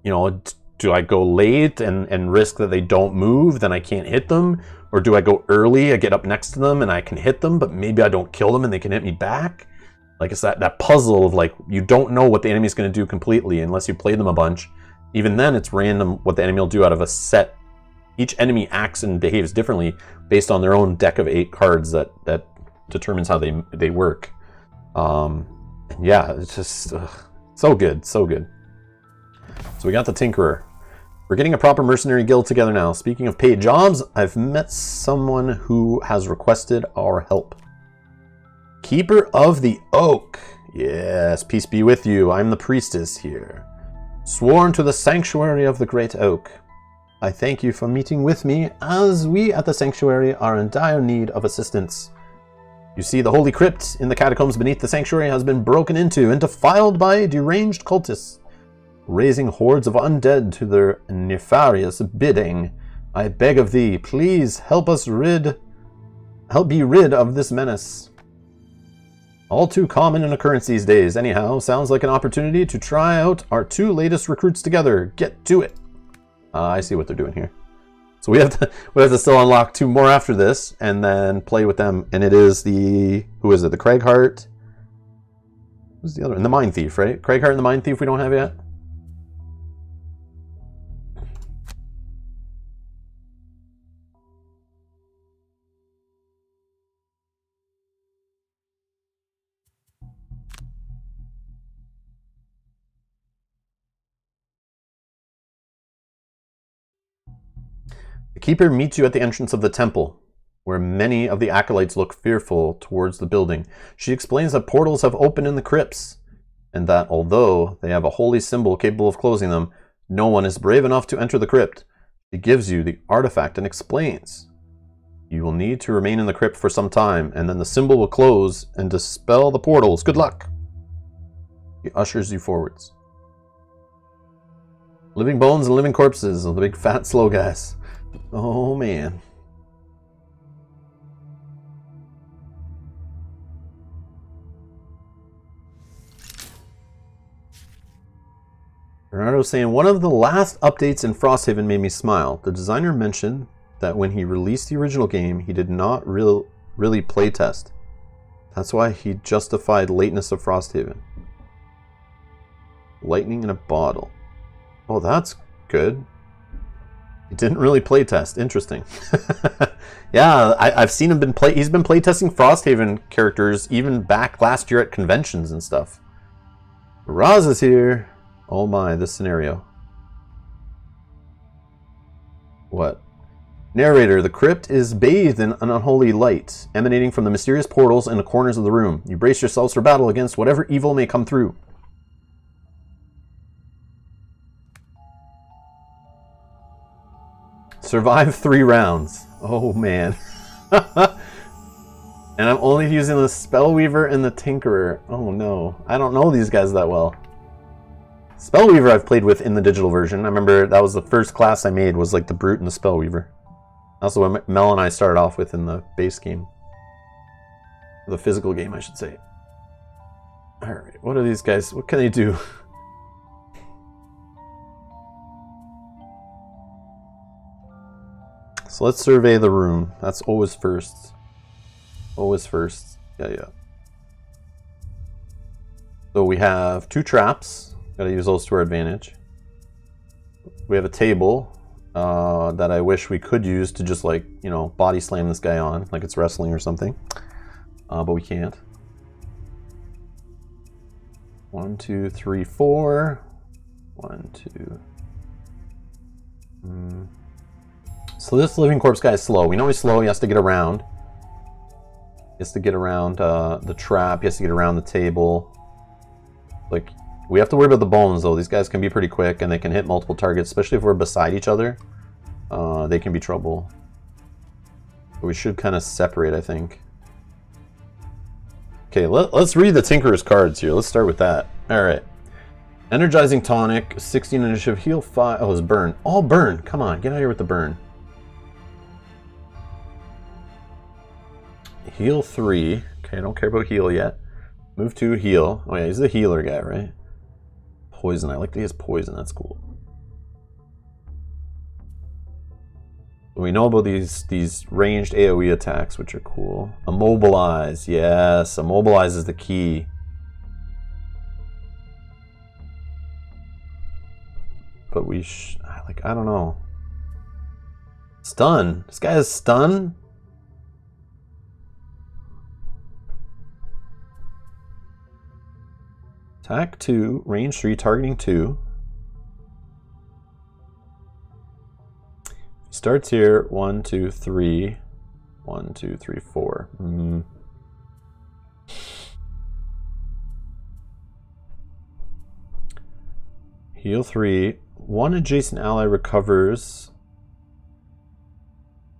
do I go late and risk that they don't move, then I can't hit them? Or do I go early, I get up next to them and I can hit them, but maybe I don't kill them and they can hit me back? Like, it's that puzzle of like, you don't know what the enemy's going to do completely unless you play them a bunch. Even then, it's random what the enemy will do out of a set. Each enemy acts and behaves differently based on their own deck of 8 cards that determines how they work. Yeah, it's just so good, so good. So we got the Tinkerer. We're getting a proper mercenary guild together now. Speaking of paid jobs, I've met someone who has requested our help. Keeper of the Oak. Yes, peace be with you. I'm the priestess here. Sworn to the sanctuary of the Great Oak. I thank you for meeting with me, as we at the sanctuary are in dire need of assistance. You see, the holy crypt in the catacombs beneath the sanctuary has been broken into and defiled by deranged cultists, raising hordes of undead to their nefarious bidding. I beg of thee, please help be rid of this menace. All too common an occurrence these days. Anyhow, sounds like an opportunity to try out our 2 latest recruits together. Get to it. I see what they're doing here. So we have to still unlock 2 more after this, and then play with them. And it is who is it? The Craighart. Who's the other one? And the Mind Thief, right? Craighart and the Mind Thief we don't have yet. keeper meets you at the entrance of the temple, where many of the acolytes look fearful towards the building. She explains that portals have opened in the crypts, and that although they have a holy symbol capable of closing them, no one is brave enough to enter the crypt. She gives you the artifact and explains. You will need to remain in the crypt for some time, and then the symbol will close and dispel the portals. Good luck. He ushers you forwards. Living bones and living corpses, the big fat slow guys. Oh man. Bernardo's saying, one of the last updates in Frosthaven made me smile. The designer mentioned that when he released the original game, he did not really playtest. That's why he justified lateness of Frosthaven. Lightning in a bottle. Oh, that's good. He didn't really playtest. Interesting. Yeah, I've seen him he's been playtesting Frosthaven characters even back last year at conventions and stuff. Raz is here. Oh my, this scenario. What? Narrator, the crypt is bathed in an unholy light, emanating from the mysterious portals in the corners of the room. You brace yourselves for battle against whatever evil may come through. Survive 3 rounds. Oh man. And I'm only using the Spellweaver and the Tinkerer. Oh no. I don't know these guys that well. Spellweaver I've played with in the digital version. I remember that was the first class I made, was like the Brute and the Spellweaver. That's what Mel and I started off with in the base game. The physical game, I should say. Alright, what are these guys? What can they do? So let's survey the room. That's always first. Always first. Yeah. So we have 2 traps. Gotta use those to our advantage. We have a table that I wish we could use to just, like, you know, body slam this guy on, like it's wrestling or something. But we can't. 1, 2, 3, 4. 1, 2. So this living corpse guy is slow. We know he's slow. He has to get around. He has to get around the trap. He has to get around the table. Like, we have to worry about the bones, though. These guys can be pretty quick, and they can hit multiple targets, especially if we're beside each other. They can be trouble. But we should kind of separate, I think. Okay, let's read the Tinkerer's cards here. Let's start with that. All right. Energizing Tonic, 16 initiative, heal 5. Oh, it's burn. All burn. Come on, get out of here with the burn. Heal 3. Okay, I don't care about heal yet. Move 2, heal. Oh yeah, he's the healer guy, right? Poison. I like that he has poison. That's cool. We know about these ranged AoE attacks, which are cool. Immobilize. Yes, immobilize is the key. But we I don't know. Stun. This guy has stun? Attack 2, range 3, targeting 2. Starts here. 1, 2, 3. 1, 2, 3, 4. Heal 3. One adjacent ally recovers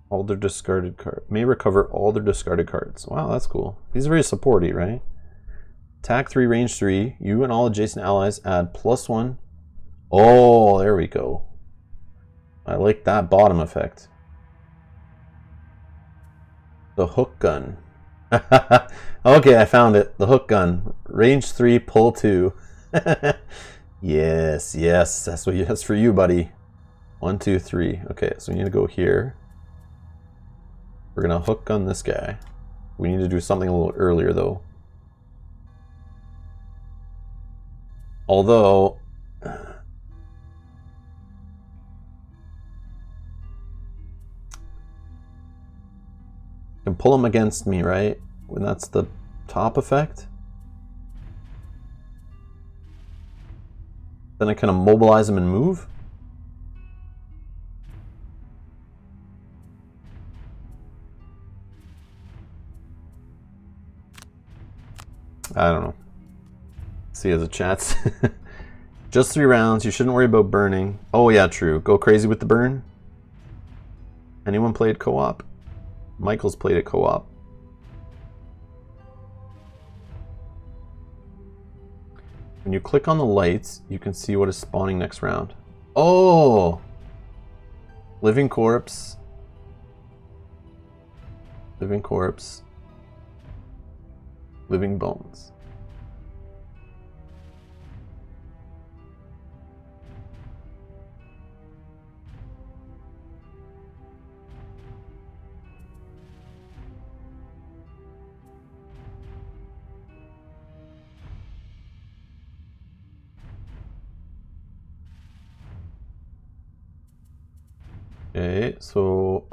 all their discarded cards. May recover all their discarded cards. Wow, that's cool. He's very supporty, right? Attack 3, range 3. You and all adjacent allies add +1. Oh, there we go. I like that bottom effect. The hook gun. Okay, I found it. The hook gun. Range 3, pull 2. Yes, that's for you, buddy. 1, 2, 3. Okay, so we need to go here. We're gonna hook gun this guy. We need to do something a little earlier, though. Although, can pull him against me, right? When that's the top effect. Then I kind of mobilize him and move. I don't know. See as a chat. Just 3 rounds. You shouldn't worry about burning. Oh yeah, true. Go crazy with the burn. Anyone played co-op? Michael's played it co-op. When you click on the lights, you can see what is spawning next round. Oh! Living corpse. Living corpse. Living bones. Okay, so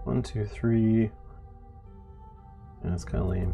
1, 2, 3. And it's kind of lame.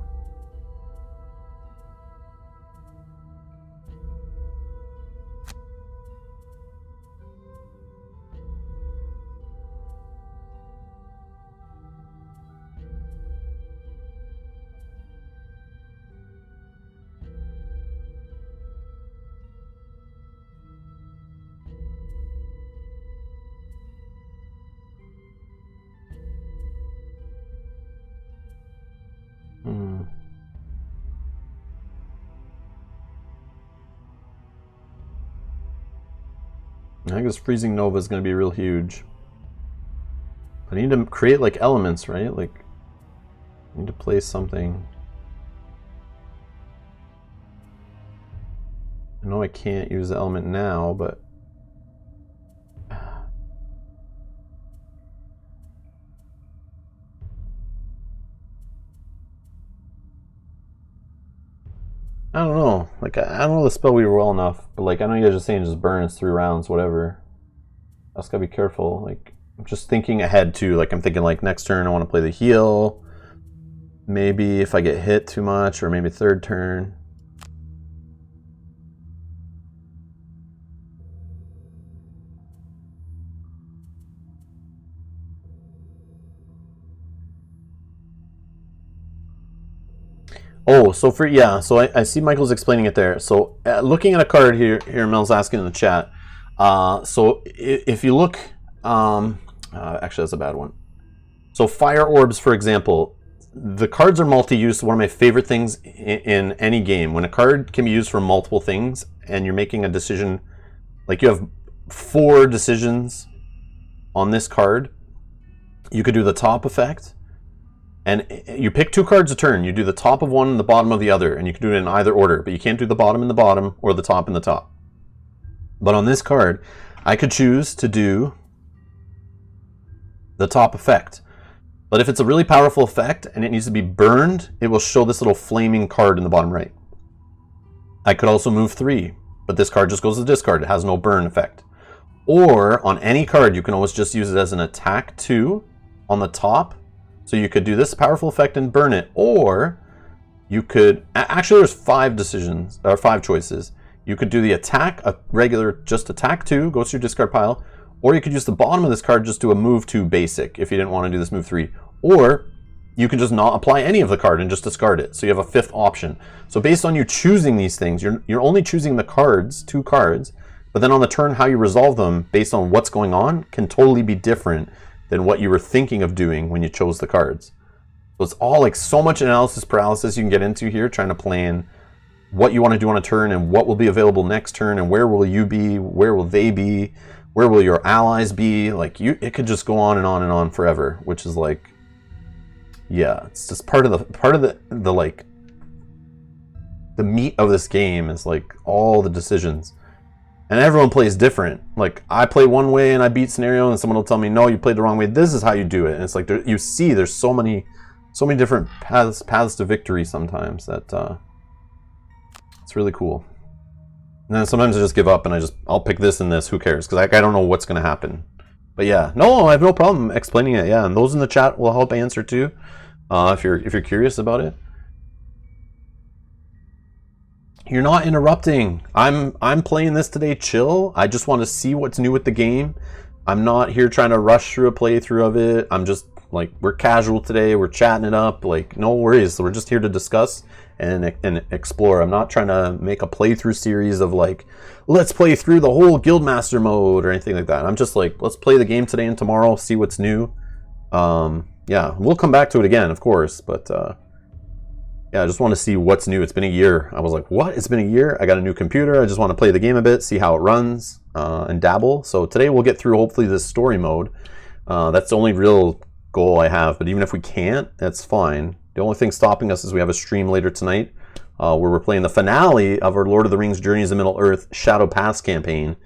I think this freezing nova is going to be real huge. I need to create like elements, right? Like, I need to place something. I know I can't use the element now, but I don't know. Like, I don't know the spell weaver well enough, but like, I know you guys are saying just burn, it's 3 rounds, whatever. I just gotta be careful. Like, I'm just thinking ahead too. Like, I'm thinking like next turn I want to play the heal. Maybe if I get hit too much, or maybe 3rd turn. Oh, so for, yeah, so I see Michael's explaining it there. So looking at a card here, Mel's asking in the chat. So if you look, actually that's a bad one. So fire orbs, for example, the cards are multi-use. One of my favorite things in any game, when a card can be used for multiple things and you're making a decision, like you have 4 decisions on this card, you could do the top effect. And you pick 2 cards a turn. You do the top of one and the bottom of the other, and you can do it in either order, but you can't do the bottom in the bottom or the top in the top. But on this card, I could choose to do the top effect. But if it's a really powerful effect and it needs to be burned, it will show this little flaming card in the bottom right. I could also move 3, but this card just goes to the discard. It has no burn effect. Or on any card, you can always just use it as an attack 2 on the top. So you could do this powerful effect and burn it, or you could, actually there's 5 decisions, or 5 choices. You could do the attack, a regular just attack 2, goes to your discard pile, or you could use the bottom of this card, just do a move 2 basic if you didn't want to do this move 3. Or you can just not apply any of the card and just discard it. So you have a 5th option. So based on you choosing these things, you're only choosing the cards, 2 cards, but then on the turn how you resolve them based on what's going on can totally be different than what you were thinking of doing when you chose the cards. So it's all like so much analysis paralysis you can get into here, trying to plan what you want to do on a turn and what will be available next turn and where will you be, where will they be, where will your allies be. Like, it could just go on and on and on forever, which is like, yeah, it's just part of the like the meat of this game is like all the decisions. And everyone plays different. Like, I play one way and I beat scenario, and someone will tell me, no, you played the wrong way. This is how you do it. And it's like, you see, there's so many different paths to victory sometimes that it's really cool. And then sometimes I just give up and I'll pick this and this. Who cares? Because I don't know what's going to happen. But yeah, no, I have no problem explaining it. Yeah, and those in the chat will help answer too, if you're curious about it. You're not interrupting. I'm playing this today chill. I just want to see what's new with the game. I'm not here trying to rush through a playthrough of it. I'm just like, we're casual today. We're chatting it up. Like, no worries. So we're just here to discuss and explore. I'm not trying to make a playthrough series of like, let's play through the whole Guildmaster mode or anything like that. I'm just like, let's play the game today and tomorrow, see what's new. Yeah, we'll come back to it again, of course, but yeah, I just want to see what's new. It's been a year. I was like, what? It's been a year? I got a new computer. I just want to play the game a bit, see how it runs, and dabble. So today we'll get through, hopefully, this story mode. That's the only real goal I have. But even if we can't, that's fine. The only thing stopping us is we have a stream later tonight where we're playing the finale of our Lord of the Rings Journeys of Middle-earth Shadow Pass campaign.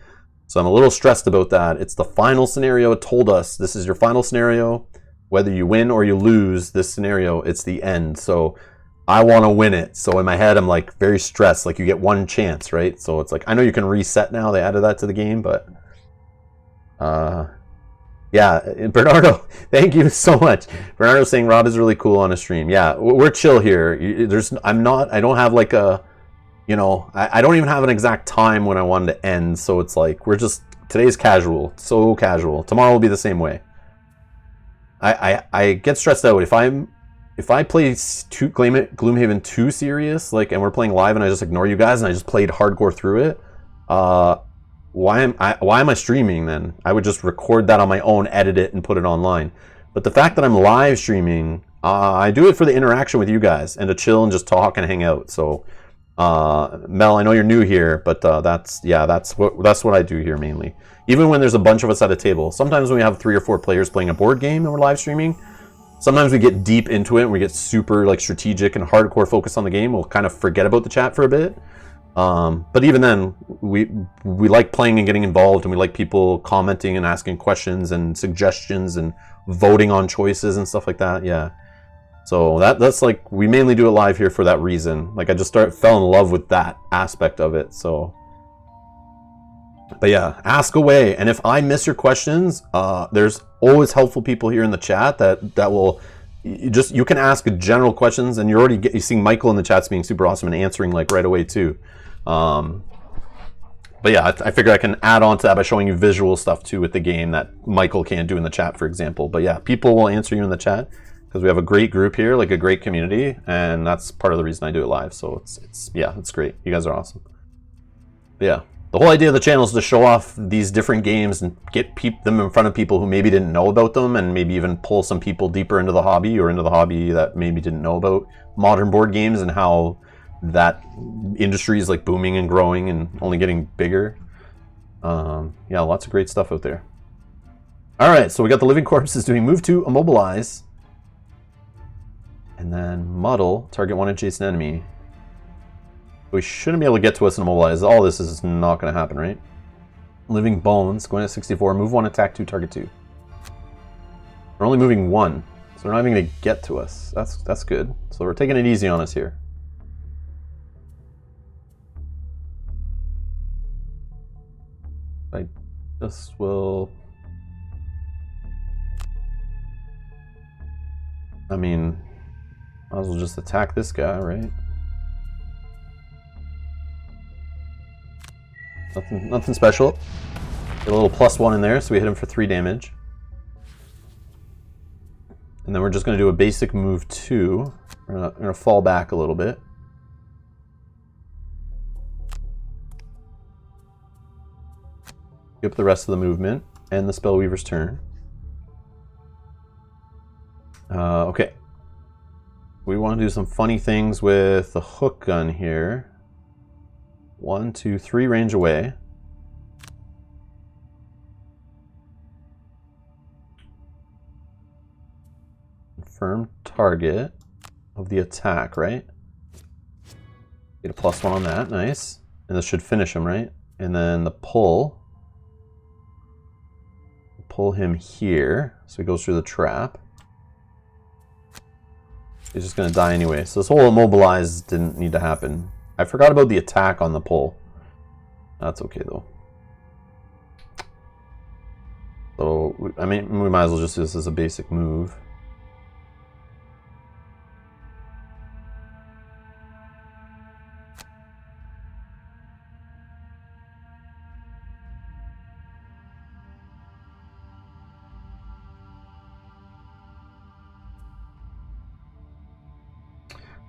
So I'm a little stressed about that. It's the final scenario. It told us this is your final scenario. Whether you win or you lose this scenario, it's the end. So I want to win it. So in my head, I'm like very stressed. Like you get one chance, right? So it's like, I know you can reset now. They added that to the game, but yeah, Bernardo, thank you so much. Bernardo saying Rob is really cool on a stream. Yeah, we're chill here. I don't have like a, you know, I don't even have an exact time when I wanted to end. So it's like, today's casual, so casual. Tomorrow will be the same way. I get stressed out if I play Gloomhaven too serious, like, and we're playing live and I just ignore you guys and I just played hardcore through it. Why am I streaming then? I would just record that on my own, edit it, and put it online. But the fact that I'm live streaming, I do it for the interaction with you guys and to chill and just talk and hang out. So, Mel, I know you're new here, but that's what I do here mainly. Even when there's a bunch of us at a table, sometimes when we have 3 or 4 players playing a board game and we're live streaming, sometimes we get deep into it and we get super like strategic and hardcore focused on the game. We'll kind of forget about the chat for a bit. But even then, we like playing and getting involved, and we like people commenting and asking questions and suggestions and voting on choices and stuff like that. Yeah. So that's like, we mainly do it live here for that reason. Like I just fell in love with that aspect of it. So, but yeah, ask away. And if I miss your questions, there's always helpful people here in the chat that will, you can ask general questions, and you're seeing Michael in the chat's being super awesome and answering like right away too. But yeah, I figure I can add on to that by showing you visual stuff too with the game that Michael can't do in the chat, for example. But yeah, people will answer you in the chat because we have a great group here, like a great community, and that's part of the reason I do it live. So it's great. You guys are awesome. But yeah, the whole idea of the channel is to show off these different games and get them in front of people who maybe didn't know about them, and maybe even pull some people deeper into the hobby or into the hobby that maybe didn't know about modern board games and how that industry is like booming and growing and only getting bigger. Yeah, lots of great stuff out there. All right, so we got the living corpses doing move to immobilize, and then muddle, target one adjacent enemy. We shouldn't be able to get to us and immobilize. All this is not going to happen, right? Living bones, going at 64, move 1, attack 2, target 2. We're only moving 1, so they're not even going to get to us. That's good. So we're taking it easy on us here. I just will... I mean, might as well just attack this guy, right? Nothing special. Get a little +1 in there, so we hit him for 3 damage. And then we're just going to do a basic move 2. We're going to fall back a little bit. Skip the rest of the movement and the Spellweaver's turn. Okay. We want to do some funny things with the hook gun here. 1, 2, 3 range away. Confirm target of the attack, right? Get a +1 on that, nice. And this should finish him, right? And then the pull. Pull him here, so he goes through the trap. He's just going to die anyway. So this whole immobilize didn't need to happen. I forgot about the attack on the pull. That's okay though. So, I mean, we might as well just do this as a basic move.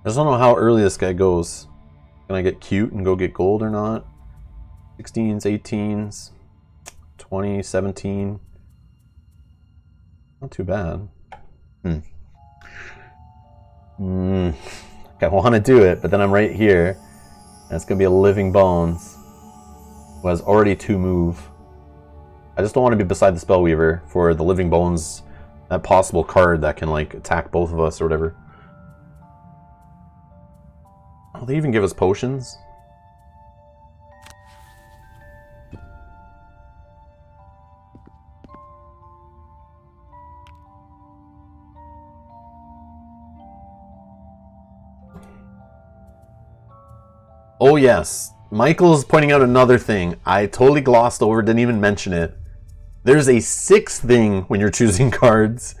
I just don't know how early this guy goes. Can I get cute and go get gold or not? 16s, 18s, 20, 17. Not too bad. I want to do it, but then I'm right here. And it's going to be a Living Bones, who has already 2 move. I just don't want to be beside the Spellweaver for the Living Bones, that possible card that can like attack both of us or whatever. Oh, they even give us potions? Oh yes, Michael's pointing out another thing. I totally glossed over, didn't even mention it. There's a 6th thing when you're choosing cards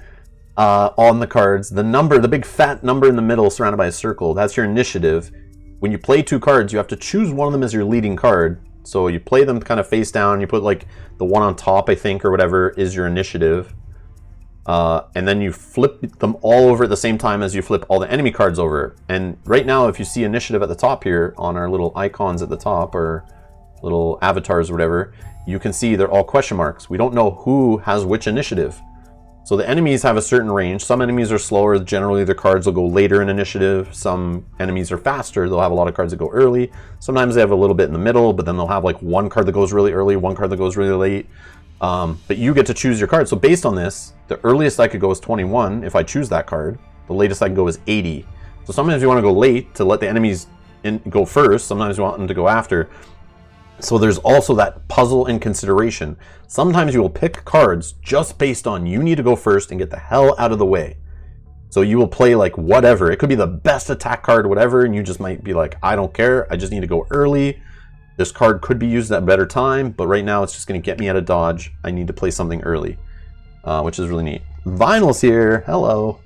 on the cards. The number, the big fat number in the middle surrounded by a circle, that's your initiative. When you play 2 cards, you have to choose one of them as your leading card. So you play them kind of face down, you put like the one on top, I think, or whatever, is your initiative. And then you flip them all over at the same time as you flip all the enemy cards over. And right now, if you see initiative at the top here on our little icons at the top, or little avatars or whatever, you can see they're all question marks. We don't know who has which initiative. So the enemies have a certain range. Some enemies are slower. Generally, their cards will go later in initiative. Some enemies are faster. They'll have a lot of cards that go early. Sometimes they have a little bit in the middle, but then they'll have like one card that goes really early, one card that goes really late. But you get to choose your card. So based on this, the earliest I could go is 21 if I choose that card. The latest I can go is 80. So sometimes you want to go late to let the enemies go first. Sometimes you want them to go after. So there's also that puzzle and consideration. Sometimes you will pick cards just based on you need to go first and get the hell out of the way. So you will play like whatever. It could be the best attack card, whatever, and you just might be like, I don't care. I just need to go early. This card could be used at a better time, but right now it's just going to get me out of dodge. I need to play something early, which is really neat. Vinyl's here. Hello.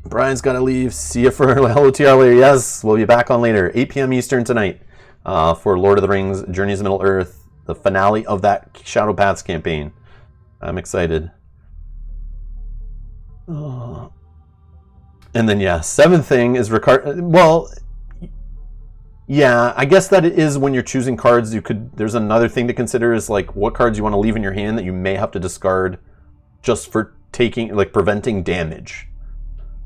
Brian's got to leave. See you for hello TR later. Yes, we'll be back on later. 8 p.m. Eastern tonight. For Lord of the Rings, Journeys of Middle-earth, the finale of that Shadow Paths campaign. I'm excited. And then, yeah, 7th thing is well, yeah, I guess that it is when you're choosing cards. There's another thing to consider is like what cards you want to leave in your hand that you may have to discard just for preventing damage.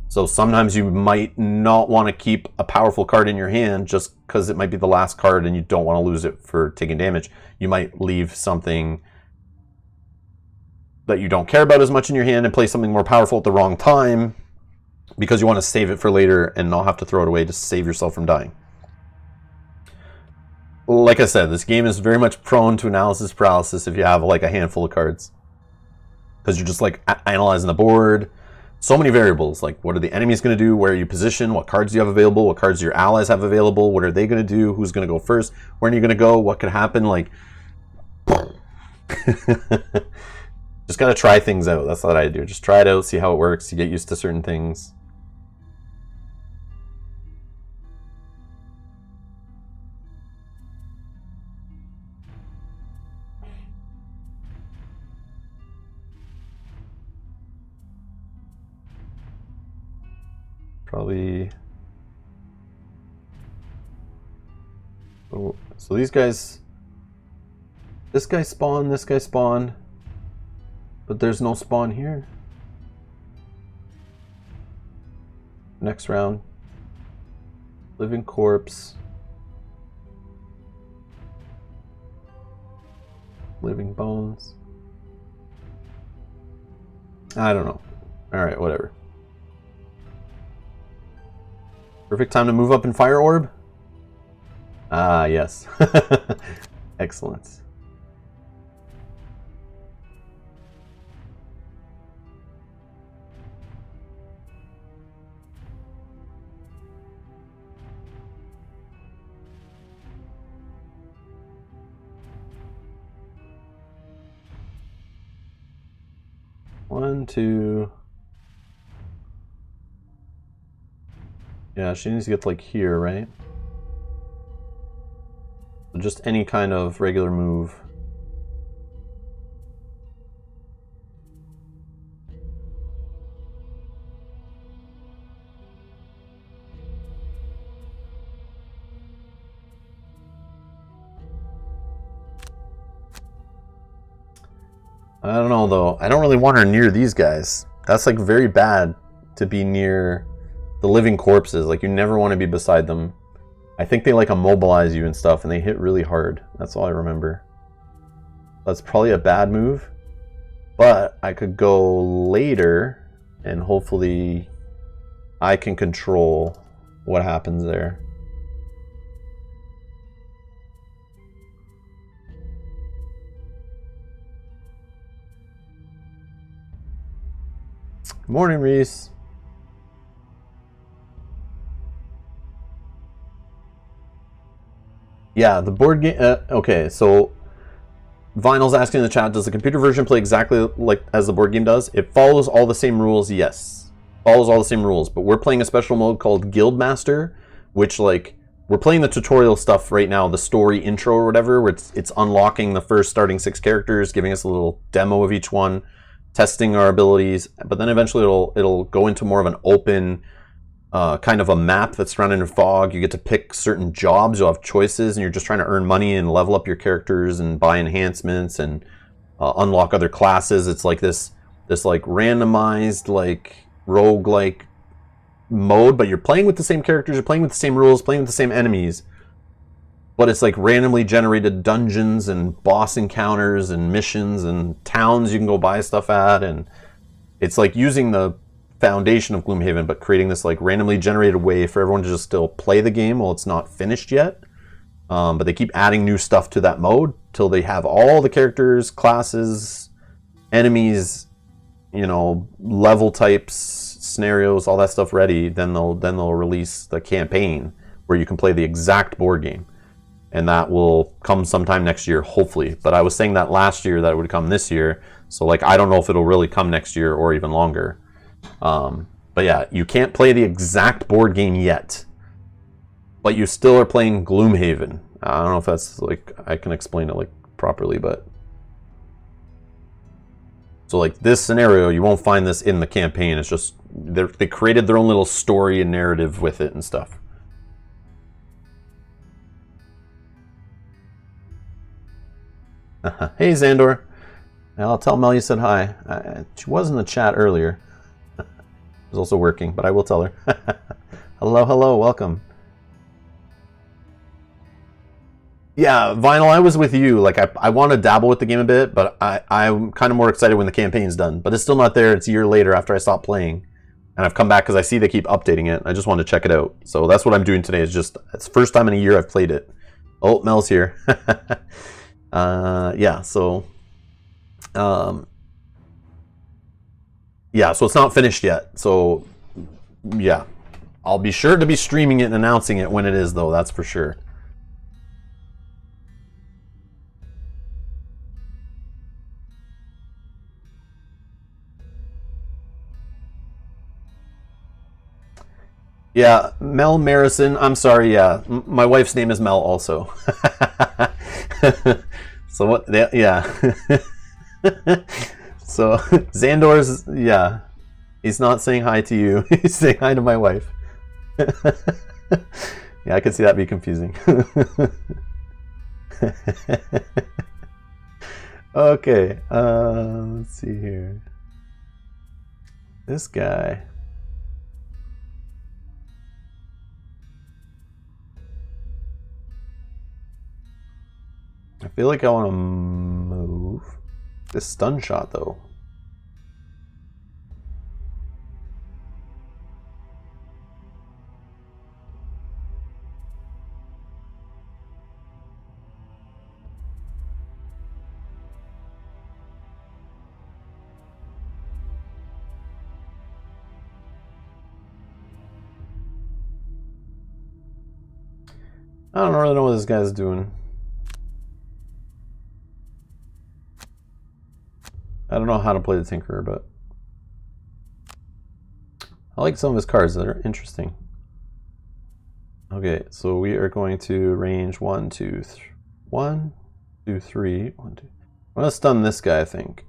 So sometimes you might not want to keep a powerful card in your hand just because it might be the last card and you don't want to lose it for taking damage. You might leave something that you don't care about as much in your hand and play something more powerful at the wrong time because you want to save it for later and not have to throw it away to save yourself from dying. Like I said, this game is very much prone to analysis paralysis if you have like a handful of cards. Because you're just like analyzing the board. So many variables, like what are the enemies going to do, where are you positioned, what cards do you have available, what cards do your allies have available, what are they going to do, who's going to go first, when are you going to go, what could happen, like... Just got to try things out, that's what I do. Just try it out, see how it works, you get used to certain things. Probably... Oh, so these guys... This guy spawned, this guy spawned. But there's no spawn here. Next round. Living corpse. Living bones. I don't know. Alright, whatever. Perfect time to move up in Fire Orb? Ah, yes. Excellent. 1, 2. Yeah, she needs to get to like here, right? Just any kind of regular move. I don't know though. I don't really want her near these guys. That's like very bad to be near the living corpses. Like you never want to be beside them. I think they like immobilize you and stuff and they hit really hard. That's all I remember. That's probably a bad move. But I could go later and hopefully I can control what happens there. Good morning, Reese. Yeah, the board game. Okay, so Vinyl's asking in the chat, does the computer version play exactly like as the board game does? It follows all the same rules, yes. Follows all the same rules, but we're playing a special mode called Guildmaster, which like we're playing the tutorial stuff right now, the story intro or whatever, where it's unlocking the first starting 6 characters, giving us a little demo of each one, testing our abilities, but then eventually it'll go into more of an open kind of a map that's surrounded in fog. You get to pick certain jobs, you'll have choices, and you're just trying to earn money and level up your characters and buy enhancements and unlock other classes. It's like this like randomized like roguelike mode, but you're playing with the same characters, you're playing with the same rules, playing with the same enemies, but it's like randomly generated dungeons and boss encounters and missions and towns you can go buy stuff at, and it's like using the foundation of Gloomhaven but creating this like randomly generated way for everyone to just still play the game while it's not finished yet. But they keep adding new stuff to that mode till they have all the characters, classes, enemies, you know, level types, scenarios, all that stuff ready. Then they'll release the campaign where you can play the exact board game, and that will come sometime next year, hopefully. But I was saying that last year that it would come this year, so like I don't know if it'll really come next year or even longer. But yeah, you can't play the exact board game yet, but you still are playing Gloomhaven. I don't know if that's like I can explain it like properly, but so like this scenario, you won't find this in the campaign. It's just they created their own little story and narrative with it and stuff. Hey Xandor, I'll tell Mel you said hi. She was in the chat earlier. She's also working, but I will tell her. Hello, welcome. Yeah, Vinyl, I was with you. Like, I want to dabble with the game a bit, but I'm kind of more excited when the campaign's done. But it's still not there. It's a year later after I stopped playing. And I've come back because I see they keep updating it. I just want to check it out. So that's what I'm doing today. It's the first time in a year I've played it. Oh, Mel's here. Yeah, so... yeah, so it's not finished yet. So, yeah. I'll be sure to be streaming it and announcing it when it is, though. That's for sure. Yeah, Mel Marison. I'm sorry, yeah. My wife's name is Mel also. So what, yeah. So Xandor's, yeah. He's not saying hi to you. He's saying hi to my wife. Yeah, I could see that be confusing. Okay, let's see here. This guy. I feel like I want to move. This stun shot, though. I don't really know what this guy's doing. I don't know how to play the Tinkerer, but I like some of his cards that are interesting. Okay, so we are going to range 1, 2, 3. 1, 2, 3. 1, 2. I'm gonna stun this guy, I think.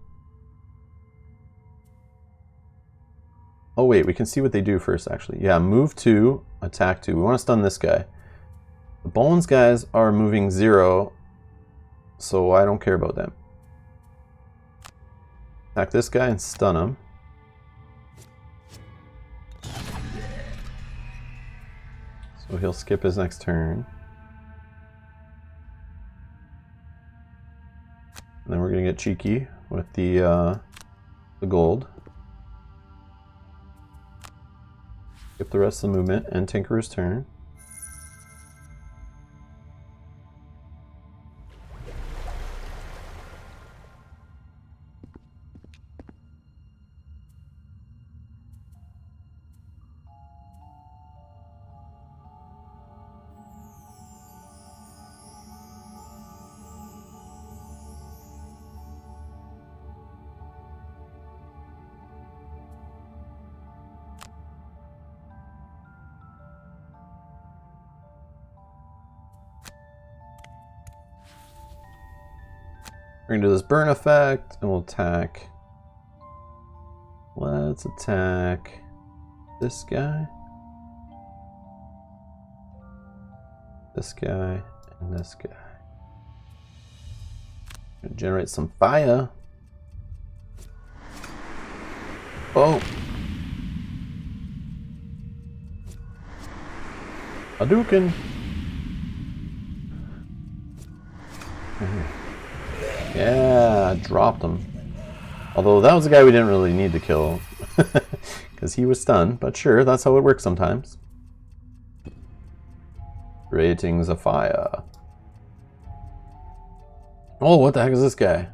Oh wait, we can see what they do first, actually. Yeah, move 2, attack 2. We want to stun this guy. The bones guys are moving 0, so I don't care about them. Attack this guy and stun him. So he'll skip his next turn. And then we're gonna get cheeky with the gold. Skip the rest of the movement and Tinkerer's turn. We're gonna do this burn effect, and we'll attack. Let's attack this guy, and this guy. Gonna generate some fire. Oh! Hadouken! Yeah, dropped him. Although that was a guy we didn't really need to kill. Because he was stunned, but sure, that's how it works sometimes. Ratings of fire. Oh, what the heck is this guy?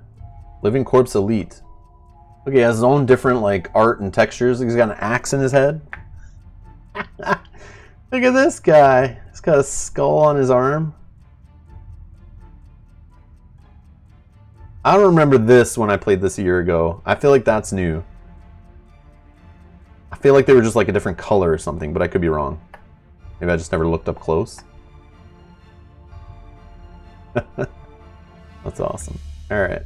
Living Corpse Elite. Look, he has his own different like art and textures. He's got an axe in his head. Look at this guy. He's got a skull on his arm. I don't remember this when I played this a year ago. I feel like that's new. I feel like they were just like a different color or something, but I could be wrong. Maybe I just never looked up close. That's awesome. All right.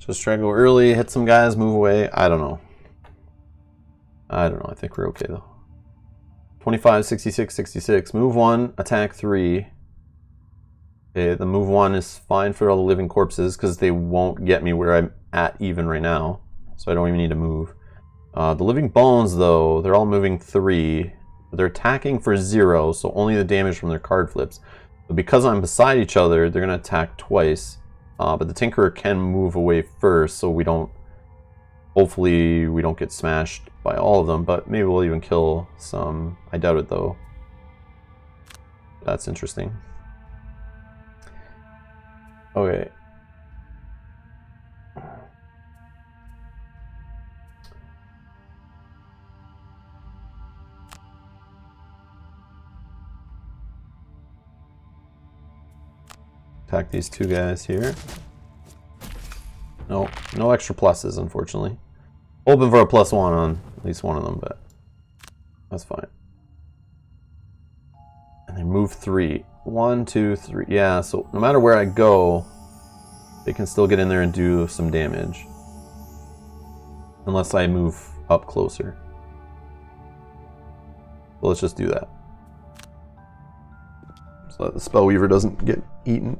Just try to go early, hit some guys, move away. I don't know. I think we're okay though. 25, 66, 66. Move 1, attack 3. Okay, the move 1 is fine for all the living corpses because they won't get me where I'm at even right now. So I don't even need to move. The living bones though, they're all moving 3. They're attacking for 0, so only the damage from their card flips. But because I'm beside each other, they're going to attack twice. But the Tinkerer can move away first, so we don't... Hopefully we don't get smashed by all of them, but maybe we'll even kill some. I doubt it, though. That's interesting. Okay. Attack these two guys here. No, no extra pluses, unfortunately. Hoping for a +1 on at least one of them, but that's fine. And they move 3. 1, 2, 3. Yeah, so no matter where I go, they can still get in there and do some damage. Unless I move up closer. So let's just do that. So that the Spellweaver doesn't get eaten.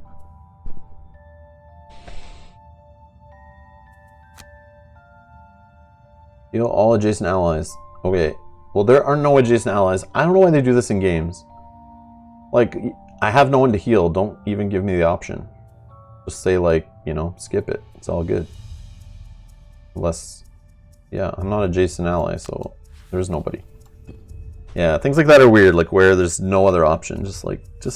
Heal all adjacent allies. Okay. Well, there are no adjacent allies. I don't know why they do this in games. Like, I have no one to heal. Don't even give me the option. Just say, like, you know, skip it. It's all good. Unless, yeah, I'm not adjacent ally, so there's nobody. Yeah, things like that are weird, like where there's no other option. Just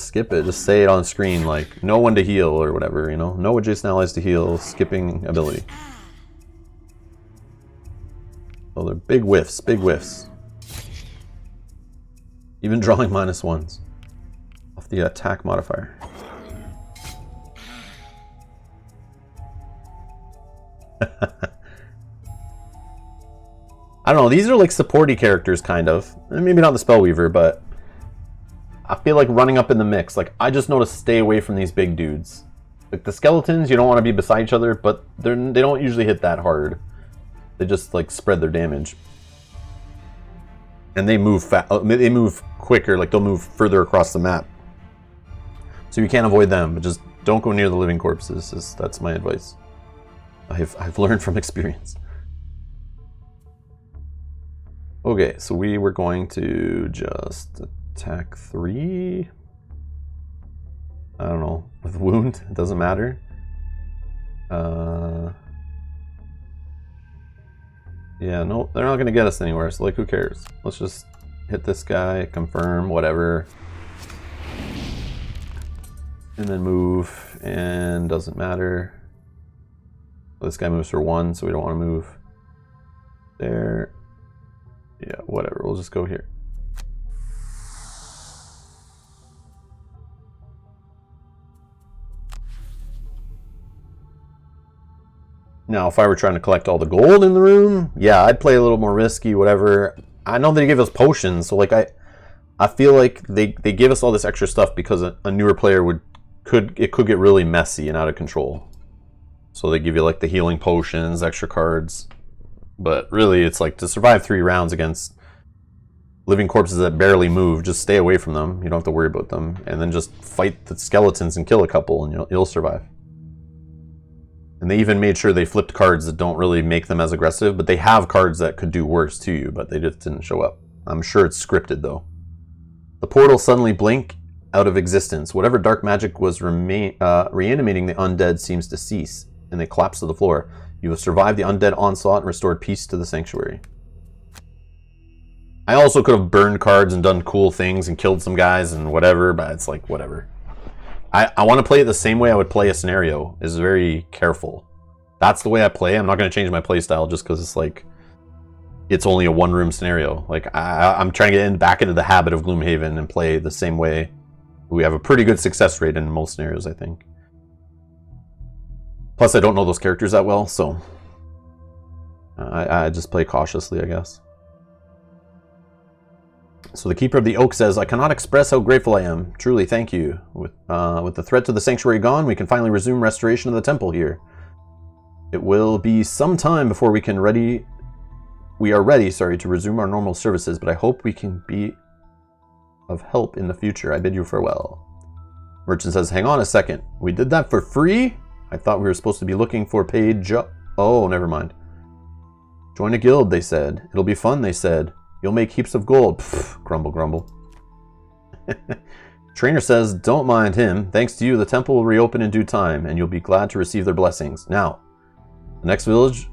skip it. Just say it on screen, like, no one to heal or whatever, you know? No adjacent allies to heal, skipping ability. Oh, they're big whiffs, big whiffs. Even drawing -1s off the attack modifier. I don't know, these are like supporty characters, kind of. Maybe not the Spellweaver, but I feel like running up in the mix. Like, I just know to stay away from these big dudes. Like, the skeletons, you don't want to be beside each other, but they don't usually hit that hard. They just, like, spread their damage. And they move they move quicker, like, they'll move further across the map. So you can't avoid them, but just don't go near the living corpses. That's my advice. I've learned from experience. Okay, so we were going to just attack 3. I don't know, with wound, it doesn't matter. Yeah, no, they're not gonna get us anywhere, so like, who cares? Let's just hit this guy, confirm, whatever. And then move, and doesn't matter. This guy moves for 1, so we don't want to move there. Yeah, whatever, we'll just go here. Now, if I were trying to collect all the gold in the room, yeah, I'd play a little more risky, whatever. I know they give us potions, so like I feel like they give us all this extra stuff because a newer player could get really messy and out of control. So they give you like the healing potions, extra cards. But really, it's like to survive 3 rounds against living corpses that barely move, just stay away from them. You don't have to worry about them. And then just fight the skeletons and kill a couple, and you'll survive. And they even made sure they flipped cards that don't really make them as aggressive, but they have cards that could do worse to you, but they just didn't show up. I'm sure it's scripted, though. The portal suddenly blink out of existence. Whatever dark magic was reanimating the undead seems to cease, and they collapse to the floor. You have survived the undead onslaught and restored peace to the sanctuary. I also could have burned cards and done cool things and killed some guys and whatever, but it's like, whatever. I want to play it the same way I would play a scenario. Is very careful. That's the way I play. I'm not going to change my play style just because it's like, it's only a one-room scenario. Like, I'm trying to get back into the habit of Gloomhaven and play the same way. We have a pretty good success rate in most scenarios, I think. Plus, I don't know those characters that well, so I just play cautiously, I guess. So the Keeper of the Oak says, I cannot express how grateful I am. Truly, thank you. With the threat to the sanctuary gone, we can finally resume restoration of the temple here. It will be some time before we are ready, to resume our normal services, but I hope we can be of help in the future. I bid you farewell. Merchant says, hang on a second. We did that for free? I thought we were supposed to be looking for paid Oh, never mind. Join a guild, they said. It'll be fun, they said. You'll make heaps of gold. Pfft, grumble, grumble. Trainer says, don't mind him. Thanks to you, the temple will reopen in due time, and you'll be glad to receive their blessings. Now, the next village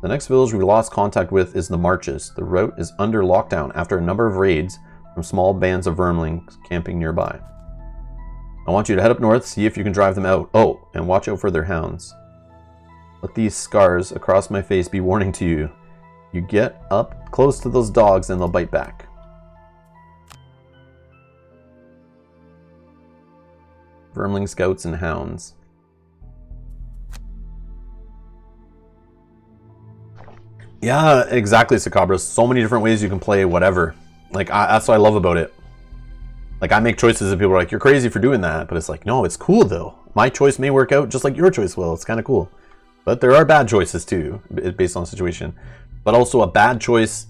we lost contact with is the Marches. The route is under lockdown after a number of raids from small bands of vermlings camping nearby. I want you to head up north, see if you can drive them out. Oh, and watch out for their hounds. Let these scars across my face be warning to you. You get up close to those dogs and they'll bite back. Vermling scouts and hounds. Yeah, exactly, Sakabra. So many different ways you can play whatever. Like, that's what I love about it. Like, I make choices and people are like, you're crazy for doing that. But it's like, no, it's cool, though. My choice may work out just like your choice will. It's kind of cool. But there are bad choices, too, based on the situation. But also a bad choice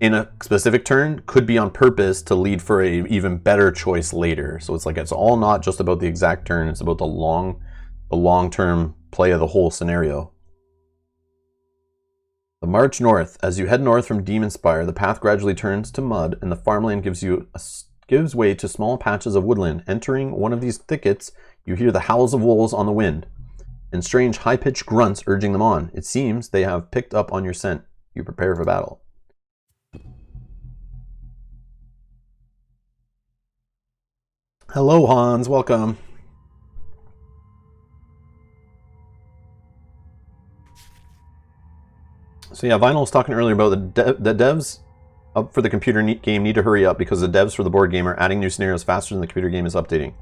in a specific turn could be on purpose to lead for a even better choice later. So it's like, it's all not just about the exact turn. It's about the long-term play of the whole scenario. The march north. As you head north from Demon Spire, the path gradually turns to mud, and the farmland gives way to small patches of woodland. Entering one of these thickets, you hear the howls of wolves on the wind, and strange high-pitched grunts urging them on. It seems they have picked up on your scent. You prepare for battle. Hello, Hans. Welcome. So yeah, Vinyl was talking earlier about the devs up for the computer game need to hurry up because the devs for the board game are adding new scenarios faster than the computer game is updating.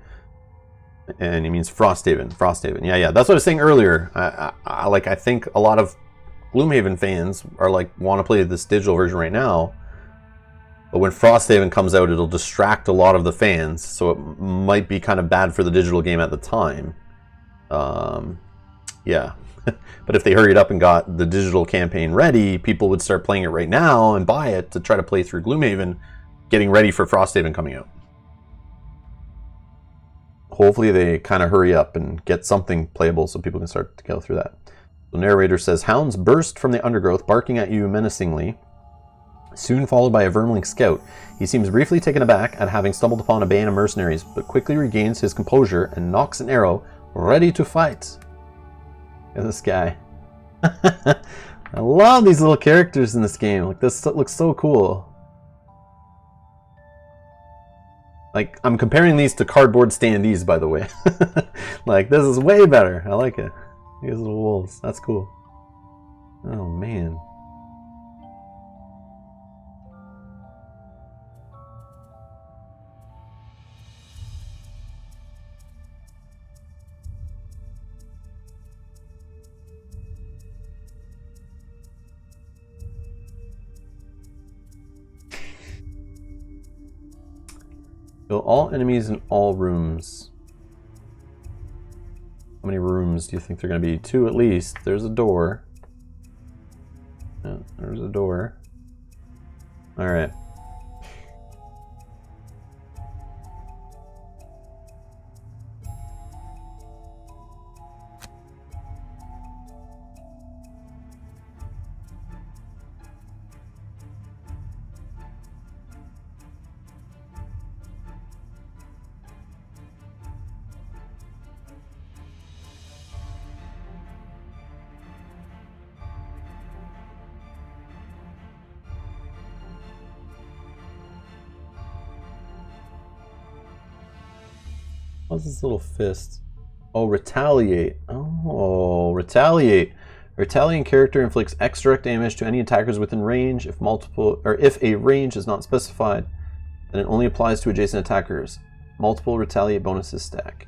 And he means Frosthaven. Frosthaven. Yeah. That's what I was saying earlier. I think a lot of Gloomhaven fans are like want to play this digital version right now. But when Frosthaven comes out, it'll distract a lot of the fans, so it might be kind of bad for the digital game at the time. Yeah. But if they hurried up and got the digital campaign ready, people would start playing it right now and buy it to try to play through Gloomhaven, getting ready for Frosthaven coming out. Hopefully they kind of hurry up and get something playable so people can start to go through that. The narrator says, hounds burst from the undergrowth, barking at you menacingly, soon followed by a vermling scout. He seems briefly taken aback at having stumbled upon a band of mercenaries, but quickly regains his composure and nocks an arrow, ready to fight. Look at this guy. I love these little characters in this game. Like, this looks so cool. Like, I'm comparing these to cardboard standees, by the way. Like, this is way better. I like it. These little wolves. That's cool. Oh, man. Kill all enemies in all rooms. How many rooms do you think there are going to be? 2 at least. There's a door. Yeah, there's a door. Alright. What's this little fist? Oh, retaliate. Oh, retaliate. A retaliating character inflicts X direct damage to any attackers within range. If a range is not specified, then it only applies to adjacent attackers. Multiple retaliate bonuses stack.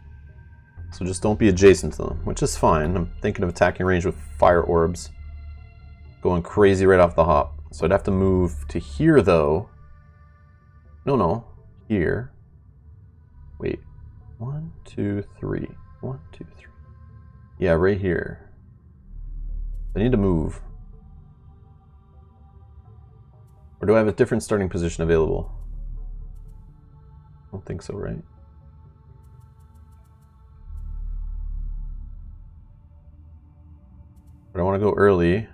So just don't be adjacent to them, which is fine. I'm thinking of attacking range with fire orbs. Going crazy right off the hop. So I'd have to move to here, though. No. Here. Wait. 1, 2, 3. 1, 2, 3. Yeah, right here. I need to move. Or do I have a different starting position available? I don't think so, right? But I want to go early.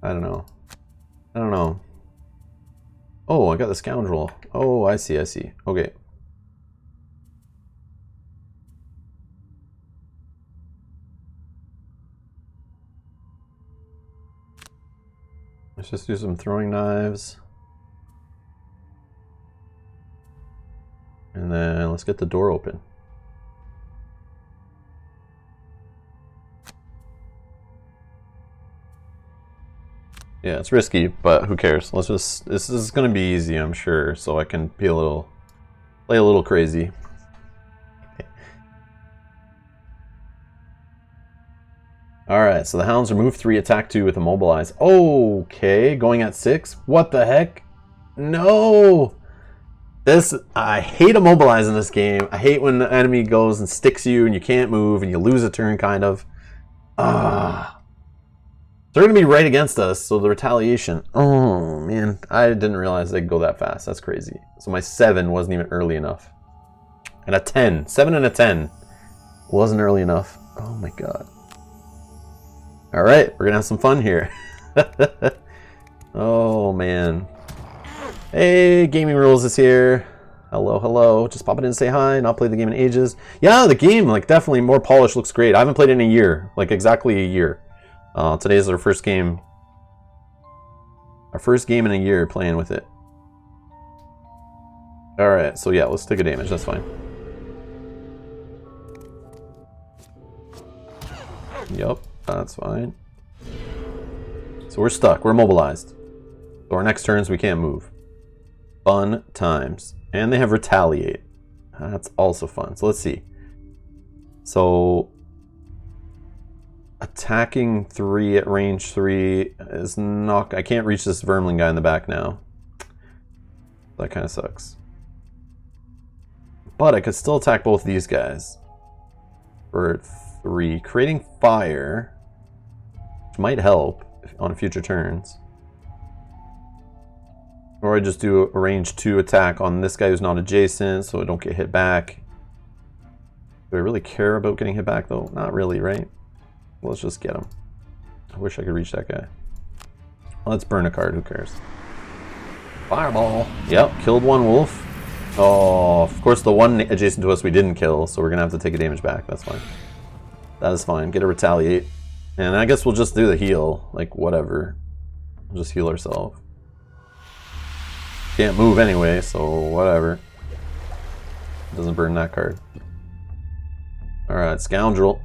I don't know. Oh, I got the scoundrel. Oh, I see. Okay. Let's just do some throwing knives. And then let's get the door open. Yeah, it's risky, but who cares? Let's just, this is going to be easy, I'm sure, so I can be play a little crazy. Alright, so the hounds are move 3, attack 2 with immobilize. Okay, going at 6? What the heck? No! I hate immobilize in this game. I hate when the enemy goes and sticks you and you can't move and you lose a turn, kind of. They're going to be right against us, so the retaliation. Oh, man. I didn't realize they could go that fast. That's crazy. So my 7 wasn't even early enough. And a 10. 7 and a 10 wasn't early enough. Oh, my God. All right, we're gonna have some fun here. Oh man. Hey, Gaming Rules is here. Hello, hello. Just popping in to say hi. Not played the game in ages. Yeah, the game, like, definitely more polished. Looks great. I haven't played it in a year. Like, exactly a year. Today is our first game. Our first game in a year playing with it. Alright, so yeah, let's take a damage. That's fine. Yup, that's fine. So we're stuck. We're mobilized. So our next turns, we can't move. Fun times. And they have Retaliate. That's also fun. So let's see. So attacking 3 at range 3 is not... I can't reach this Vermling guy in the back now. That kind of sucks. But I could still attack both these guys. For 3. Creating fire, which might help on future turns. Or I just do a range 2 attack on this guy who's not adjacent, so I don't get hit back. Do I really care about getting hit back, though? Not really, right? Let's just get him. I wish I could reach that guy. Let's burn a card, who cares? Fireball! Yep, killed one wolf. Oh, of course the one adjacent to us we didn't kill, so we're gonna have to take a damage back. That's fine. That is fine. Get a Retaliate. And I guess we'll just do the heal. Like, whatever. We'll just heal ourselves. Can't move anyway, so whatever. Doesn't burn that card. Alright, Scoundrel.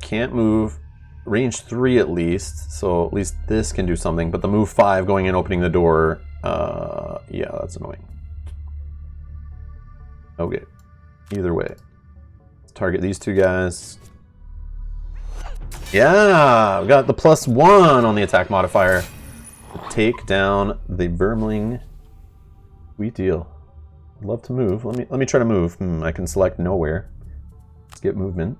Can't move. Range 3 at least, so at least this can do something. But the move 5 going in, opening the door, yeah, that's annoying. Okay. Either way. Let's target these two guys. Yeah! We got the +1 on the attack modifier. Take down the Vermling. Sweet deal. I'd love to move. Let me try to move. I can select nowhere. Let's get movement.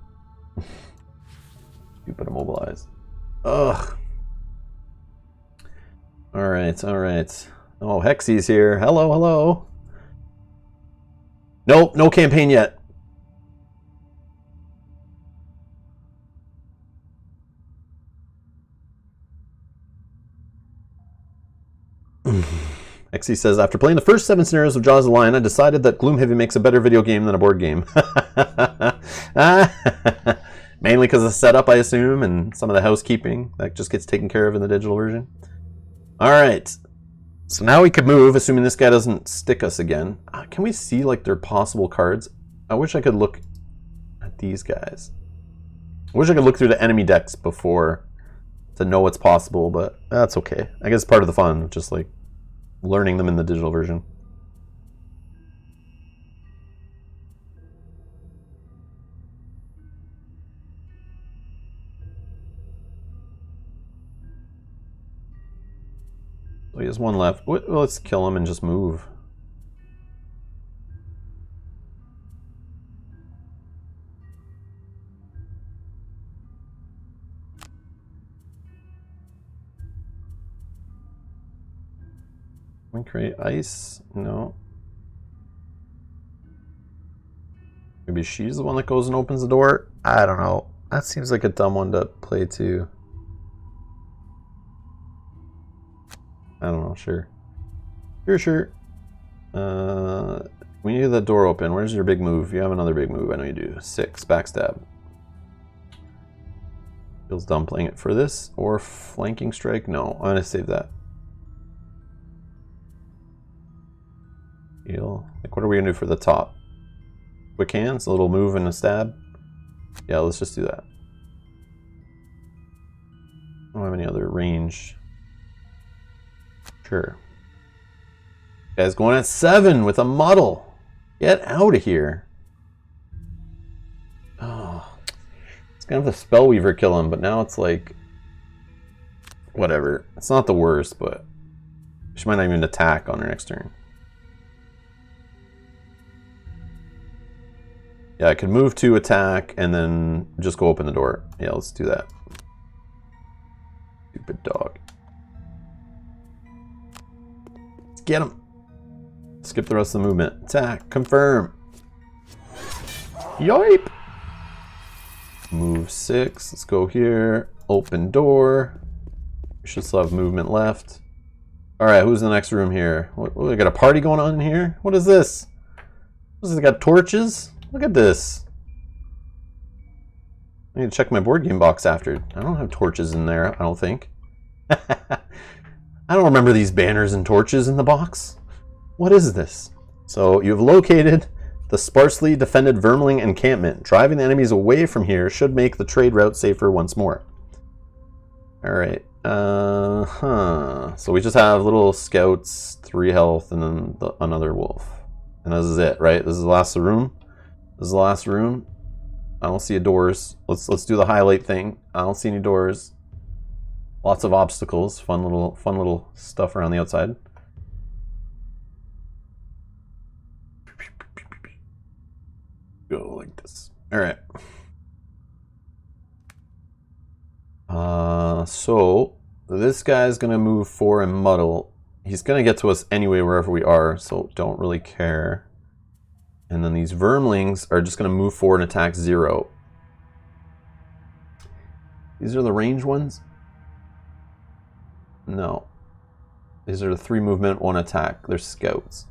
Stupid immobilize. Ugh. Alright, alright. Oh, Hexy's here. Hello, hello. Nope, no campaign yet. Hexy says, after playing the first 7 scenarios of Jaws of the Lion, I decided that Gloomhaven makes a better video game than a board game. Mainly because of the setup, I assume, and some of the housekeeping that just gets taken care of in the digital version. Alright. So now we could move, assuming this guy doesn't stick us again. Can we see, like, their possible cards? I wish I could look at these guys. I wish I could look through the enemy decks before to know what's possible, but that's okay. I guess it's part of the fun, just, like, learning them in the digital version. So he has one left. Well, let's kill him and just move. Can we create ice? No. Maybe she's the one that goes and opens the door? I don't know. That seems like a dumb one to play too. I don't know, sure. Sure. When you get that door open, where's your big move? You have another big move, I know you do. 6, backstab. Feels dumb playing it for this. Or flanking strike? No, I'm gonna save that. Heal. Like, what are we gonna do for the top? Quick hands, a little move and a stab? Yeah, let's just do that. I don't have any other range. Sure. Guy's going at 7 with a muddle. Get out of here. Oh. It's gonna have the Spellweaver kill him, but now it's like... whatever. It's not the worst, but... she might not even attack on her next turn. Yeah, I could move to attack and then just go open the door. Yeah, let's do that. Stupid dog. Let's get him. Skip the rest of the movement. Attack. Confirm. Yoip. Move 6. Let's go here. Open door. We should still have movement left. Alright, who's in the next room here? What, we got a party going on in here? What is this? What is this? Got torches? Look at this. I need to check my board game box after. I don't have torches in there, I don't think. I don't remember these banners and torches in the box. What is this? So, you have located the sparsely defended Vermling encampment. Driving the enemies away from here should make the trade route safer once more. Alright. So we just have little scouts, 3 health, and then another wolf. And this is it, right? This is the last room. This is the last room. I don't see doors. Let's do the highlight thing. I don't see any doors. Lots of obstacles. Fun little stuff around the outside. Go like this. All right. So this guy's gonna move 4 and muddle. He's gonna get to us anyway wherever we are, so don't really care. And then these vermlings are just gonna move 4 and attack 0. These are the range ones? No. These are the 3 movement, 1 attack. They're scouts.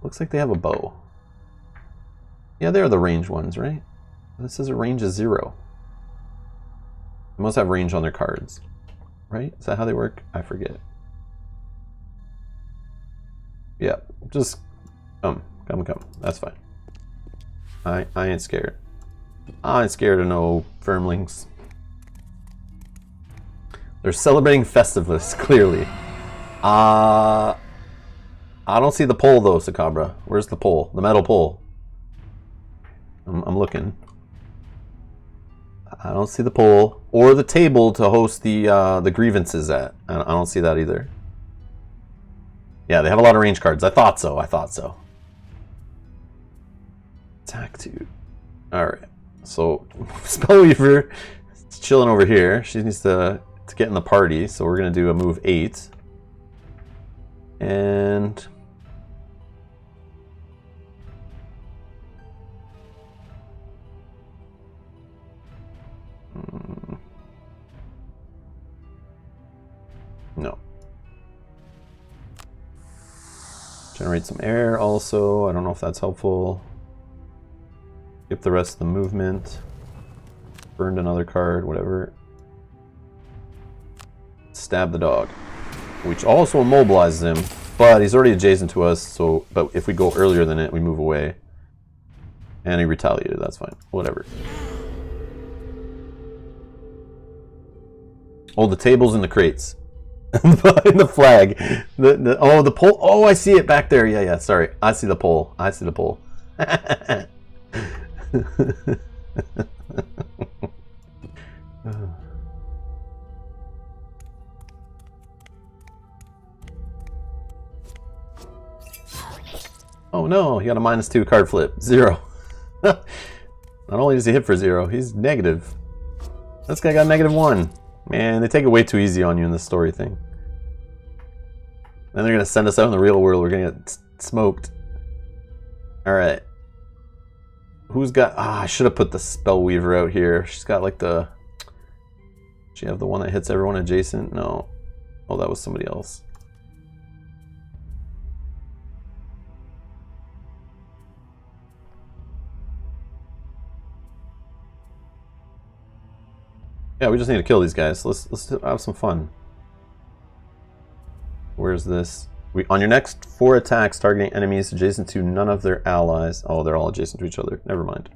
Looks like they have a bow. Yeah, they're the range ones, right? This says a range of 0. They must have range on their cards, right? Is that how they work? I forget. Yeah, just come. That's fine. I ain't scared. I ain't scared of no firmlings. They're celebrating Festivus, clearly. I don't see the pole though, Sakabra. Where's the pole? The metal pole. I'm looking. I don't see the pole or the table to host the grievances at. I don't see that either. Yeah, they have a lot of range cards. I thought so. Attack 2. All right. So Spellweaver is chilling over here. She needs to get in the party. So we're gonna do a move 8. And no. Generate some air also. I don't know if that's helpful. Skip the rest of the movement. Burned another card, whatever. Stab the dog. Which also immobilizes him, but he's already adjacent to us, so but if we go earlier than it, we move away. And he retaliated, that's fine. Whatever. Oh, the tables and the crates. And the flag. The pole. Oh, I see it back there. Yeah, sorry. I see the pole. Oh no, he got a -2 card flip. 0. Not only does he hit for 0, he's negative. This guy got -1. Man, they take it way too easy on you in this story thing. Then they're going to send us out in the real world. We're going to get smoked. Alright. Who's got... I should have put the Spellweaver out here. She's got like the... She have the one that hits everyone adjacent? No. Oh, that was somebody else. Yeah, we just need to kill these guys. Let's have some fun. Where's this? On your next 4 attacks targeting enemies adjacent to none of their allies. Oh, they're all adjacent to each other. Never mind.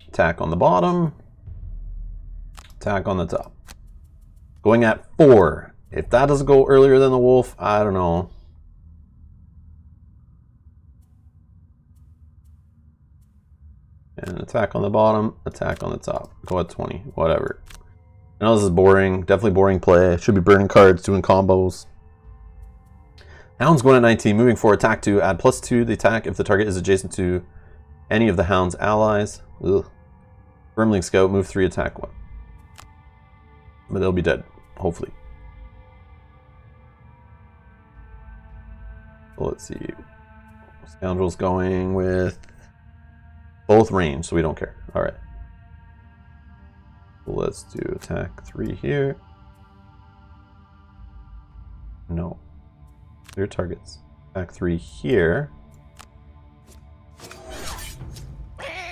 Attack on the bottom. Attack on the top. Going at 4. If that doesn't go earlier than the wolf, I don't know. And attack on the bottom, attack on the top. Go at 20, whatever. I know this is boring, definitely boring play. Should be burning cards, doing combos. Hound's going at 19, moving 4, attack 2, add +2 to the attack if the target is adjacent to any of the Hound's allies. Ugh. Vermling Scout, move 3, attack 1. But they'll be dead, hopefully. So let's see. Scoundrel's going with both range, so we don't care. All right. Let's do attack 3 here. No. Clear targets. Attack 3 here.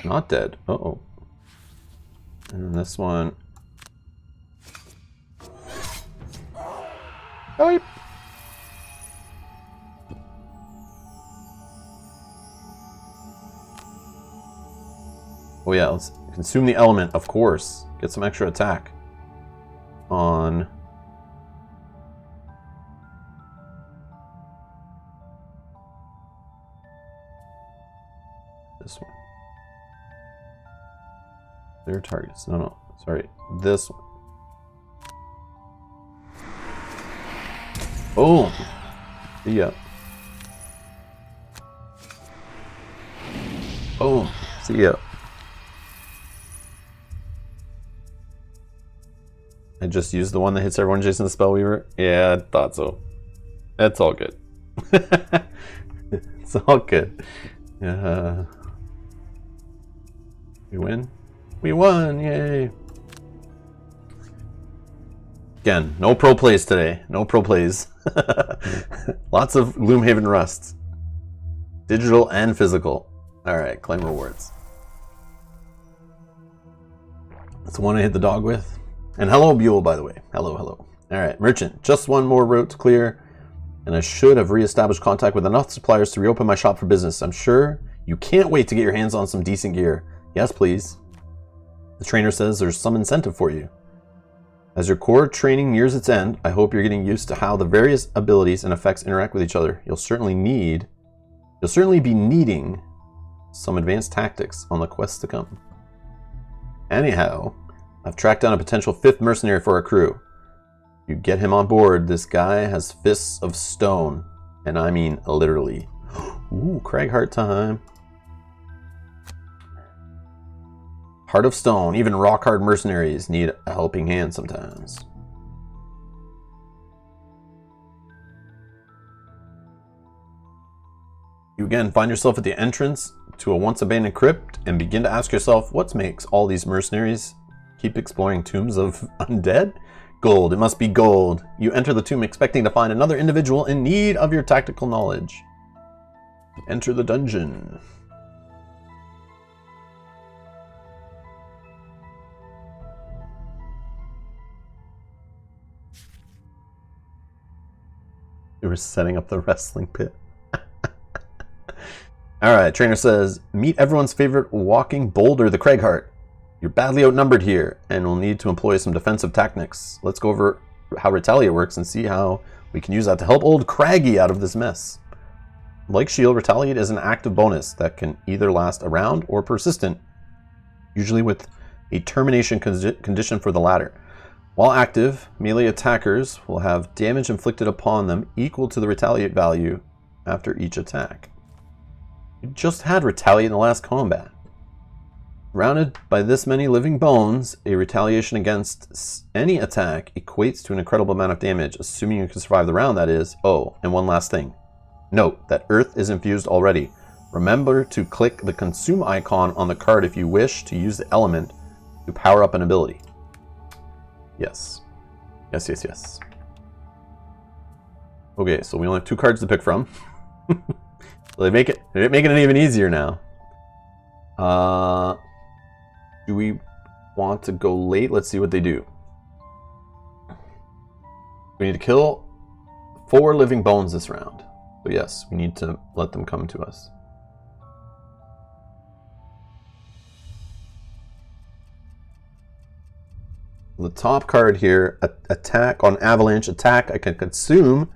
Not dead. Uh-oh. And this one. Oh, oh yeah, let's consume the element, of course. Get some extra attack on this one. Their targets. No, sorry. This one. Boom. See ya. Boom. See ya. I just used the one that hits everyone Jason the Spellweaver. Yeah, I thought so. It's all good. It's all good. We win? We won! Yay! Again, no pro plays today. No pro plays. Lots of Gloomhaven rusts. Digital and physical. Alright, claim rewards. That's the one I hit the dog with. And hello, Buell, by the way. Hello, hello. Alright, merchant. Just one more route to clear, and I should have re-established contact with enough suppliers to reopen my shop for business. I'm sure you can't wait to get your hands on some decent gear. Yes, please. The trainer says there's some incentive for you. As your core training nears its end, I hope you're getting used to how the various abilities and effects interact with each other. You'll certainly be needing some advanced tactics on the quest to come. Anyhow, I've tracked down a potential 5th mercenary for our crew. You get him on board, this guy has fists of stone. And I mean literally. Ooh, Cragheart time. Heart of stone, even rock-hard mercenaries need a helping hand sometimes. You again find yourself at the entrance to a once abandoned crypt and begin to ask yourself, what makes all these mercenaries keep exploring tombs of undead? Gold, it must be gold. You enter the tomb expecting to find another individual in need of your tactical knowledge. Enter the dungeon. You were setting up the wrestling pit. Alright, trainer says, meet everyone's favorite walking boulder, the Cragheart. You're badly outnumbered here, and will need to employ some defensive tactics. Let's go over how Retaliate works and see how we can use that to help old Craggy out of this mess. Like Shield, Retaliate is an active bonus that can either last a round or persistent, usually with a termination condition for the latter. While active, melee attackers will have damage inflicted upon them equal to the Retaliate value after each attack. You just had Retaliate in the last combat. Surrounded by this many living bones, a retaliation against any attack equates to an incredible amount of damage, assuming you can survive the round, that is. Oh, and one last thing. Note that Earth is infused already. Remember to click the consume icon on the card if you wish to use the element to power up an ability. Yes. Yes, yes, yes. Okay, so we only have 2 cards to pick from. So they're making it even easier now. Do we want to go late? Let's see what they do. We need to kill 4 living bones this round. So yes, we need to let them come to us. The top card here, attack on avalanche attack, I can consume.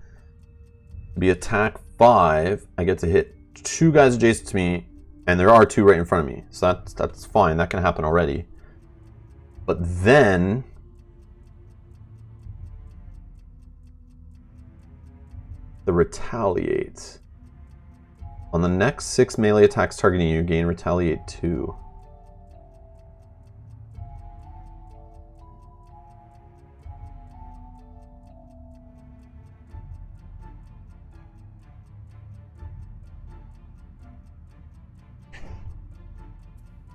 Be attack 5. I get to hit 2 guys adjacent to me, and there are 2 right in front of me. So that's fine. That can happen already. But then the retaliate. On the next 6 melee attacks targeting you, gain retaliate 2.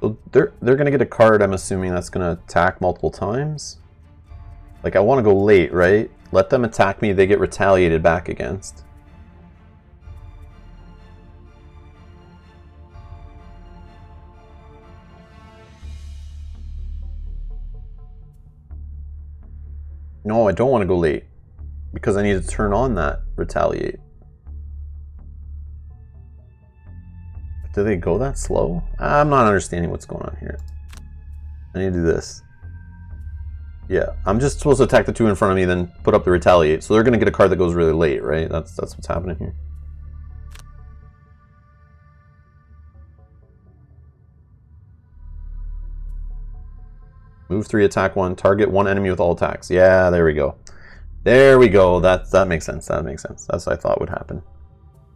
So they're gonna get a card, I'm assuming, that's gonna attack multiple times. Like, I want to go late, right? Let them attack me, they get retaliated back against. No, I don't want to go late, because I need to turn on that retaliate. Do they go that slow? I'm not understanding what's going on here. I need to do this. Yeah, I'm just supposed to attack the two in front of me, then put up the retaliate. So they're going to get a card that goes really late, right? That's what's happening here. Move 3, attack 1, target 1 enemy with all attacks. Yeah, there we go. There we go. That makes sense. That makes sense. That's what I thought would happen.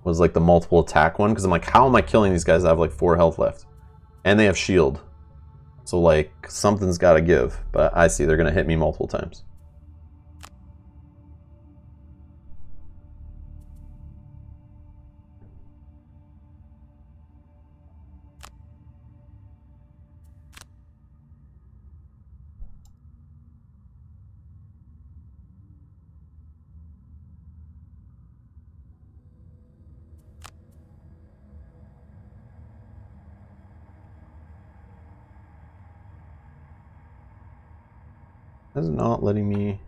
Was like the multiple attack one, because I'm like, how am I killing these guys that have like 4 health left? And they have shield. So like, something's got to give. But I see they're going to hit me multiple times. It's not letting me.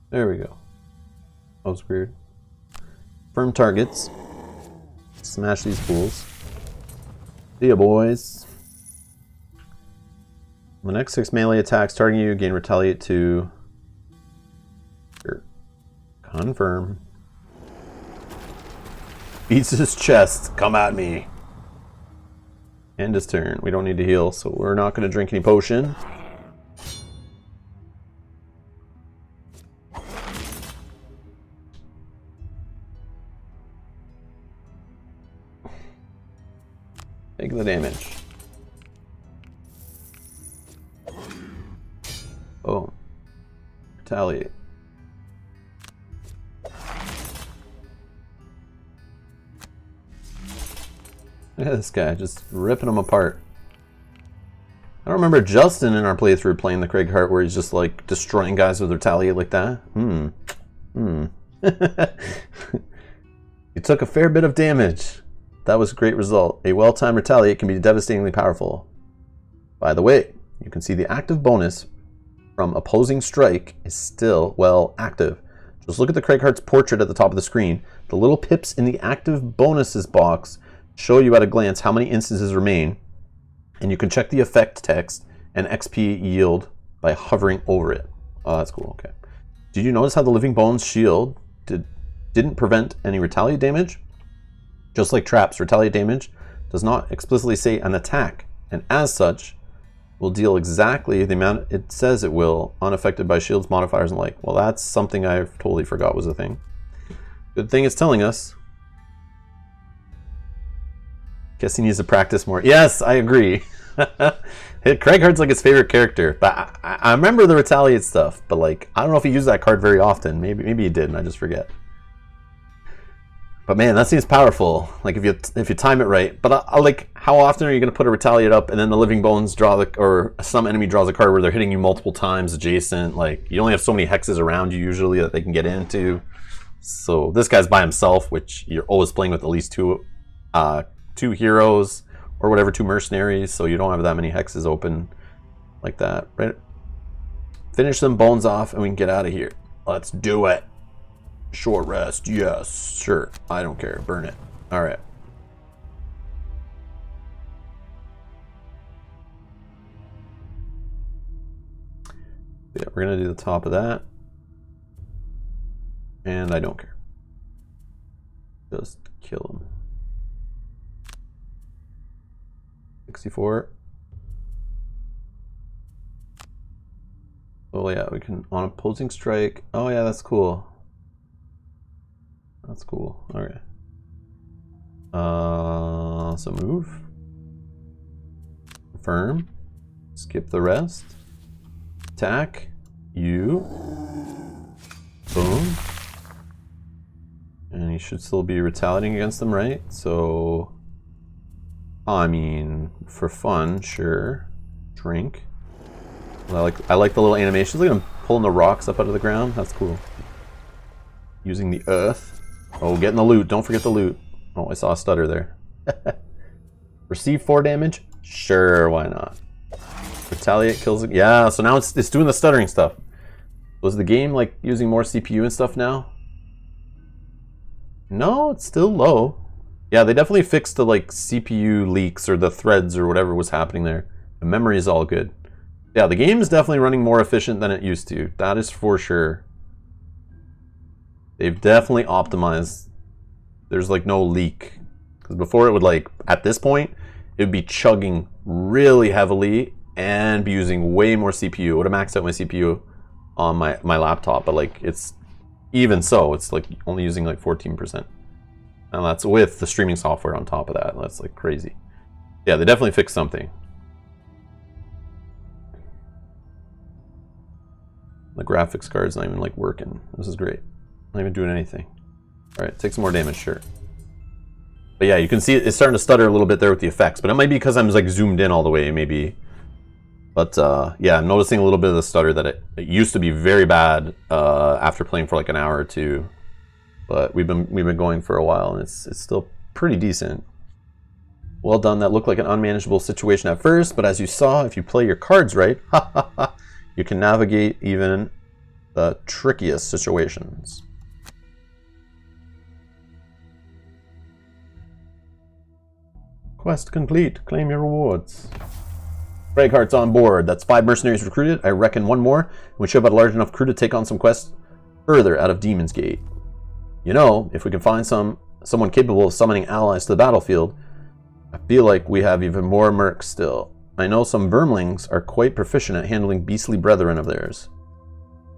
There we go. That was weird. Firm targets. Smash these fools. See ya, boys. The next 6 melee attacks targeting you gain retaliate to. Sure. Confirm. Beats his chest. Come at me. End his turn. We don't need to heal, so we're not going to drink any potion. Take the damage. Oh. Retaliate. Look at this guy, just ripping them apart. I don't remember Justin in our playthrough playing the Craig Hart where he's just like destroying guys with retaliate like that. You took a fair bit of damage. That was a great result. A well-timed retaliate can be devastatingly powerful. By the way, you can see the active bonus from opposing strike is still, well, active. Just look at the Craig Hart's portrait at the top of the screen. The little pips in the active bonuses box show you at a glance how many instances remain, and you can check the effect text and XP yield by hovering over it. Oh, that's cool. Okay. Did you notice how the Living Bones shield didn't prevent any retaliate damage? Just like traps, retaliate damage does not explicitly say an attack, and as such, will deal exactly the amount it says it will, unaffected by shields, modifiers, and like. Well, that's something I totally forgot was a thing. Good thing it's telling us. Guess he needs to practice more. Yes, I agree. Craig Hart's like his favorite character, but I remember the retaliate stuff, but like, I don't know if he used that card very often. Maybe he did, and I just forget. But man, that seems powerful. Like if you time it right. But I like, how often are you going to put a retaliate up and then the Living Bones draw or some enemy draws a card where they're hitting you multiple times adjacent? Like you only have so many hexes around you usually that they can get into. So this guy's by himself, which you're always playing with at least two heroes or whatever, 2 mercenaries. So you don't have that many hexes open like that, right? Finish them bones off and we can get out of here. Let's do it. Short rest, yes, sure. I don't care. Burn it. All right. Yeah, we're gonna do the top of that, and I don't care. Just kill him. 64. Oh yeah, we can on opposing strike. Oh yeah, that's cool. That's cool. Okay. So move. Confirm. Skip the rest. Attack. You. Boom. And he should still be retaliating against them, right? So, I mean, for fun, sure. Drink. Well, I like the little animations. Look at him pulling the rocks up out of the ground. That's cool. Using the earth. Oh, getting the loot. Don't forget the loot. Oh, I saw a stutter there. Receive 4 damage? Sure, why not? Retaliate kills it. Yeah, so now it's doing the stuttering stuff. Was the game like using more CPU and stuff now? No, it's still low. Yeah, they definitely fixed the like CPU leaks or the threads or whatever was happening there. The memory is all good. Yeah, the game is definitely running more efficient than it used to. That is for sure. They've definitely optimized. There's like no leak. Because before it would like, at this point, it would be chugging really heavily and be using way more CPU. It would have maxed out my CPU on my laptop, but like it's, even so, it's like only using like 14%. And that's with the streaming software on top of that. That's like crazy. Yeah, they definitely fixed something. The graphics card's not even like working. This is great. Not even doing anything. All right, take some more damage, sure. But yeah, you can see it's starting to stutter a little bit there with the effects, but it might be because I'm like zoomed in all the way, maybe. But yeah, I'm noticing a little bit of the stutter that it used to be very bad after playing for like an hour or two. But we've been going for a while, and it's still pretty decent. Well done. That looked like an unmanageable situation at first, but as you saw, if you play your cards right, you can navigate even the trickiest situations. Quest complete. Claim your rewards. Braveheart's on board. That's 5 mercenaries recruited. I reckon one more. We should have a large enough crew to take on some quests further out of Demon's Gate. You know, if we can find someone capable of summoning allies to the battlefield, I feel like we have even more mercs still. I know some vermlings are quite proficient at handling beastly brethren of theirs.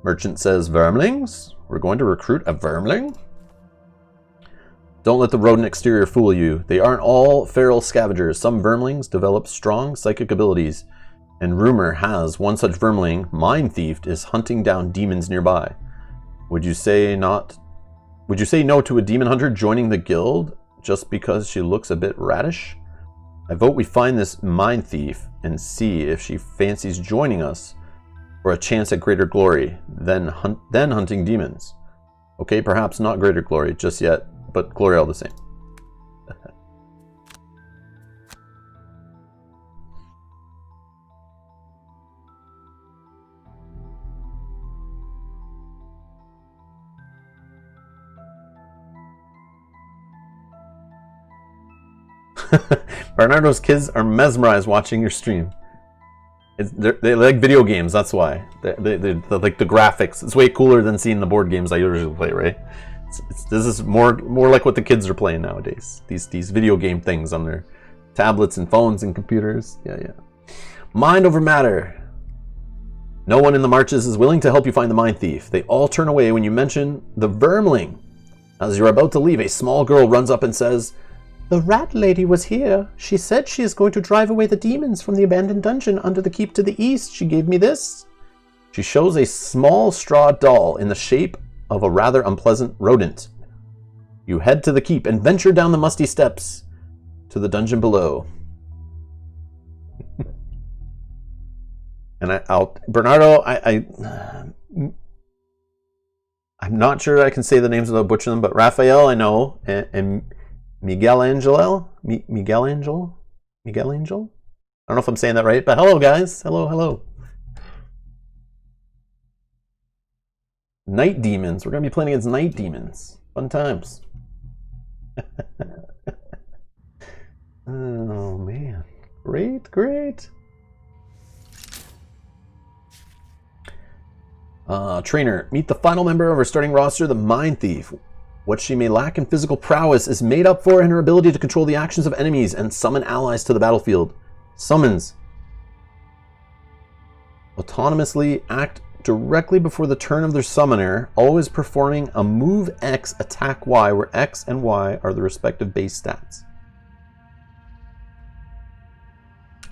Merchant says, vermlings? We're going to recruit a vermling? Don't let the rodent exterior fool you. They aren't all feral scavengers. Some vermlings develop strong psychic abilities, and rumor has one such vermling, Mind Thief, is hunting down demons nearby. Would you say no to a demon hunter joining the guild just because she looks a bit radish? I vote we find this Mind Thief and see if she fancies joining us for a chance at greater glory, then hunting demons. Okay, perhaps not greater glory just yet, but glory all the same. Bernardo's kids are mesmerized watching your stream. They like video games, that's why. They like the graphics. It's way cooler than seeing the board games I usually play, right? This is more like what the kids are playing nowadays. These video game things on their tablets and phones and computers. Yeah. Mind over matter. No one in the marches is willing to help you find the Mind Thief. They all turn away when you mention the vermling. As you're about to leave, a small girl runs up and says, "The rat lady was here. She said she is going to drive away the demons from the abandoned dungeon under the keep to the east. She gave me this." She shows a small straw doll in the shape of a rather unpleasant rodent. You head to the keep and venture down the musty steps to the dungeon below. And Bernardo, I'm not sure I can say the names without butchering them, but Raphael I know, and Miguel Angel? I don't know if I'm saying that right, but hello guys. Hello. Night demons. We're going to be playing against night demons. Fun times. Oh man. Great. Trainer, meet the final member of our starting roster, the Mind Thief. What she may lack in physical prowess is made up for in her ability to control the actions of enemies and summon allies to the battlefield. Summons. Autonomously act directly before the turn of their summoner, always performing a move X, attack Y, where X and Y are the respective base stats.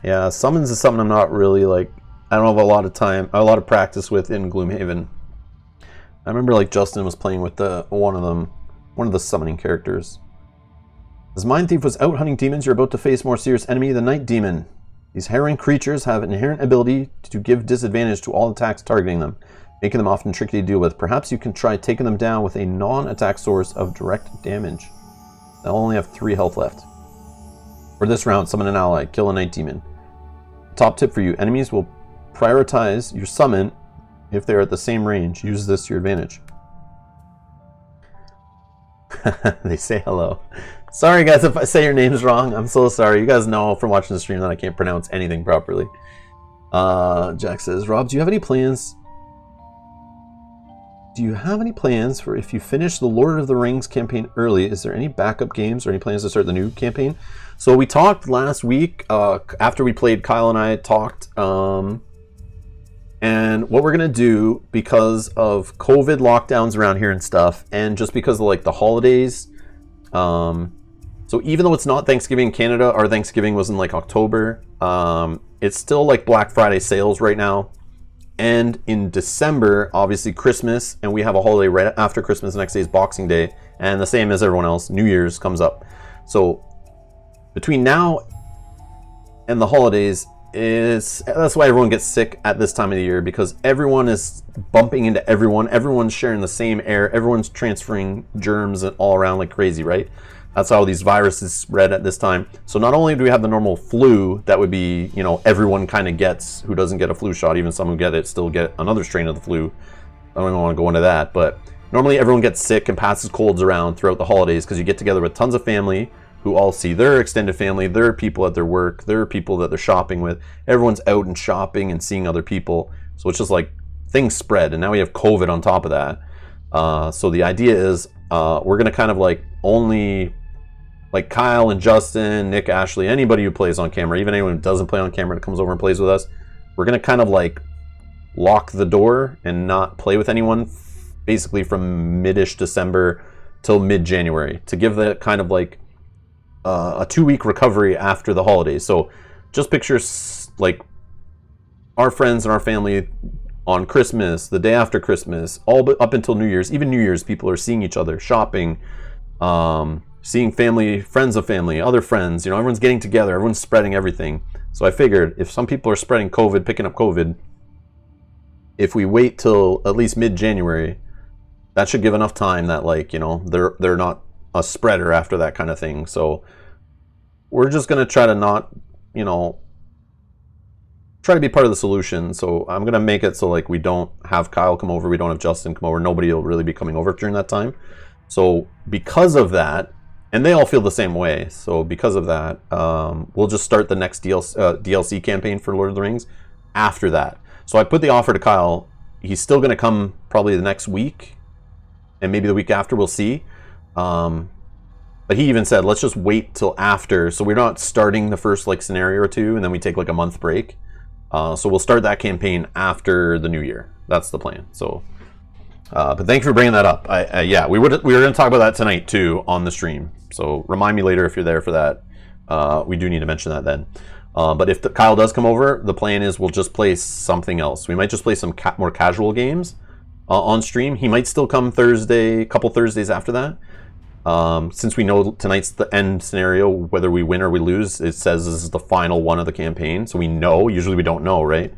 Yeah, summons is something I'm not really like. I don't have a lot of practice with in Gloomhaven. I remember like Justin was playing with one of the summoning characters. As Mind Thief was out hunting demons, you're about to face a more serious enemy, the Night Demon. These harrowing creatures have an inherent ability to give disadvantage to all attacks targeting them, making them often tricky to deal with. Perhaps you can try taking them down with a non-attack source of direct damage. They'll only have 3 health left. For this round, summon an ally, kill a Night Demon. Top tip for you, enemies will prioritize your summon if they're at the same range. Use this to your advantage. They say hello. Sorry guys if I say your names wrong. I'm so sorry. You guys know from watching the stream that I can't pronounce anything properly. Jack says, Rob, do you have any plans? Do you have any plans for if you finish the Lord of the Rings campaign early? Is there any backup games or any plans to start the new campaign? So we talked last week after we played. Kyle and I talked, and what we're gonna do because of COVID lockdowns around here and stuff, and just because of like the holidays. So even though it's not Thanksgiving in Canada, our Thanksgiving was in like October. It's still like Black Friday sales right now. And in December, obviously Christmas, and we have a holiday right after Christmas. The next day is Boxing Day, and the same as everyone else, New Year's comes up. So between now and the holidays, that's why everyone gets sick at this time of the year, because everyone is bumping into everyone. Everyone's sharing the same air. Everyone's transferring germs all around like crazy, right? That's how these viruses spread at this time. So not only do we have the normal flu that would be, you know, everyone kind of gets, who doesn't get a flu shot, even some who get it still get another strain of the flu. I don't even want to go into that, but normally everyone gets sick and passes colds around throughout the holidays because you get together with tons of family who all see their extended family, their people at their work, their people that they're shopping with. Everyone's out and shopping and seeing other people. So it's just like things spread, and now we have COVID on top of that. So the idea is we're going to kind of like only like Kyle and Justin, Nick, Ashley, anybody who plays on camera, even anyone who doesn't play on camera that comes over and plays with us, we're going to kind of like lock the door and not play with anyone basically from mid-ish December till mid-January to give that kind of like a 2-week recovery after the holidays. So just picture like our friends and our family on Christmas, the day after Christmas, all but up until New Year's. Even New Year's, people are seeing each other, shopping, seeing family, friends of family, other friends. You know, everyone's getting together, everyone's spreading everything. So I figured if some people are spreading COVID, picking up COVID, if we wait till at least mid-January, that should give enough time that, like, you know, they're not a spreader after that kind of thing. So we're just going to try to not, you know, try to be part of the solution. So I'm going to make it so like we don't have Kyle come over, we don't have Justin come over, nobody will really be coming over during that time. So because of that, and they all feel the same way, so because of that, we'll just start the next DLC campaign for Lord of the Rings after that. So I put the offer to Kyle. He's still going to come probably the next week, and maybe the week after, we'll see. But he even said, let's just wait till after, so we're not starting the first like scenario or two, and then we take like a month break. So we'll start that campaign after the new year. That's the plan. So, but thank you for bringing that up. Yeah, we were going to talk about that tonight too on the stream. So remind me later if you're there for that. We do need to mention that then. But if Kyle does come over, the plan is we'll just play something else. We might just play some more casual games on stream. He might still come Thursday, a couple Thursdays after that. Since we know tonight's the end scenario, whether we win or we lose, it says this is the final one of the campaign. So we know, usually we don't know, right?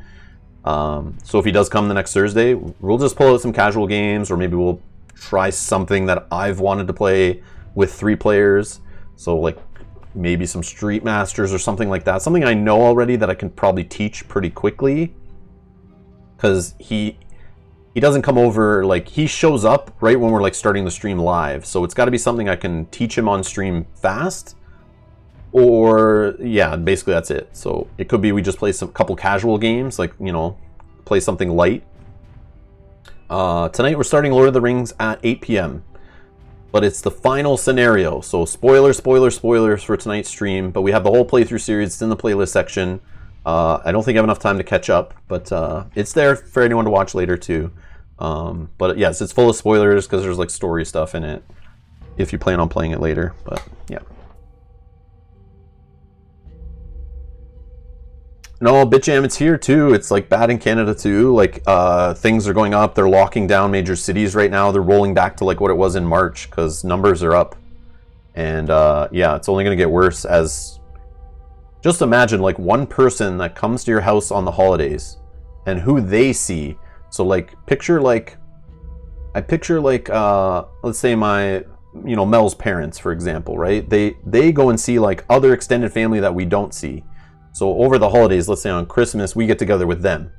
So if he does come the next Thursday, we'll just pull out some casual games, or maybe we'll try something that I've wanted to play with 3 players. So like maybe some Street Masters or something like that. Something I know already that I can probably teach pretty quickly. Because he doesn't come over, like he shows up right when we're like starting the stream live. So it's got to be something I can teach him on stream fast. Or yeah, basically that's it. So it could be we just play some couple casual games, like, you know, play something light. Tonight we're starting Lord of the Rings at 8 p.m. But it's the final scenario. So spoilers for tonight's stream. But we have the whole playthrough series. It's in the playlist section. I don't think I have enough time to catch up, but it's there for anyone to watch later too. But yes, it's full of spoilers because there's like story stuff in it if you plan on playing it later. But yeah. No, BitJam, it's here too. It's like bad in Canada too. Like things are going up. They're locking down major cities right now. They're rolling back to like what it was in March because numbers are up. And yeah, it's only going to get worse as... Just imagine like one person that comes to your house on the holidays and who they see. So like picture like... I picture like, let's say my, you know, Mel's parents, for example, right? They go and see like other extended family that we don't see. So over the holidays, let's say on Christmas, we get together with them.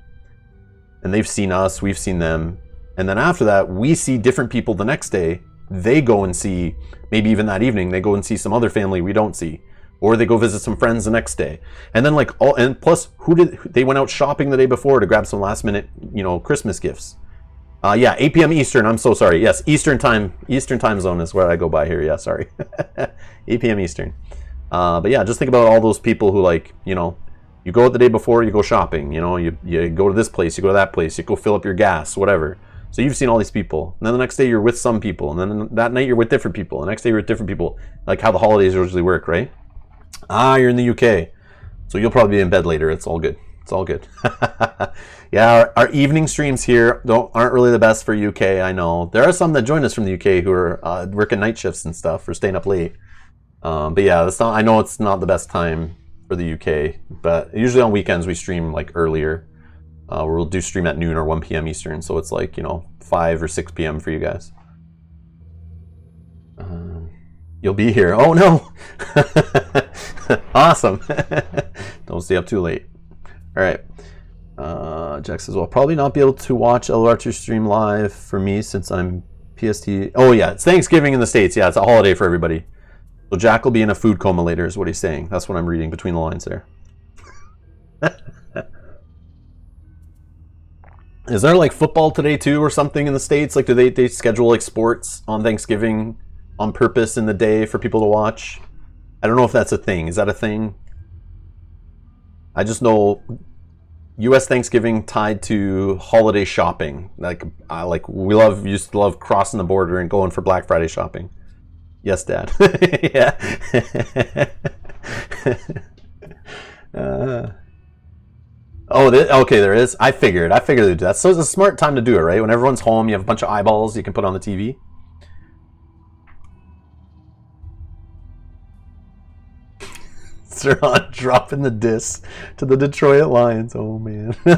And they've seen us, we've seen them. And then after that, we see different people the next day. They go and see, maybe even that evening, they go and see some other family we don't see. Or they go visit some friends the next day. And then like, and plus, they went out shopping the day before to grab some last minute, you know, Christmas gifts. Yeah, 8 p.m. Eastern, I'm so sorry. Yes, Eastern time zone is where I go by here. Yeah, sorry. 8 p.m. Eastern. But yeah, just think about all those people who like, you know, you go out the day before, you go shopping, you know, you go to this place, you go to that place, you go fill up your gas, whatever. So you've seen all these people. And then the next day you're with some people. And then that night you're with different people. The next day you're with different people. Like how the holidays usually work, right? You're in the UK. So you'll probably be in bed later. It's all good. It's all good. Yeah, our evening streams here aren't really the best for UK, I know. There are some that join us from the UK who are working night shifts and stuff or staying up late. But yeah, I know it's not the best time for the UK, but usually on weekends we stream like earlier. We'll do stream at noon or 1 p.m. Eastern, so it's like, you know, 5 or 6 p.m. for you guys. You'll be here. Oh no! Awesome. Don't stay up too late. All right. Jack says, well, I'll probably not be able to watch El Archer stream live for me since I'm PST. Oh yeah, it's Thanksgiving in the States. Yeah, it's a holiday for everybody. So Jack will be in a food coma later is what he's saying. That's what I'm reading between the lines there. Is there like football today too or something in the States? Like do they schedule like sports on Thanksgiving on purpose in the day for people to watch? I don't know if that's a thing. Is that a thing? I just know U.S. Thanksgiving tied to holiday shopping. Like we used to love crossing the border and going for Black Friday shopping. Yes, Dad. Yeah. Okay, there is. I figured they'd do that. So it's a smart time to do it, right? When everyone's home, you have a bunch of eyeballs you can put on the TV. They're on dropping the diss to the Detroit Lions. Oh man. I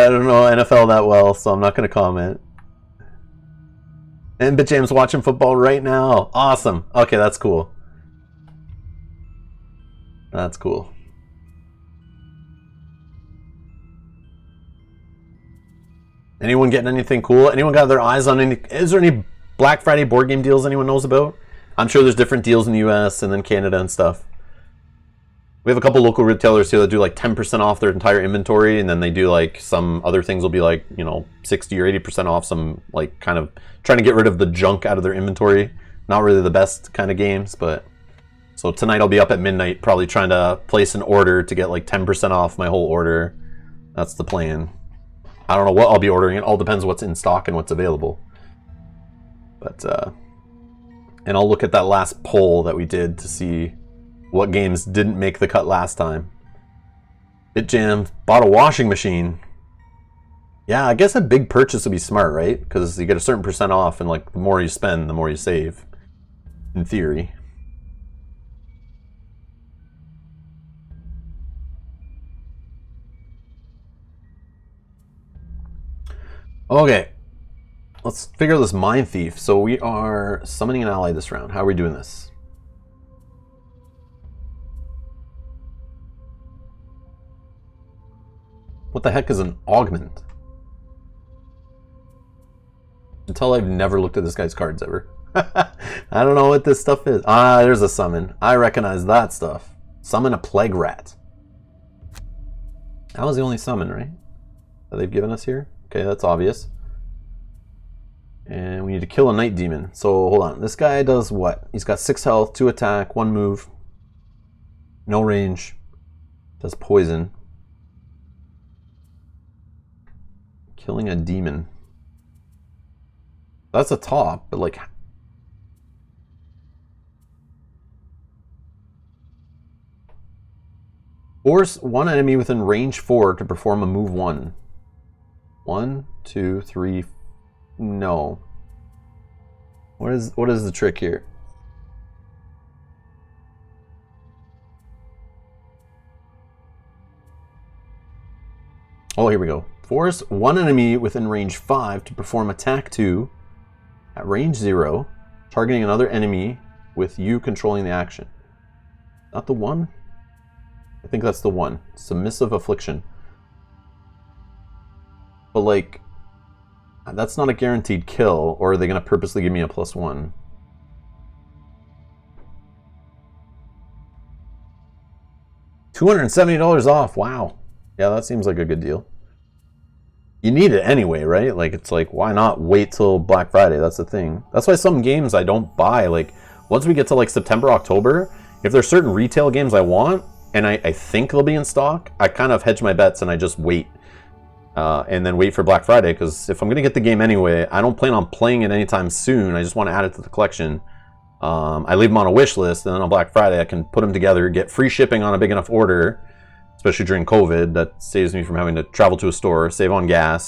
don't know NFL that well, so I'm not going to comment. And BitJam's watching football right now. Awesome. Okay, that's cool. That's cool. Anyone getting anything cool? Anyone got their eyes on any... Is there any Black Friday board game deals anyone knows about? I'm sure there's different deals in the US and then Canada and stuff. We have a couple local retailers here that do like 10% off their entire inventory, and then they do like some other things will be like, you know, 60 or 80% off some like kind of trying to get rid of the junk out of their inventory. Not really the best kind of games, but... So tonight I'll be up at midnight probably trying to place an order to get like 10% off my whole order. That's the plan. I don't know what I'll be ordering. It all depends what's in stock and what's available. But, and I'll look at that last poll that we did to see what games didn't make the cut last time. BitJam bought a washing machine. Yeah, I guess a big purchase would be smart, right? Because you get a certain percent off, and like the more you spend, the more you save. In theory. Okay. Let's figure out this Mind Thief. So we are summoning an ally this round. How are we doing this? What the heck is an augment? Until I've never looked at this guy's cards ever. I don't know what this stuff is. Ah, there's a summon. I recognize that stuff. Summon a plague rat. That was the only summon, right? That they've given us here? Okay, that's obvious. And we need to kill a night demon. So hold on. This guy does what? He's got 6 health, 2 attack, 1 move. No range. Does poison. Killing a demon. That's a top, but like... Force one enemy within range 4 to perform a move 1. 1, 2, 3. No. What is the trick here? Oh, here we go. Force one enemy within range 5 to perform attack 2 at range 0, targeting another enemy with you controlling the action. Not the 1? I think that's the 1. Submissive Affliction. But like, that's not a guaranteed kill, or are they going to purposely give me a +1? $270 off. Wow. Yeah, that seems like a good deal. You need it anyway, right? Like, it's like, why not wait till Black Friday? That's the thing. That's why some games I don't buy. Like, once we get to like September, October, if there's certain retail games I want, and I think they'll be in stock, I kind of hedge my bets and I just wait. And then wait for Black Friday, because if I'm going to get the game anyway, I don't plan on playing it anytime soon. I just want to add it to the collection. I leave them on a wish list, and then on Black Friday I can put them together, get free shipping on a big enough order, especially during COVID. That saves me from having to travel to a store, save on gas,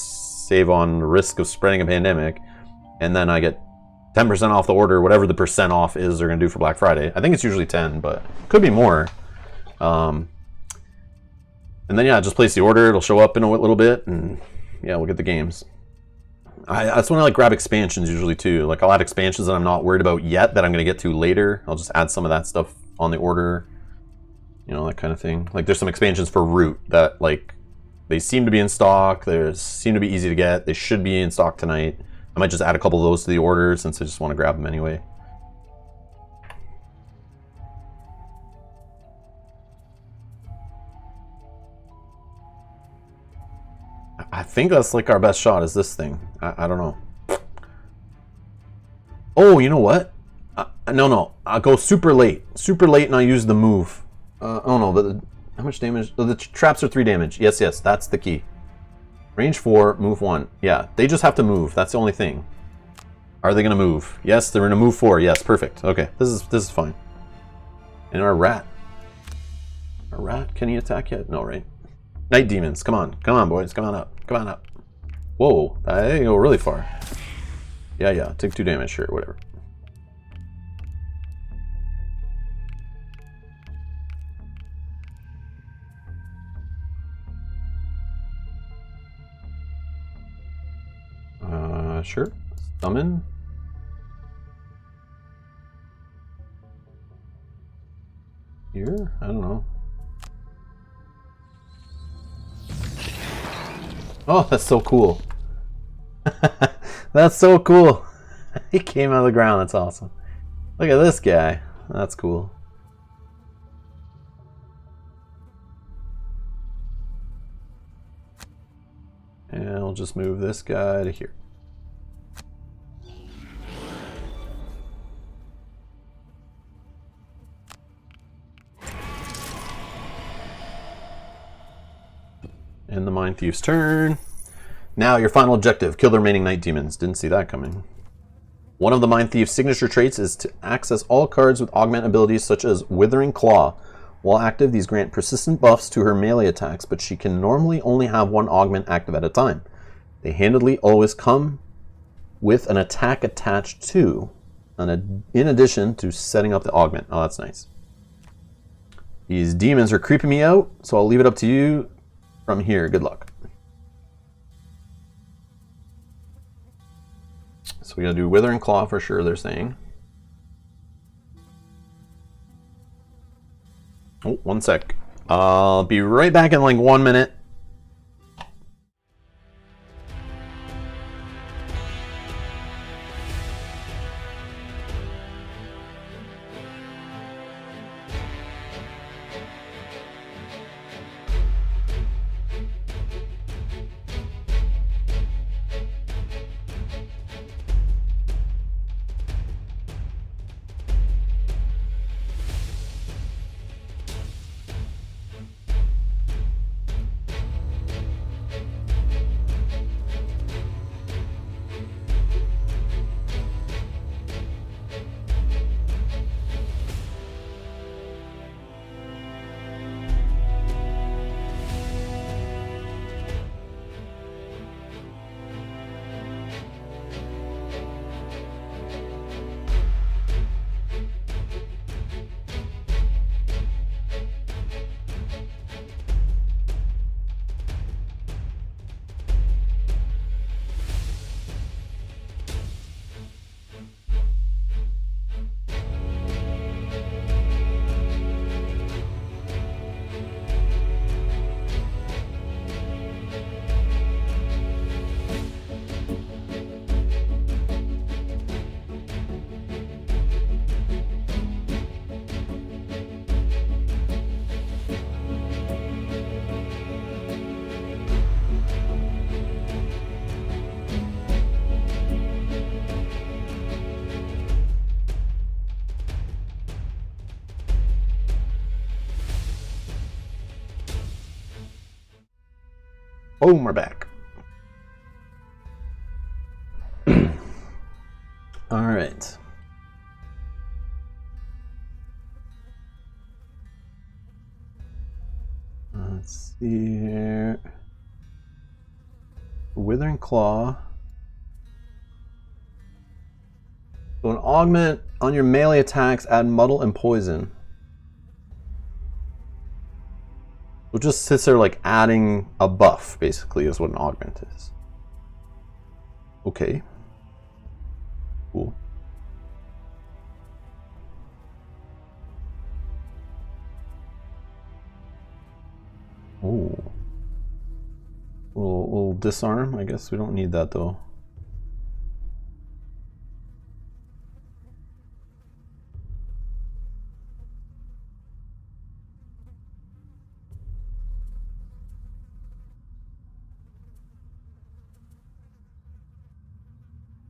save on the risk of spreading a pandemic, and then I get 10% off the order, whatever the percent off is they're going to do for Black Friday. I think it's usually 10, but could be more. And then, yeah, just place the order. It'll show up in a little bit, and yeah, we'll get the games. That's when I like grab expansions usually too. Like, I'll add expansions that I'm not worried about yet that I'm going to get to later. I'll just add some of that stuff on the order. You know, that kind of thing. Like, there's some expansions for Root that, like, they seem to be in stock. They seem to be easy to get. They should be in stock tonight. I might just add a couple of those to the order since I just want to grab them anyway. I think that's like our best shot is this thing. I don't know. Oh, you know what? No. I'll go super late. Super late, and I'll use the move. Oh no, how much damage? Oh, the traps are 3 damage. Yes, that's the key. Range 4, move 1. Yeah, they just have to move. That's the only thing. Are they going to move? Yes, they're going to move 4. Yes, perfect. Okay, this is fine. And our rat. Our rat, can he attack yet? No, right? Night demons, come on boys, come on up. Whoa, I go really far. Yeah, take 2 damage, sure, whatever. Sure. Summon. Here? I don't know. Oh, that's so cool. That's so cool. He came out of the ground. That's awesome. Look at this guy. That's cool. And I'll just move this guy to here. And the Mind Thief's turn. Now your final objective, kill the remaining Night Demons. Didn't see that coming. One of the Mind Thief's signature traits is to access all cards with augment abilities such as Withering Claw. While active, these grant persistent buffs to her melee attacks, but she can normally only have 1 augment active at a time. They handedly always come with an attack attached to, in addition to setting up the augment. Oh, that's nice. These demons are creeping me out, so I'll leave it up to you from here. Good luck. So we gotta do Withering Claw for sure, they're saying. Oh, 1 sec. I'll be right back in like 1 minute. Boom, we're back. All right. Let's see here. Withering Claw. So an augment on your melee attacks, add Muddle and Poison. So it just sits there like adding a buff, basically, is what an augment is. Okay. Cool. Oh. We'll disarm. I guess we don't need that though.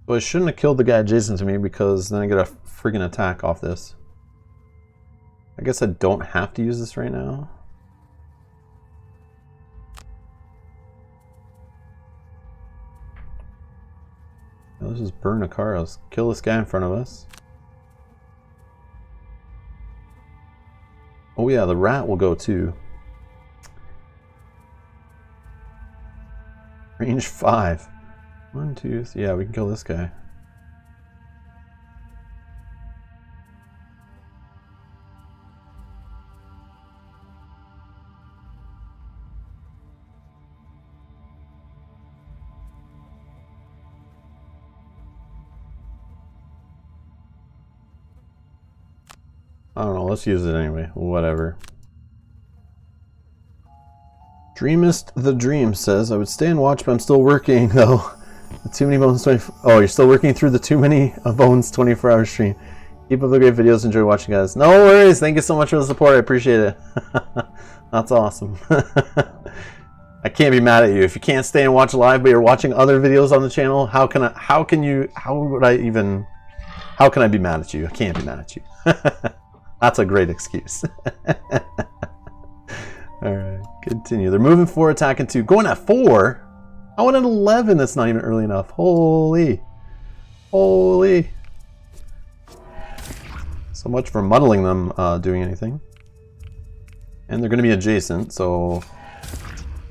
So I shouldn't have killed the guy adjacent to me because then I get a friggin' attack off this. I guess I don't have to use this right now. Let's just burn a car. Let's kill this guy in front of us. Oh yeah, the rat will go too. Range 5. 1, 2, 3. Yeah, we can kill this guy. I don't know, let's use it anyway. Whatever. Dreamist the Dream says, I would stay and watch, but I'm still working though. The Too Many Bones 24. Oh, you're still working through the Too Many Bones 24-hour stream. Keep up the great videos. Enjoy watching, guys. No worries. Thank you so much for the support. I appreciate it. That's awesome. I can't be mad at you. If you can't stay and watch live, but you're watching other videos on the channel, how can I be mad at you? I can't be mad at you. That's a great excuse. Alright, continue. They're moving 4, attacking 2. Going at 4? I went at 11. That's not even early enough. Holy. Holy. So much for muddling them doing anything. And they're going to be adjacent, so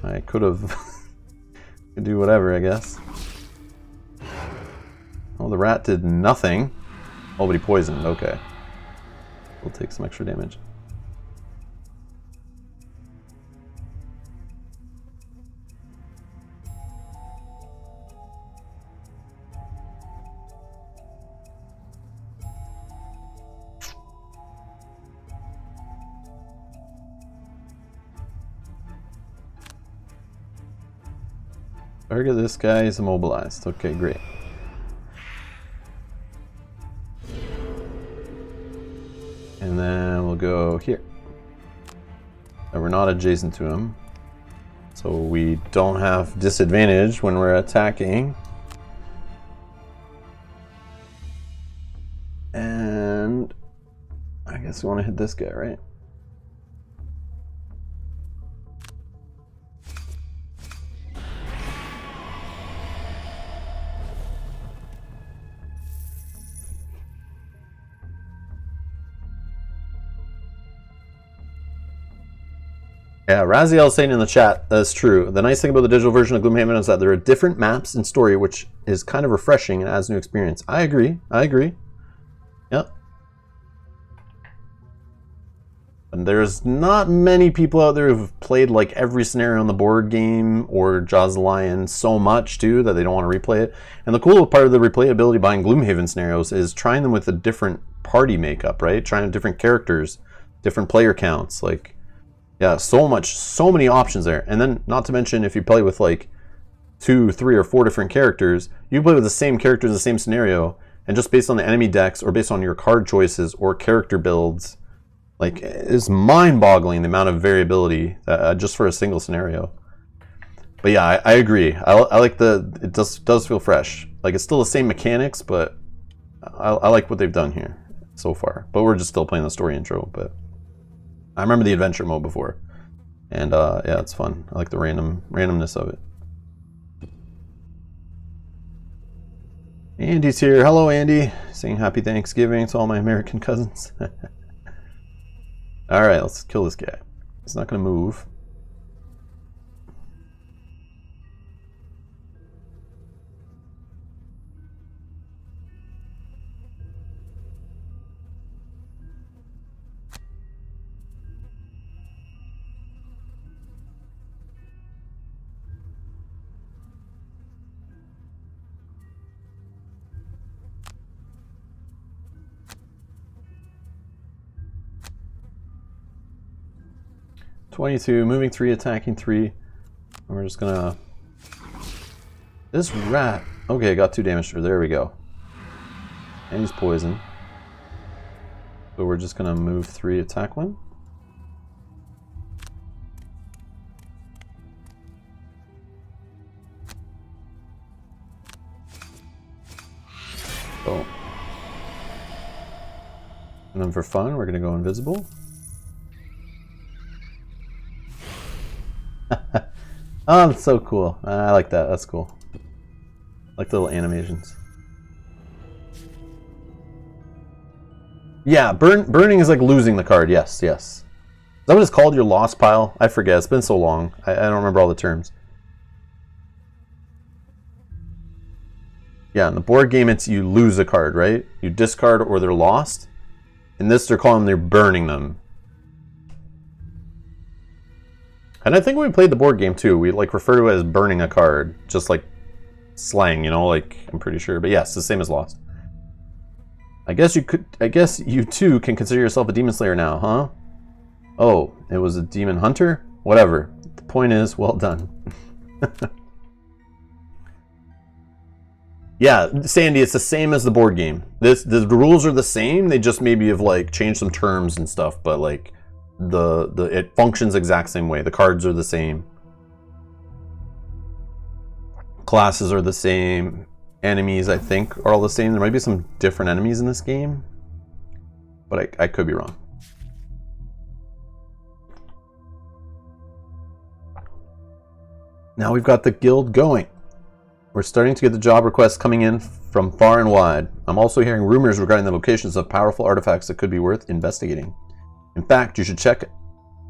I could have could do whatever, I guess. Oh, the rat did nothing. Oh, but he poisoned. Okay. We'll take some extra damage. Target this guy is immobilized. Okay, great. And then we'll go here. And we're not adjacent to him, so we don't have disadvantage when we're attacking. And I guess we want to hit this guy, right? Yeah, Raziel is saying in the chat, that's true. The nice thing about the digital version of Gloomhaven is that there are different maps and story, which is kind of refreshing and adds new experience. I agree. I agree. Yep. And there's not many people out there who've played like every scenario on the board game or Jaws of the Lion so much too that they don't want to replay it. And the cool part of the replayability behind Gloomhaven scenarios is trying them with a different party makeup, right? Trying different characters, different player counts, like. Yeah, so many options there. And then, not to mention, if you play with like 2, 3, or 4 different characters, you play with the same characters in the same scenario, and just based on the enemy decks or based on your card choices or character builds, like it's mind-boggling the amount of variability just for a single scenario. But yeah, I agree. I like it does feel fresh. Like it's still the same mechanics, but I like what they've done here so far. But we're just still playing the story intro, but. I remember the adventure mode before, and yeah, it's fun. I like the randomness of it. Andy's here. Hello, Andy. Saying happy Thanksgiving to all my American cousins. Alright, let's kill this guy. He's not going to move. Moving 3, attacking 3. And we're just gonna... This rat... Okay, got 2 damage to her. There we go. And he's poisoned. So we're just gonna move 3, attack 1. Oh. And then for fun, we're gonna go invisible. Oh, that's so cool. I like that. That's cool. I like the little animations. Yeah, burning is like losing the card. Yes, yes. Is that what it's called? Your lost pile? I forget. It's been so long. I don't remember all the terms. Yeah, in the board game, it's you lose a card, right? You discard or they're lost. In this, they're calling they're burning them. And I think when we played the board game too, we like refer to it as burning a card, just like slang, you know, like I'm pretty sure. But yes, it's the same as lost. I guess you too can consider yourself a demon slayer now, huh? Oh, it was a demon hunter? Whatever. The point is, well done. Yeah, Sandy, it's the same as the board game. The rules are the same. They just maybe have like changed some terms and stuff, but like it functions the exact same way. The cards are the same. Classes are the same. Enemies, I think, are all the same. There might be some different enemies in this game, but I could be wrong. Now we've got the guild going. We're starting to get the job requests coming in from far and wide. I'm also hearing rumors regarding the locations of powerful artifacts that could be worth investigating. In fact, you should check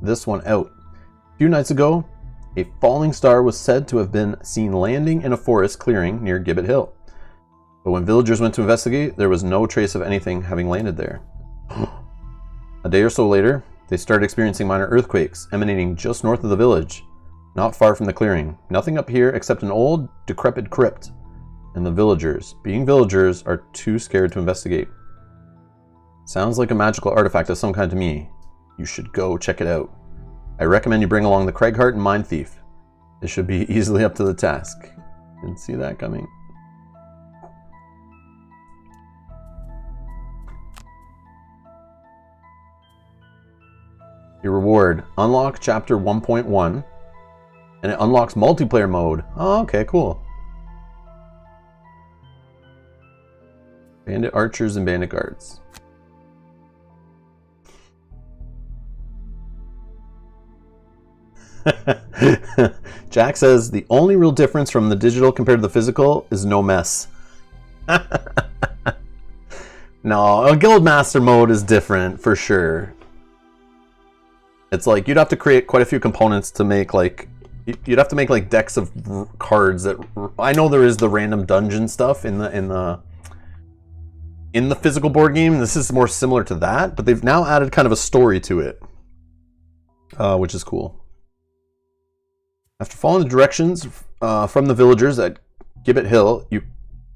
this one out. A few nights ago, a falling star was said to have been seen landing in a forest clearing near Gibbet Hill. But when villagers went to investigate, there was no trace of anything having landed there. A day or so later, they started experiencing minor earthquakes emanating just north of the village, not far from the clearing. Nothing up here except an old, decrepit crypt. And the villagers, being villagers, are too scared to investigate. Sounds like a magical artifact of some kind to me. You should go check it out. I recommend you bring along the Craighart and Mind Thief. They should be easily up to the task. Didn't see that coming. Your reward. Unlock chapter 1.1. And it unlocks multiplayer mode. Oh, okay, cool. Bandit archers and bandit guards. Jack says the only real difference from the digital compared to the physical is no mess. No, a Guildmaster mode is different for sure. It's like you'd have to create quite a few components to make like you'd have to make like decks of cards that I know there is the random dungeon stuff in the physical board game. This is more similar to that, but they've now added kind of a story to it, which is cool. After following the directions from the villagers at Gibbet Hill,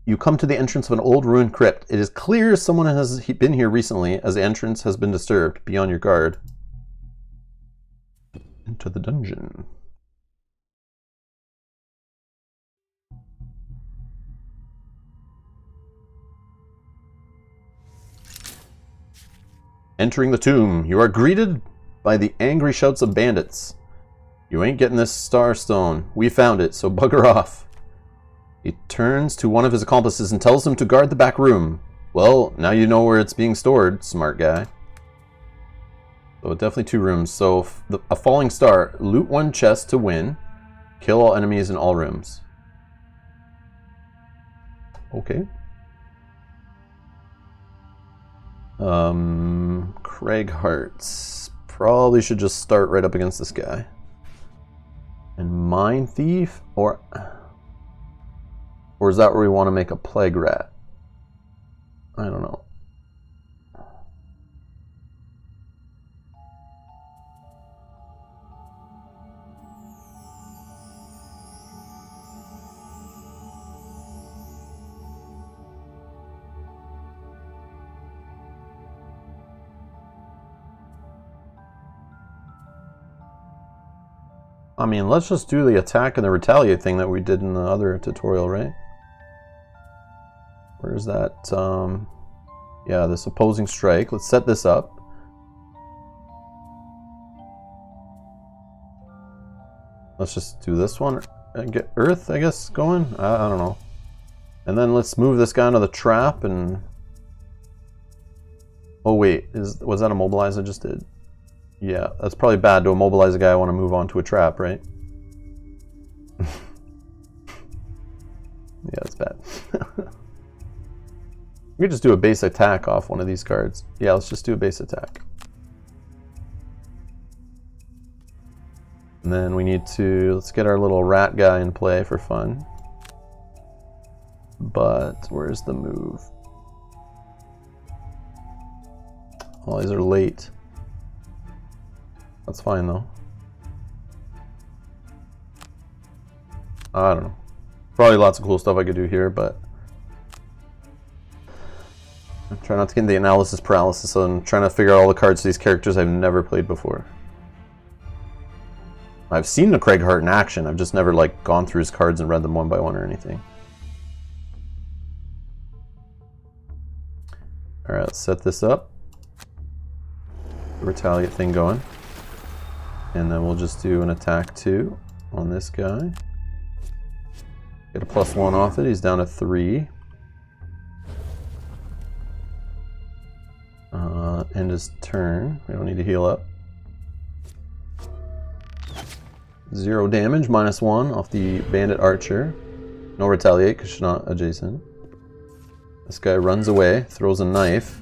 you come to the entrance of an old ruined crypt. It is clear someone has been here recently, as the entrance has been disturbed. Be on your guard. Into the dungeon. Entering the tomb, you are greeted by the angry shouts of bandits. You ain't getting this star stone. We found it, so bugger off. He turns to one of his accomplices and tells him to guard the back room. Well, now you know where it's being stored, smart guy. So definitely 2 rooms. So a falling star. Loot 1 chest to win. Kill all enemies in all rooms. Okay. Craig Hart's. Probably should just start right up against this guy. And Mind Thief, or is that where we want to make a Plague Rat? I don't know. I mean, let's just do the attack and the retaliate thing that we did in the other tutorial, right? Where's that? Yeah, this opposing strike. Let's set this up. Let's just do this one and get Earth, I guess, going. I don't know. And then let's move this guy into the trap and... Oh wait, was that a mobilize I just did? Yeah, that's probably bad to immobilize a guy I want to move on to a trap, right? Yeah, that's bad. We could just do a base attack off one of these cards. Yeah, let's just do a base attack. And then we need to, let's get our little rat guy in play for fun. But where's the move? Oh, these are late. That's fine though. I don't know. Probably lots of cool stuff I could do here, but I'm trying not to get into the analysis paralysis, so I'm trying to figure out all the cards to these characters I've never played before. I've seen the Craig Hart in action, I've just never like gone through his cards and read them one by one or anything. Alright, let's set this up. The retaliate thing going. And then we'll just do an attack 2 on this guy. Get a +1 off it, he's down to 3. End his turn. We don't need to heal up. 0 damage, -1 off the bandit archer. No retaliate because she's not adjacent. This guy runs away, throws a knife.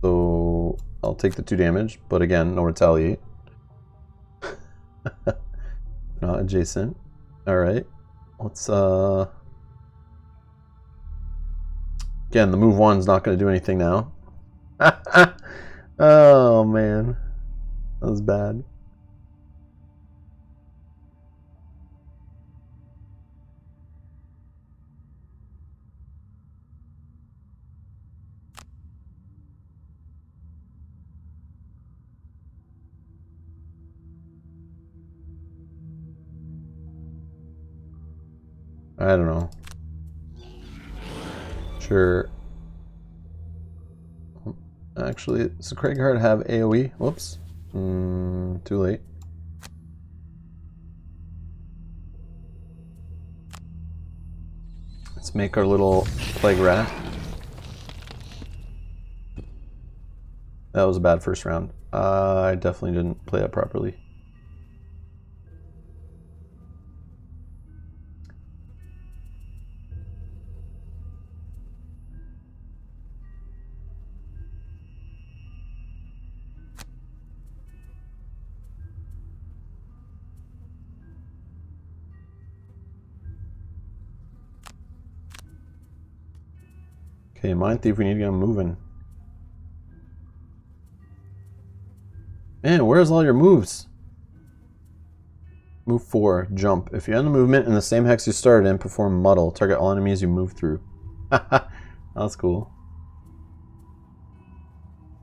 So I'll take the 2 damage, but again, no retaliate. Not adjacent. Alright. Let's again, the move 1's not going to do anything now. Oh man. That was bad. I don't know. Sure. Actually, does Craig Hart have AoE? Whoops. Too late. Let's make our little Plague Rat. That was a bad first round. I definitely didn't play that properly. Okay, Mind Thief, we need to get him moving. Man, where's all your moves? Move 4, jump. If you end the movement in the same hex you started in, perform muddle. Target all enemies you move through. That's cool.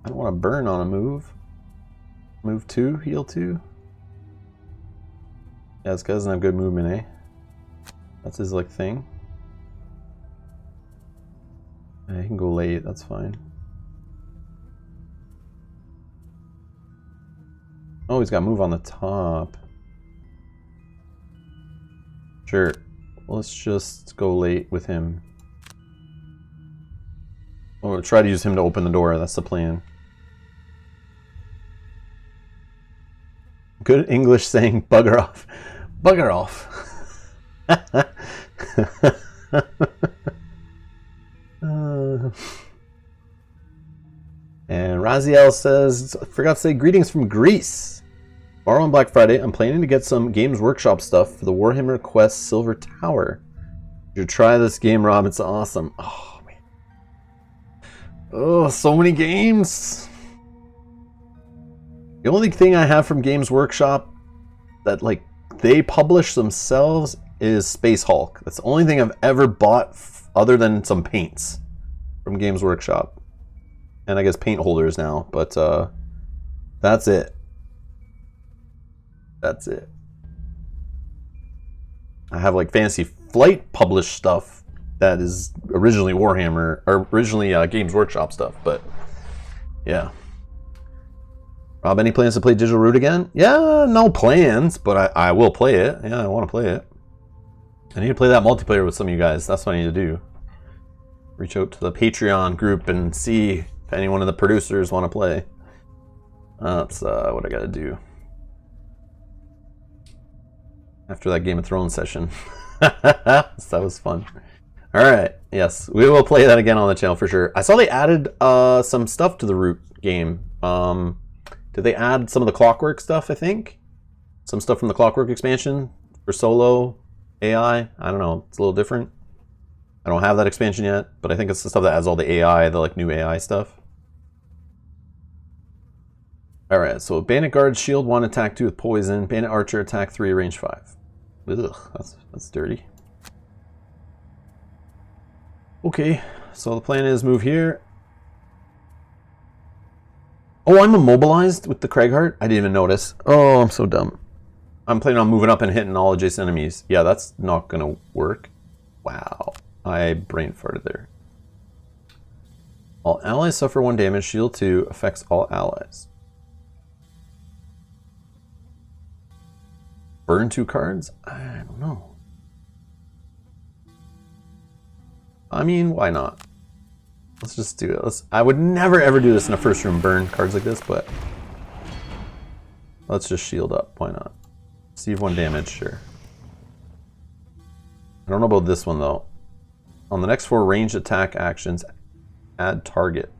I don't want to burn on a move. Move 2, heal 2. Yeah, this guy doesn't have good movement, eh? That's his like thing. Yeah, he can go late, that's fine. Oh, he's got move on the top. Sure. Let's just go late with him. Or try to use him to open the door, that's the plan. Good English saying bugger off. Bugger off. Aziel says, forgot to say greetings from Greece. Tomorrow on Black Friday, I'm planning to get some Games Workshop stuff for the Warhammer Quest Silver Tower. You should try this game, Rob. It's awesome. Oh, man. Oh, so many games. The only thing I have from Games Workshop that, like, they publish themselves is Space Hulk. That's the only thing I've ever bought other than some paints from Games Workshop. And I guess paint holders now, but that's it. That's it. I have like Fantasy Flight published stuff that is originally Warhammer, or originally Games Workshop stuff, but yeah. Rob, any plans to play Digital Root again? Yeah, no plans, but I will play it. Yeah, I want to play it. I need to play that multiplayer with some of you guys. That's what I need to do. Reach out to the Patreon group and see if any one of the producers want to play. That's what I got to do. After that Game of Thrones session. That was fun. Alright, yes, we will play that again on the channel for sure. I saw they added some stuff to the Root game. Did they add some of the Clockwork stuff, I think? Some stuff from the Clockwork expansion for solo AI? I don't know, it's a little different. I don't have that expansion yet, but I think it's the stuff that has all the AI, the like new AI stuff. Alright, so Bandit Guard's shield 1, attack 2 with poison. Bandit Archer, attack 3, range 5. Ugh, that's dirty. Okay, so the plan is move here. Oh, I'm immobilized with the Craighheart? I didn't even notice. Oh, I'm so dumb. I'm planning on moving up and hitting all adjacent enemies. Yeah, that's not gonna work. Wow, I brain farted there. All allies suffer 1 damage. Shield 2 affects all allies. Burn 2 cards? I don't know. I mean, why not? Let's just do it. I would never ever do this in a first room, burn cards like this, but let's just shield up. Why not? Receive 1 damage, sure. I don't know about this one though. On the next 4 ranged attack actions, add target.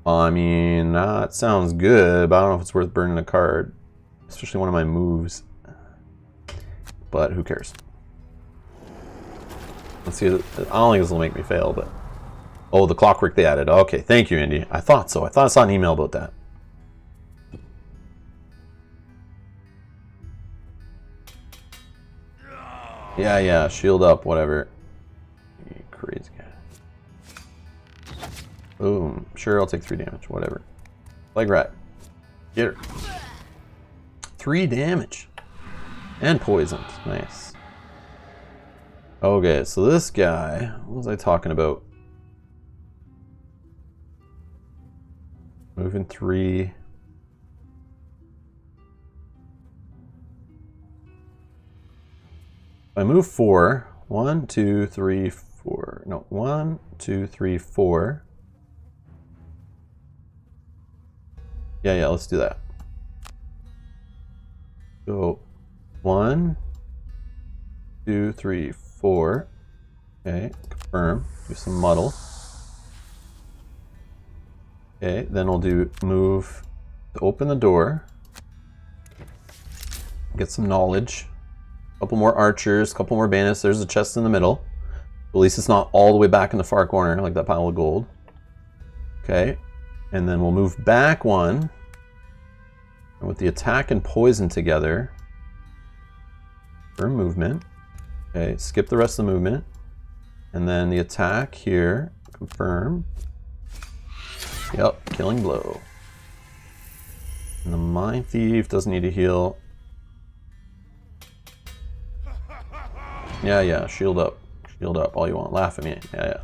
I mean, that sounds good, but I don't know if it's worth burning a card. Especially one of my moves. But who cares? Let's see. I don't think this will make me fail, but... Oh, the Clockwork they added. Okay, thank you, Andy. I thought so. I thought I saw an email about that. Yeah, shield up, whatever. You crazy guy. Boom. Sure, I'll take 3 damage, whatever. Leg rat. Get her. 3 damage. And poisoned. Nice. Okay, so this guy, what was I talking about? Moving 3. If I move 4, 1, 2, 3, 4. No, 1, 2, 3, 4. Yeah, let's do that. So 1, 2, 3, 4. Okay, confirm. Do some muddle. Okay, then we'll do move to open the door. Get some knowledge. A couple more archers, a couple more bandits. There's a chest in the middle. At least it's not all the way back in the far corner, like that pile of gold. Okay, and then we'll move back 1. And with the attack and poison together, for movement. Okay, skip the rest of the movement. And then the attack here, confirm. Yep, killing blow. And the Mind Thief doesn't need to heal. Yeah, shield up. Shield up all you want. Laugh at me. Yeah.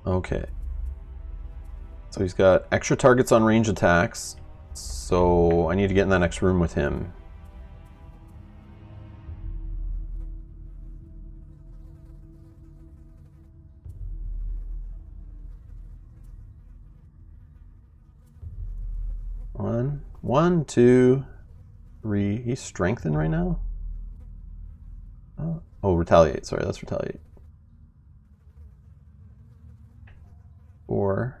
Okay. So he's got extra targets on range attacks. So I need to get in that next room with him. One, 2, 3. He's strengthened right now. Oh, retaliate. Sorry, let's retaliate. 4.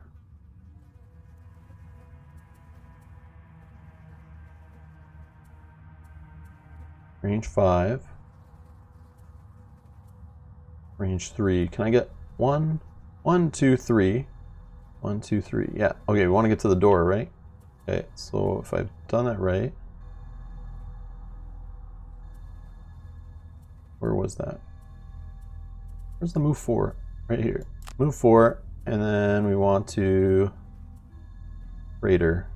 Range 5. Range 3. Can I get 1? 1, 2, 3. 1, 2, 3. Yeah. Okay, we want to get to the door, right? Okay, so if I've done that right. Where was that? Where's the move 4? Right here. Move 4, and then we want to Raider.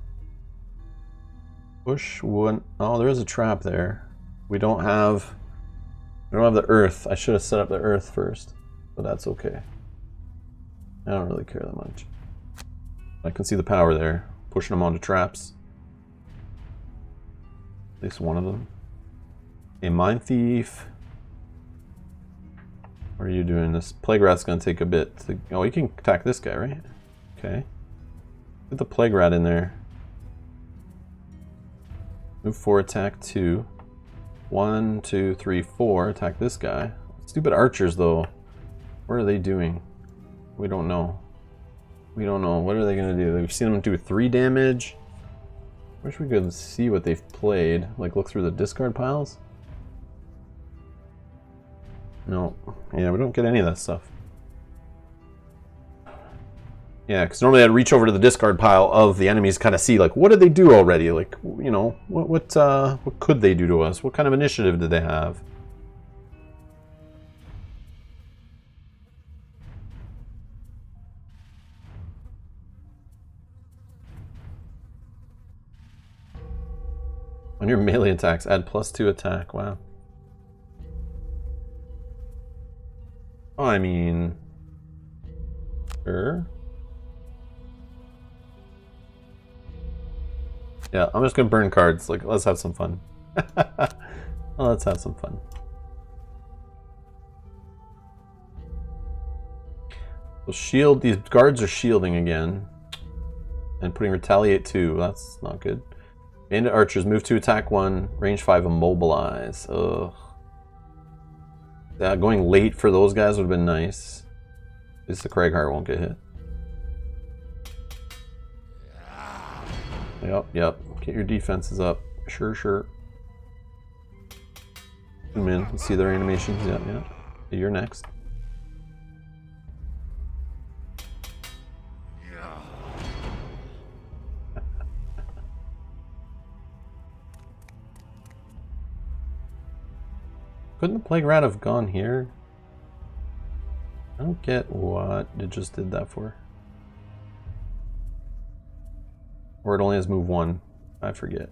Push 1. Oh, there is a trap there. We don't have the earth. I should have set up the earth first, but that's okay. I don't really care that much. I can see the power there, pushing them onto traps. At least one of them. A Mind Thief. What are you doing? This Plague Rat's gonna take a bit to... Oh, you can attack this guy, right? Okay. Get the Plague Rat in there. Move 4, attack 2. 1, 2, 3, 4. Attack this guy. Stupid archers, though. What are they doing? We don't know. We don't know. What are they going to do? We've seen them do 3 damage. Wish we could see what they've played. Like, look through the discard piles? No. Yeah, we don't get any of that stuff. Yeah, because normally I'd reach over to the discard pile of the enemies, kind of see, like, what did they do already? Like, you know, what could they do to us? What kind of initiative did they have? On your melee attacks, add +2 attack. Wow. Oh, I mean, sure. Yeah, I'm just gonna burn cards. Like, let's have some fun. Well, let's have some fun. We'll shield. These guards are shielding again, and putting retaliate 2. That's not good. Bandit archers move 2, attack 1, range 5, immobilize. Ugh. Yeah, going late for those guys would have been nice. At least the Cragheart won't get hit. Yep. Get your defenses up. Sure. Zoom in and see their animations. Yeah. You're next. Couldn't the Plague Rat have gone here? I don't get what it just did that for. Or it only has move 1. I forget.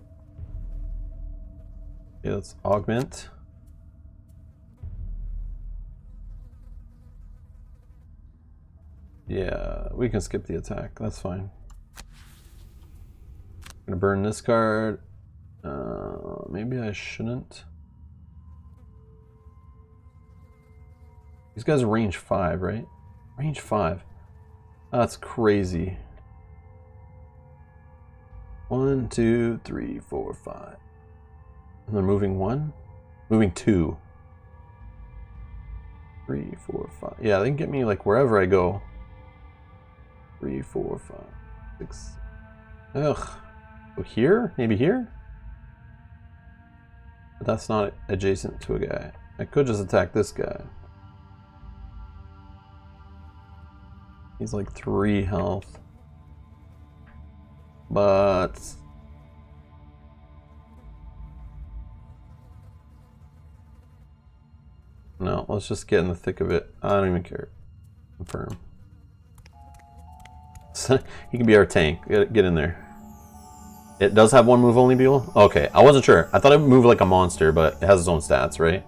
Okay, let's augment. Yeah, we can skip the attack. That's fine. I'm gonna burn this card. Maybe I shouldn't. These guys are range 5, right? Range 5. That's crazy. 1, 2, 3, 4, 5. And they're moving 1? Moving 2. 3, 4, 5. Yeah, they can get me like wherever I go. 3, 4, 5, 6. Ugh. So here? Maybe here? But that's not adjacent to a guy. I could just attack this guy. He's like 3 health. But no, let's just get in the thick of it. I don't even care. Confirm. He can be our tank. Get in there. It does have 1 move only, Buell? Okay, I wasn't sure. I thought it would move like a monster, but it has its own stats, right?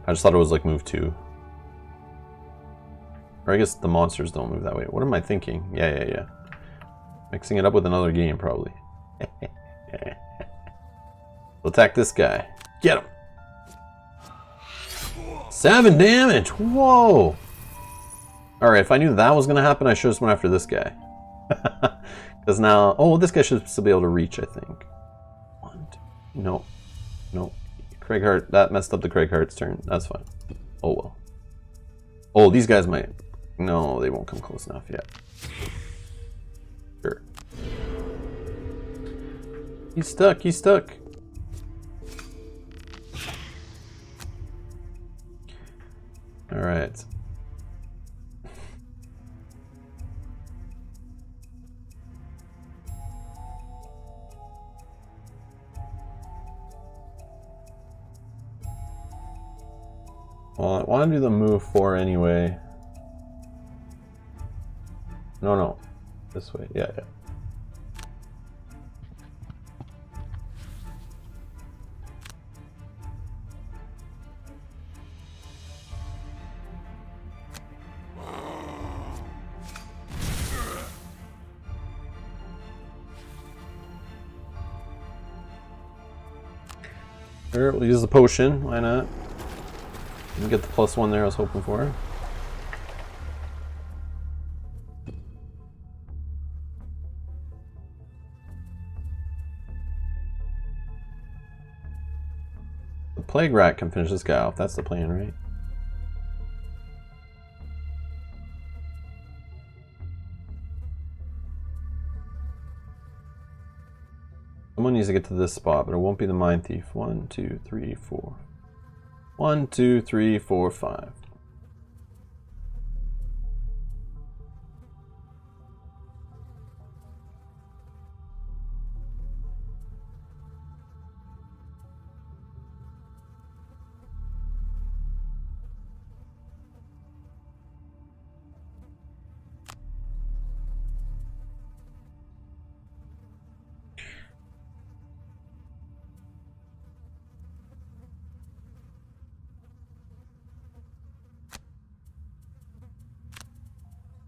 I just thought it was like move 2. Or I guess the monsters don't move that way. What am I thinking? Yeah. Mixing it up with another game, probably. We'll attack this guy. Get him! 7 damage! Whoa! Alright, if I knew that was going to happen, I should have went after this guy. Because now... Oh, this guy should still be able to reach, I think. 1, 2... No. Craighart, that messed up the Craighart's turn. That's fine. Oh well. Oh, these guys might... No, they won't come close enough yet. Sure. He's stuck, he's stuck. Alright. Well, I want to do the move 4 anyway. No. This way. Yeah. Sure, we'll use the potion. Why not? Get the +1 there I was hoping for. The Plague Rat can finish this guy off. That's the plan, right? Someone needs to get to this spot, but it won't be the Mind Thief. 1, 2, 3, 4. 1, 2, 3, 4, 5.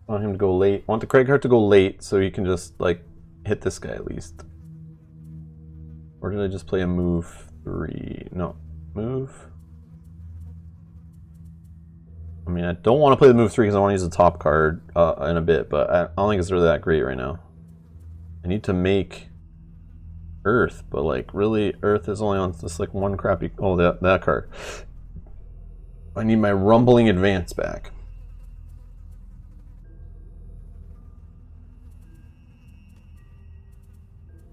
I want him to go late. I want the Craighart to go late so he can just like hit this guy at least. Or did I just play a move 3? No. Move. I mean, I don't want to play the move 3 because I want to use the top card in a bit, but I don't think it's really that great right now. I need to make Earth, but like really Earth is only on just like one crappy... Oh, that card. I need my Rumbling Advance back.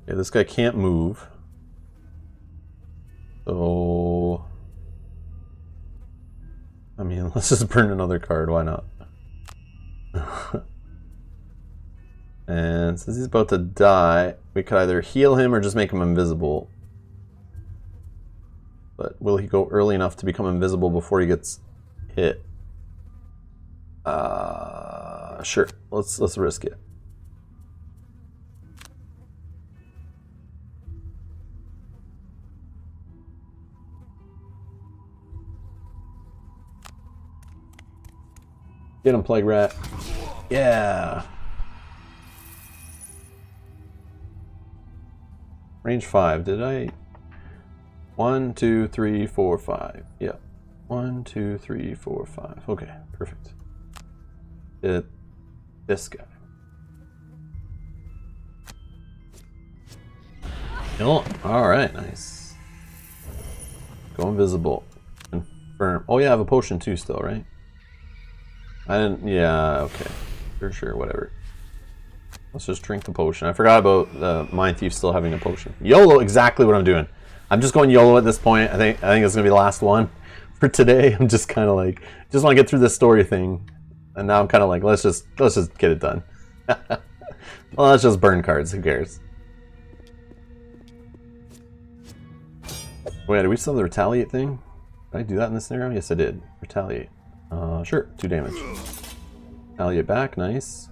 Okay, this guy can't move. So... I mean, let's just burn another card, why not? And since he's about to die, we could either heal him or just make him invisible. But will he go early enough to become invisible before he gets hit? Sure, let's risk it. Get him, Plague Rat. Yeah. Range 5. Did I? 1, 2, 3, 4, 5. Yeah. 1, 2, 3, 4, 5. Okay, perfect. Hit this guy. Oh, alright, nice. Go invisible. Confirm. Oh yeah, I have a potion too still, right? I didn't, yeah, okay. Sure, whatever. Let's just drink the potion. I forgot about Mind Thief still having a potion. YOLO, exactly what I'm doing. I'm just going YOLO at this point. I think it's gonna be the last one for today. I'm just kind of like, just want to get through this story thing, and now I'm kind of like, let's just get it done. Well, let's just burn cards. Who cares? Wait, do we still have the retaliate thing? Did I do that in this scenario? Yes, I did. Retaliate. Sure, 2 damage. Retaliate back, nice.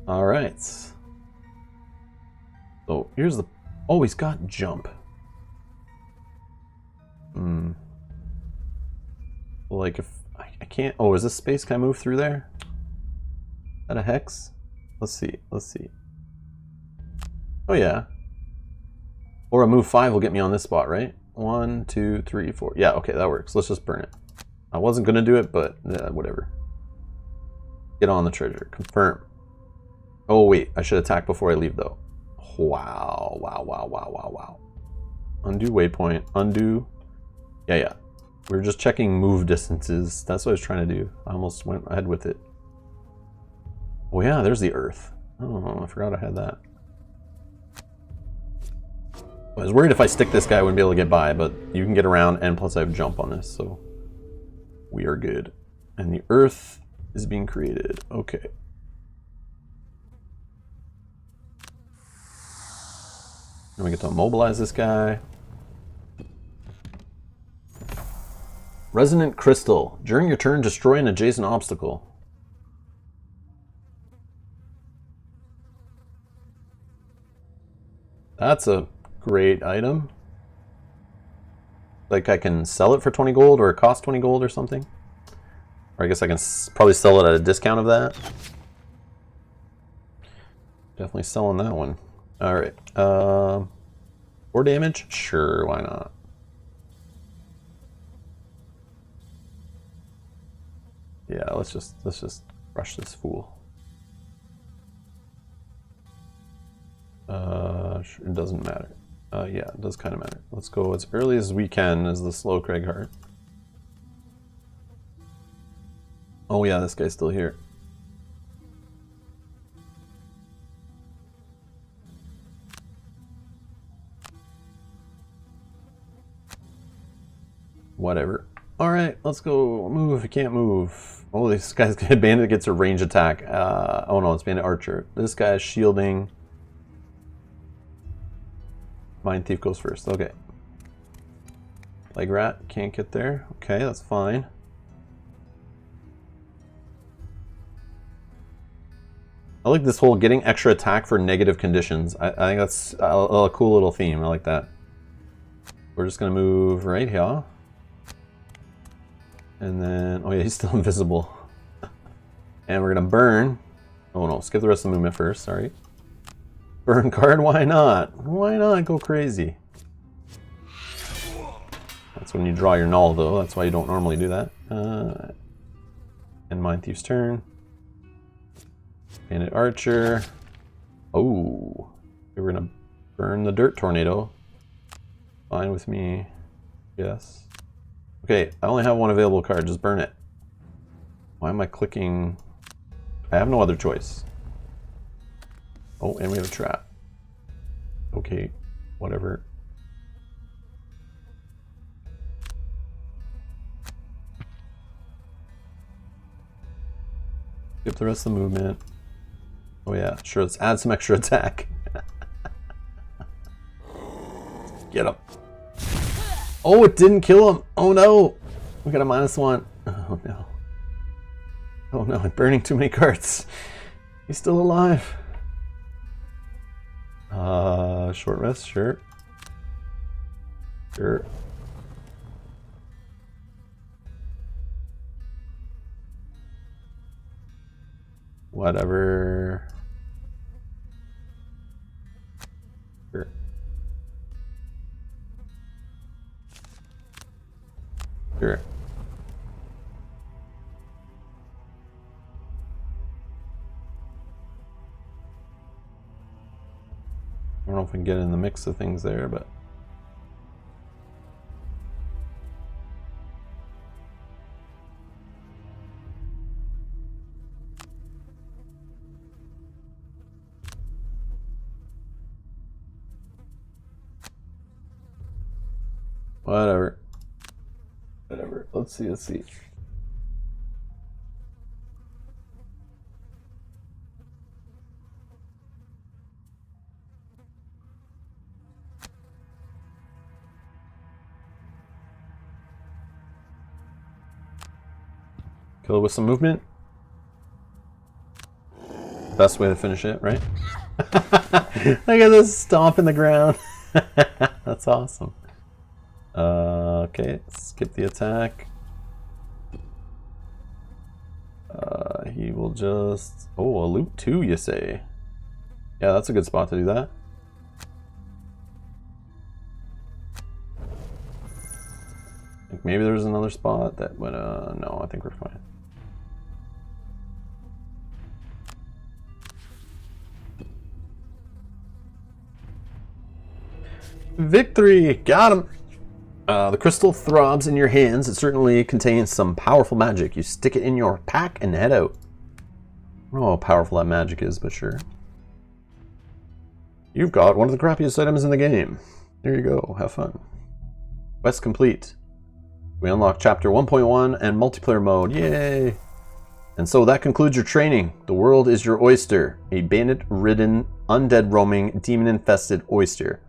Alright. So, here's the... Oh, he's got jump. Like, if... I can't... Oh, is this space? Can I move through there? Is that a hex? Let's see. Oh, yeah. Or a move 5 will get me on this spot, right? 1, 2, 3, 4. Yeah, okay, that works. Let's just burn it. I wasn't gonna do it, but whatever. Get on the treasure. Confirm. Oh wait, I should attack before I leave though. Wow. Undo waypoint. Undo. Yeah. We were just checking move distances. That's what I was trying to do. I almost went ahead with it. Oh yeah, there's the Earth. Oh, I forgot I had that. I was worried if I stick this guy, I wouldn't be able to get by, but you can get around, and plus I have jump on this, so we are good. And the Earth is being created. Okay. Then we get to immobilize this guy. Resonant Crystal. During your turn, destroy an adjacent obstacle. That's a great item. Like I can sell it for 20 gold or it costs 20 gold or something. Or I guess I can probably sell it at a discount of that. Definitely selling that one. Alright. 4 damage? Sure, why not? Yeah, let's just crush this fool. It doesn't matter. Yeah, it does kind of matter. Let's go as early as we can as the slow Craighart. Oh yeah, this guy's still here. Whatever. Alright, let's go move. You can't move. Oh, this guy's bandit gets a range attack. Oh no, it's bandit archer. This guy is shielding. Mind Thief goes first. Okay. Leg Rat can't get there. Okay, that's fine. I like this whole getting extra attack for negative conditions. I think that's a cool little theme. I like that. We're just going to move right here. And then, oh yeah, he's still invisible. And we're going to burn. Oh no, skip the rest of the movement first, sorry. Burn card, why not? Why not go crazy? That's when you draw your null though, that's why you don't normally do that. And Mind Thief's turn. Bandit Archer. Oh, we're gonna burn the Dirt Tornado. Fine with me, yes. Okay, I only have one available card, just burn it. Why am I clicking? I have no other choice. Oh, and we have a trap. Okay, whatever. Skip the rest of the movement. Oh yeah, sure, let's add some extra attack. Get him. Oh, it didn't kill him. Oh no. We got a -1. Oh no. Oh no, I'm burning too many cards. He's still alive. Short rest, sure. Sure. Whatever. Sure. Sure. I don't know if we can get in the mix of things there, but whatever. Whatever. Let's see. Kill it with some movement. Best way to finish it, right? Look at this stomp in the ground. That's awesome. Okay, skip the attack. He will just... Oh, a loot 2, you say? Yeah, that's a good spot to do that. I think maybe there's another spot that would... no, I think we're fine. Victory! Got him! The crystal throbs in your hands. It certainly contains some powerful magic. You stick it in your pack and head out. I don't know how powerful that magic is, but sure. You've got one of the crappiest items in the game. There you go. Have fun. Quest complete. We unlock Chapter 1.1 and multiplayer mode. Yay! And so that concludes your training. The world is your oyster. A bandit-ridden, undead-roaming, demon-infested oyster.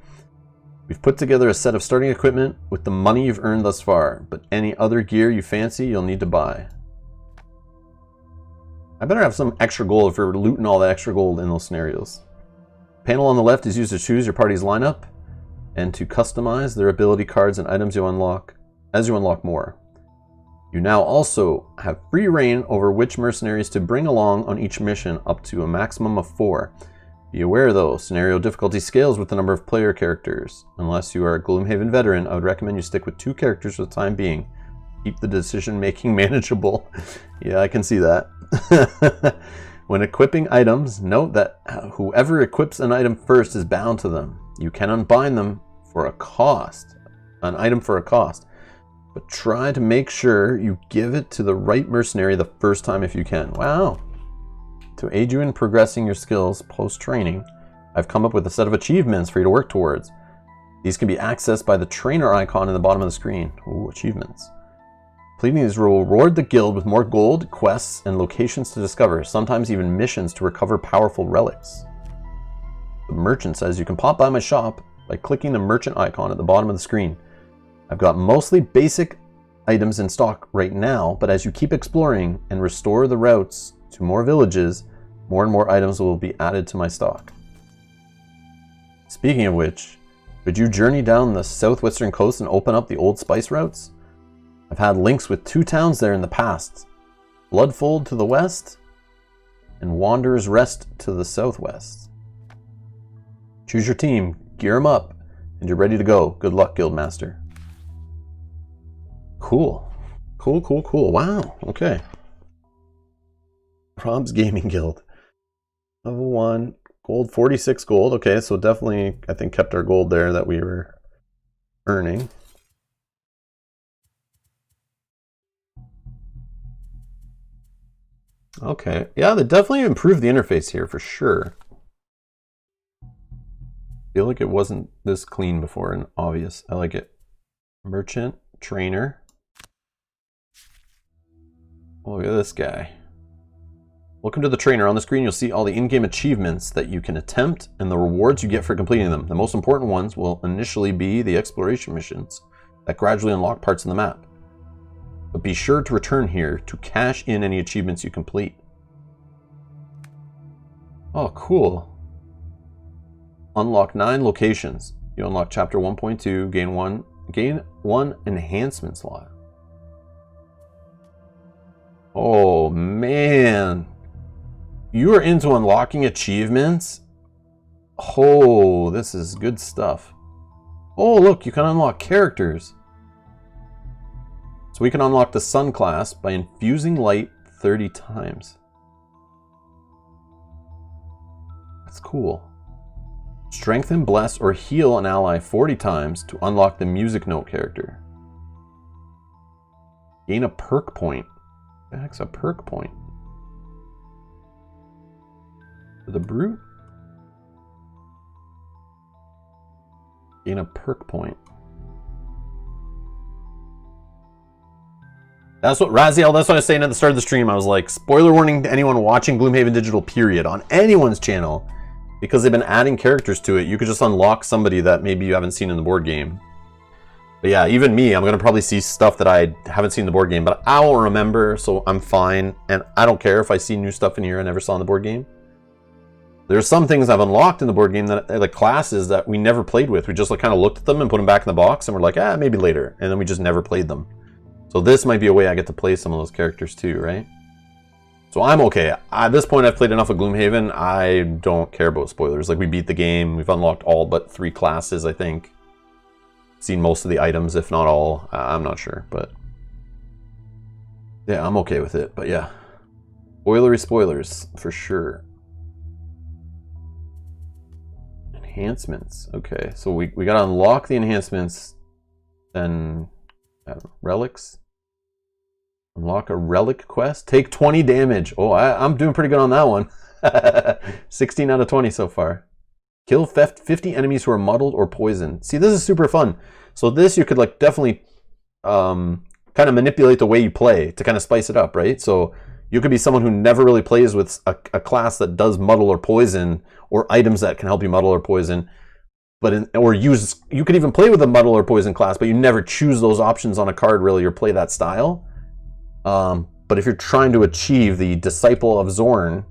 We've put together a set of starting equipment with the money you've earned thus far, but any other gear you fancy, you'll need to buy. I better have some extra gold if we're looting all that extra gold in those scenarios. The panel on the left is used to choose your party's lineup and to customize their ability cards and items you unlock as you unlock more. You now also have free reign over which mercenaries to bring along on each mission, up to a maximum of 4. Be aware though, scenario difficulty scales with the number of player characters. Unless you are a Gloomhaven veteran, I would recommend you stick with 2 characters for the time being. Keep the decision making manageable. Yeah, I can see that. When equipping items, note that whoever equips an item first is bound to them. You can unbind them for a cost, an item for a cost. But try to make sure you give it to the right mercenary the first time if you can. Wow. To aid you in progressing your skills post-training, I've come up with a set of achievements for you to work towards. These can be accessed by the trainer icon in the bottom of the screen. Ooh, achievements. Completing these will reward the guild with more gold, quests, and locations to discover, sometimes even missions to recover powerful relics. The merchant says you can pop by my shop by clicking the merchant icon at the bottom of the screen. I've got mostly basic items in stock right now, but as you keep exploring and restore the routes to more villages, more and more items will be added to my stock. Speaking of which, could you journey down the southwestern coast and open up the old spice routes? I've had links with 2 towns there in the past. Bloodfold to the west and Wanderer's Rest to the southwest. Choose your team, gear them up, and you're ready to go. Good luck, Guildmaster. Cool. Cool. Wow. Okay. Rob's Gaming Guild. Level 1. Gold, 46 gold. Okay, so definitely, I think, kept our gold there that we were earning. Okay. Yeah, they definitely improved the interface here for sure. I feel like it wasn't this clean before and obvious. I like it. Merchant, trainer. Oh, look at this guy. Welcome to the trainer. On the screen, you'll see all the in-game achievements that you can attempt and the rewards you get for completing them. The most important ones will initially be the exploration missions that gradually unlock parts of the map. But be sure to return here to cash in any achievements you complete. Oh, cool. Unlock 9 locations. You unlock Chapter 1.2, gain one enhancement slot. Oh, man. You are into unlocking achievements? Oh, this is good stuff. Oh, look, you can unlock characters. So we can unlock the Sun class by infusing light 30 times. That's cool. Strengthen, bless, or heal an ally 40 times to unlock the Music Note character. Gain a perk point. What the heck's a perk point? For the Brute? Gain a perk point. That's what Raziel, that's what I was saying at the start of the stream. I was like, spoiler warning to anyone watching Gloomhaven Digital, period, on anyone's channel. Because they've been adding characters to it, you could just unlock somebody that maybe you haven't seen in the board game. But yeah, even me, I'm going to probably see stuff that I haven't seen in the board game, but I won't remember, so I'm fine. And I don't care if I see new stuff in here I never saw in the board game. There's some things I've unlocked in the board game that like classes that we never played with. We just like kind of looked at them and put them back in the box, and we're like, ah, maybe later. And then we just never played them. So this might be a way I get to play some of those characters too, right? So I'm okay. At this point, I've played enough of Gloomhaven. I don't care about spoilers. Like, we beat the game. We've unlocked all but 3 classes, I think. Seen most of the items, if not all. I'm not sure, but... yeah, I'm okay with it. But yeah. Spoilery spoilers, for sure. Enhancements. Okay, so we got to unlock the enhancements. Then relics. Unlock a relic quest. Take 20 damage. Oh, I'm doing pretty good on that one. 16 out of 20 so far. Kill 50 enemies who are muddled or poisoned. See, this is super fun. So this you could like definitely kind of manipulate the way you play to kind of spice it up, right? So you could be someone who never really plays with a class that does muddle or poison, or items that can help you muddle or poison. You could even play with a muddle or poison class, but you never choose those options on a card really or play that style. But if you're trying to achieve the Disciple of Zorn,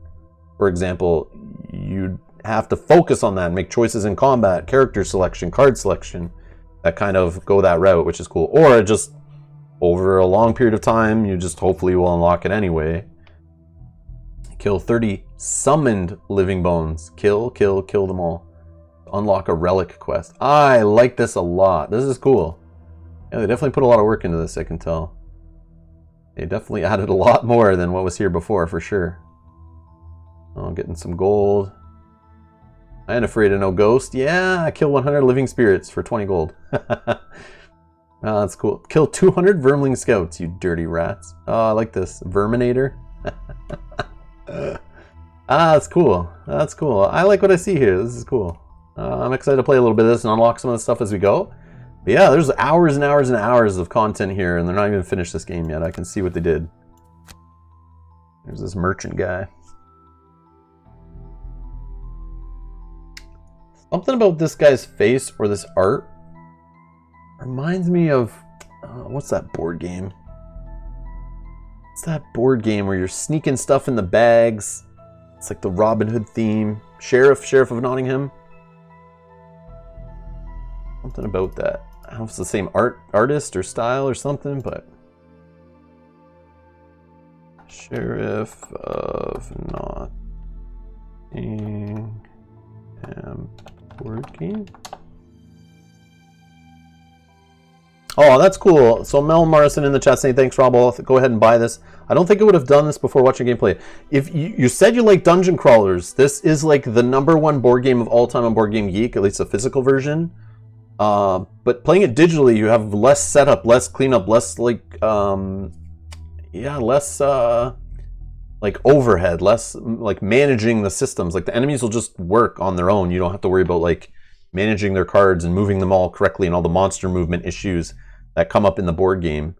for example, you'd have to focus on that and make choices in combat, character selection, card selection, that kind of go that route, which is cool. Or just over a long period of time, you just hopefully will unlock it anyway. Kill 30 summoned living bones. Kill them all. Unlock a relic quest. I like this a lot. This is cool. Yeah, they definitely put a lot of work into this, I can tell. They definitely added a lot more than what was here before, for sure. Oh, getting some gold. I ain't afraid of no ghost. Yeah, I kill 100 living spirits for 20 gold. Oh, that's cool. Kill 200 vermling scouts, you dirty rats. Oh, I like this. Verminator. That's cool. That's cool. I like what I see here. This is cool. I'm excited to play a little bit of this and unlock some of the stuff as we go. But yeah, there's hours and hours and hours of content here, and they're not even finished this game yet. I can see what they did. There's this merchant guy. Something about this guy's face or this art reminds me of... what's that board game? It's that board game where you're sneaking stuff in the bags. It's like the Robin Hood theme. Sheriff of Nottingham. Something about that. I don't know if it's the same artist or style or something, but... Sheriff of Nottingham board game. Oh, that's cool. So Mel Morrison in the chat saying, thanks, Rob. I'll go ahead and buy this. I don't think I would have done this before watching gameplay. If you said you like dungeon crawlers, this is like the #1 board game of all time on Board Game Geek, at least a physical version. But playing it digitally, you have less setup, less cleanup, less like, less like overhead, less like managing the systems. Like the enemies will just work on their own. You don't have to worry about like managing their cards and moving them all correctly and all the monster movement issues that come up in the board game.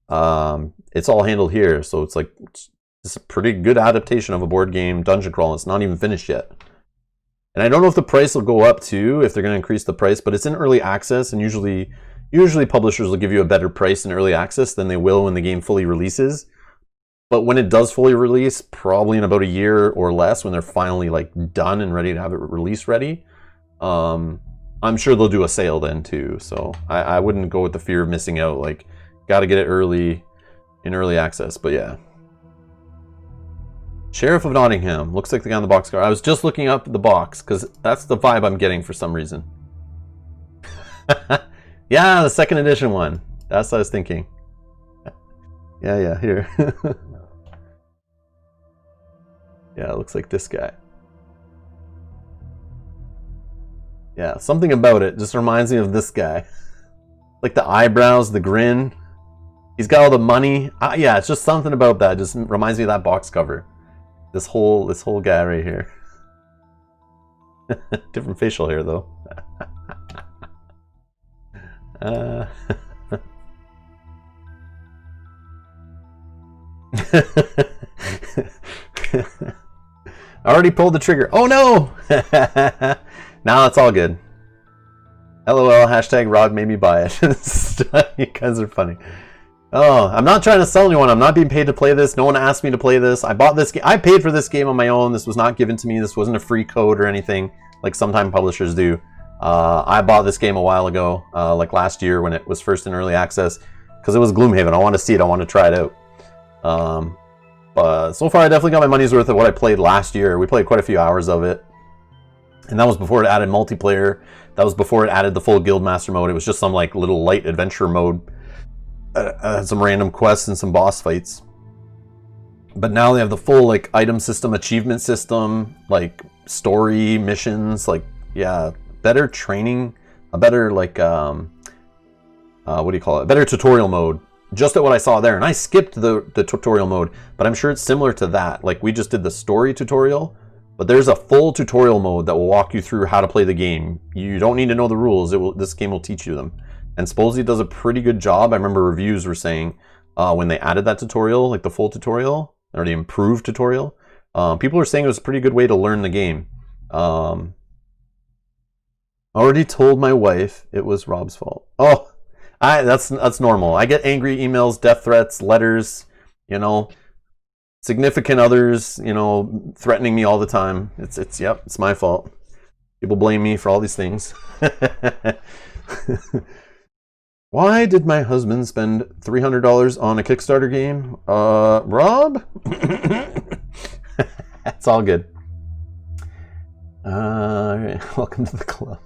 It's all handled here, so it's like it's a pretty good adaptation of a board game dungeon crawl. It's not even finished yet. And I don't know if the price will go up too, if they're going to increase the price, but it's in early access, and usually publishers will give you a better price in early access than they will when the game fully releases. But when it does fully release, probably in about a year or less, when they're finally like done and ready to have it release ready, I'm sure they'll do a sale then too. So I wouldn't go with the fear of missing out. Like, got to get it early in early access. But yeah. Sheriff of Nottingham. Looks like the guy on the box cover. I was just looking up the box because that's the vibe I'm getting for some reason. Yeah, the 2nd edition one. That's what I was thinking. Yeah, here. Yeah, it looks like this guy. Yeah, something about it just reminds me of this guy. Like the eyebrows, the grin. He's got all the money. Yeah, it's just something about that. Just reminds me of that box cover. This whole guy right here. Different facial hair though. I already pulled the trigger. Oh no! Now it's all good. LOL, hashtag Rod made me buy it. You guys are funny. Oh, I'm not trying to sell anyone. I'm not being paid to play this. No one asked me to play this. I bought this game. I paid for this game on my own. This was not given to me. This wasn't a free code or anything like sometimes publishers do. I bought this game a while ago, like last year when it was first in early access, because it was Gloomhaven. I want to see it. I want to try it out. But so far, I definitely got my money's worth of what I played last year. We played quite a few hours of it. And that was before it added multiplayer. That was before it added the full Guildmaster mode. It was just some like little light adventure mode. Some random quests and some boss fights. But now they have the full like item system, achievement system, like story, missions. Like, yeah, better training, a better like what do you call it? A better tutorial mode. Just at what I saw there, and I skipped the tutorial mode, but I'm sure it's similar to that. Like we just did the story tutorial, but there's a full tutorial mode that will walk you through how to play the game. You don't need to know the rules. This game will teach you them, and supposedly it does a pretty good job. I remember reviews were saying when they added that tutorial, like the full tutorial or the improved tutorial, people were saying it was a pretty good way to learn the game. Already told my wife it was Rob's fault. Oh. That's normal. I get angry emails, death threats, letters, you know, significant others, you know, threatening me all the time. It's my fault. People blame me for all these things. Why did my husband spend $300 on a Kickstarter game? Rob? It's all good. Welcome to the club.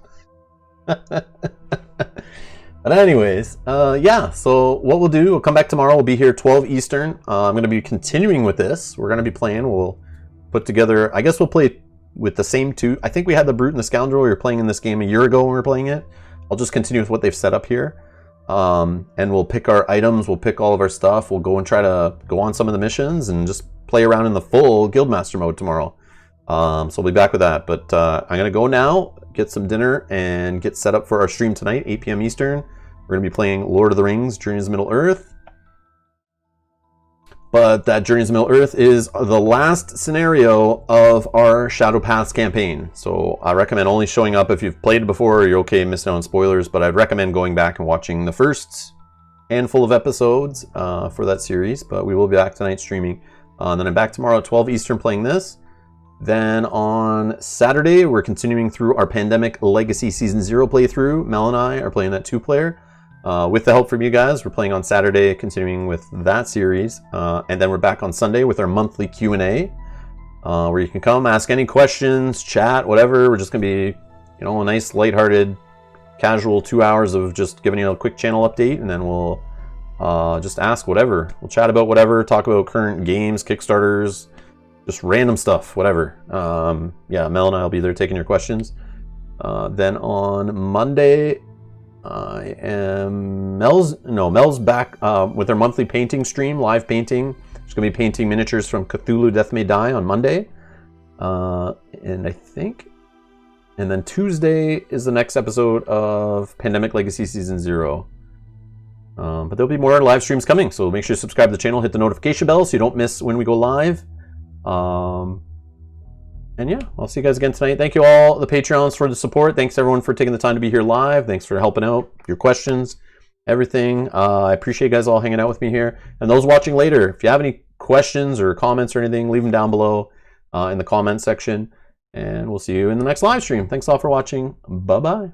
But anyways, yeah, so what we'll do, we'll come back tomorrow. We'll be here 12 Eastern. I'm going to be continuing with this. We're going to be playing. We'll put together, I guess we'll play with the same two. I think we had the Brute and the Scoundrel. We were playing in this game a year ago when we were playing it. I'll just continue with what they've set up here. And we'll pick our items. We'll pick all of our stuff. We'll go and try to go on some of the missions and just play around in the full Guildmaster mode tomorrow. So we'll be back with that. But I'm going to go now, get some dinner, and get set up for our stream tonight, 8 p.m. Eastern. We're going to be playing Lord of the Rings, Journeys to Middle-earth. But that Journeys to Middle-earth is the last scenario of our Shadow Paths campaign. So I recommend only showing up if you've played it before or you're okay missing out on spoilers. But I'd recommend going back and watching the first handful of episodes for that series. But we will be back tonight streaming. And then I'm back tomorrow at 12 Eastern playing this. Then on Saturday, we're continuing through our Pandemic Legacy Season 0 playthrough. Mel and I are playing that 2-player. With the help from you guys, we're playing on Saturday, continuing with that series. And then we're back on Sunday with our monthly Q&A, where you can come, ask any questions, chat, whatever. We're just going to be, you know, a nice, lighthearted, casual 2 hours of just giving you a quick channel update, and then we'll just ask whatever. We'll chat about whatever, talk about current games, Kickstarters, just random stuff, whatever. Yeah, Mel and I will be there taking your questions. Then on Monday, Mel's back with her monthly painting stream, live painting. She's going to be painting miniatures from Cthulhu Death May Die on Monday. And then Tuesday is the next episode of Pandemic Legacy Season 0. But there'll be more live streams coming, so make sure to subscribe to the channel, hit the notification bell so you don't miss when we go live. And yeah, I'll see you guys again tonight. Thank you all, the Patreons, for the support. Thanks everyone for taking the time to be here live. Thanks for helping out, your questions, everything. I appreciate you guys all hanging out with me here. And those watching later, if you have any questions or comments or anything, leave them down below in the comment section. And we'll see you in the next live stream. Thanks all for watching. Bye-bye.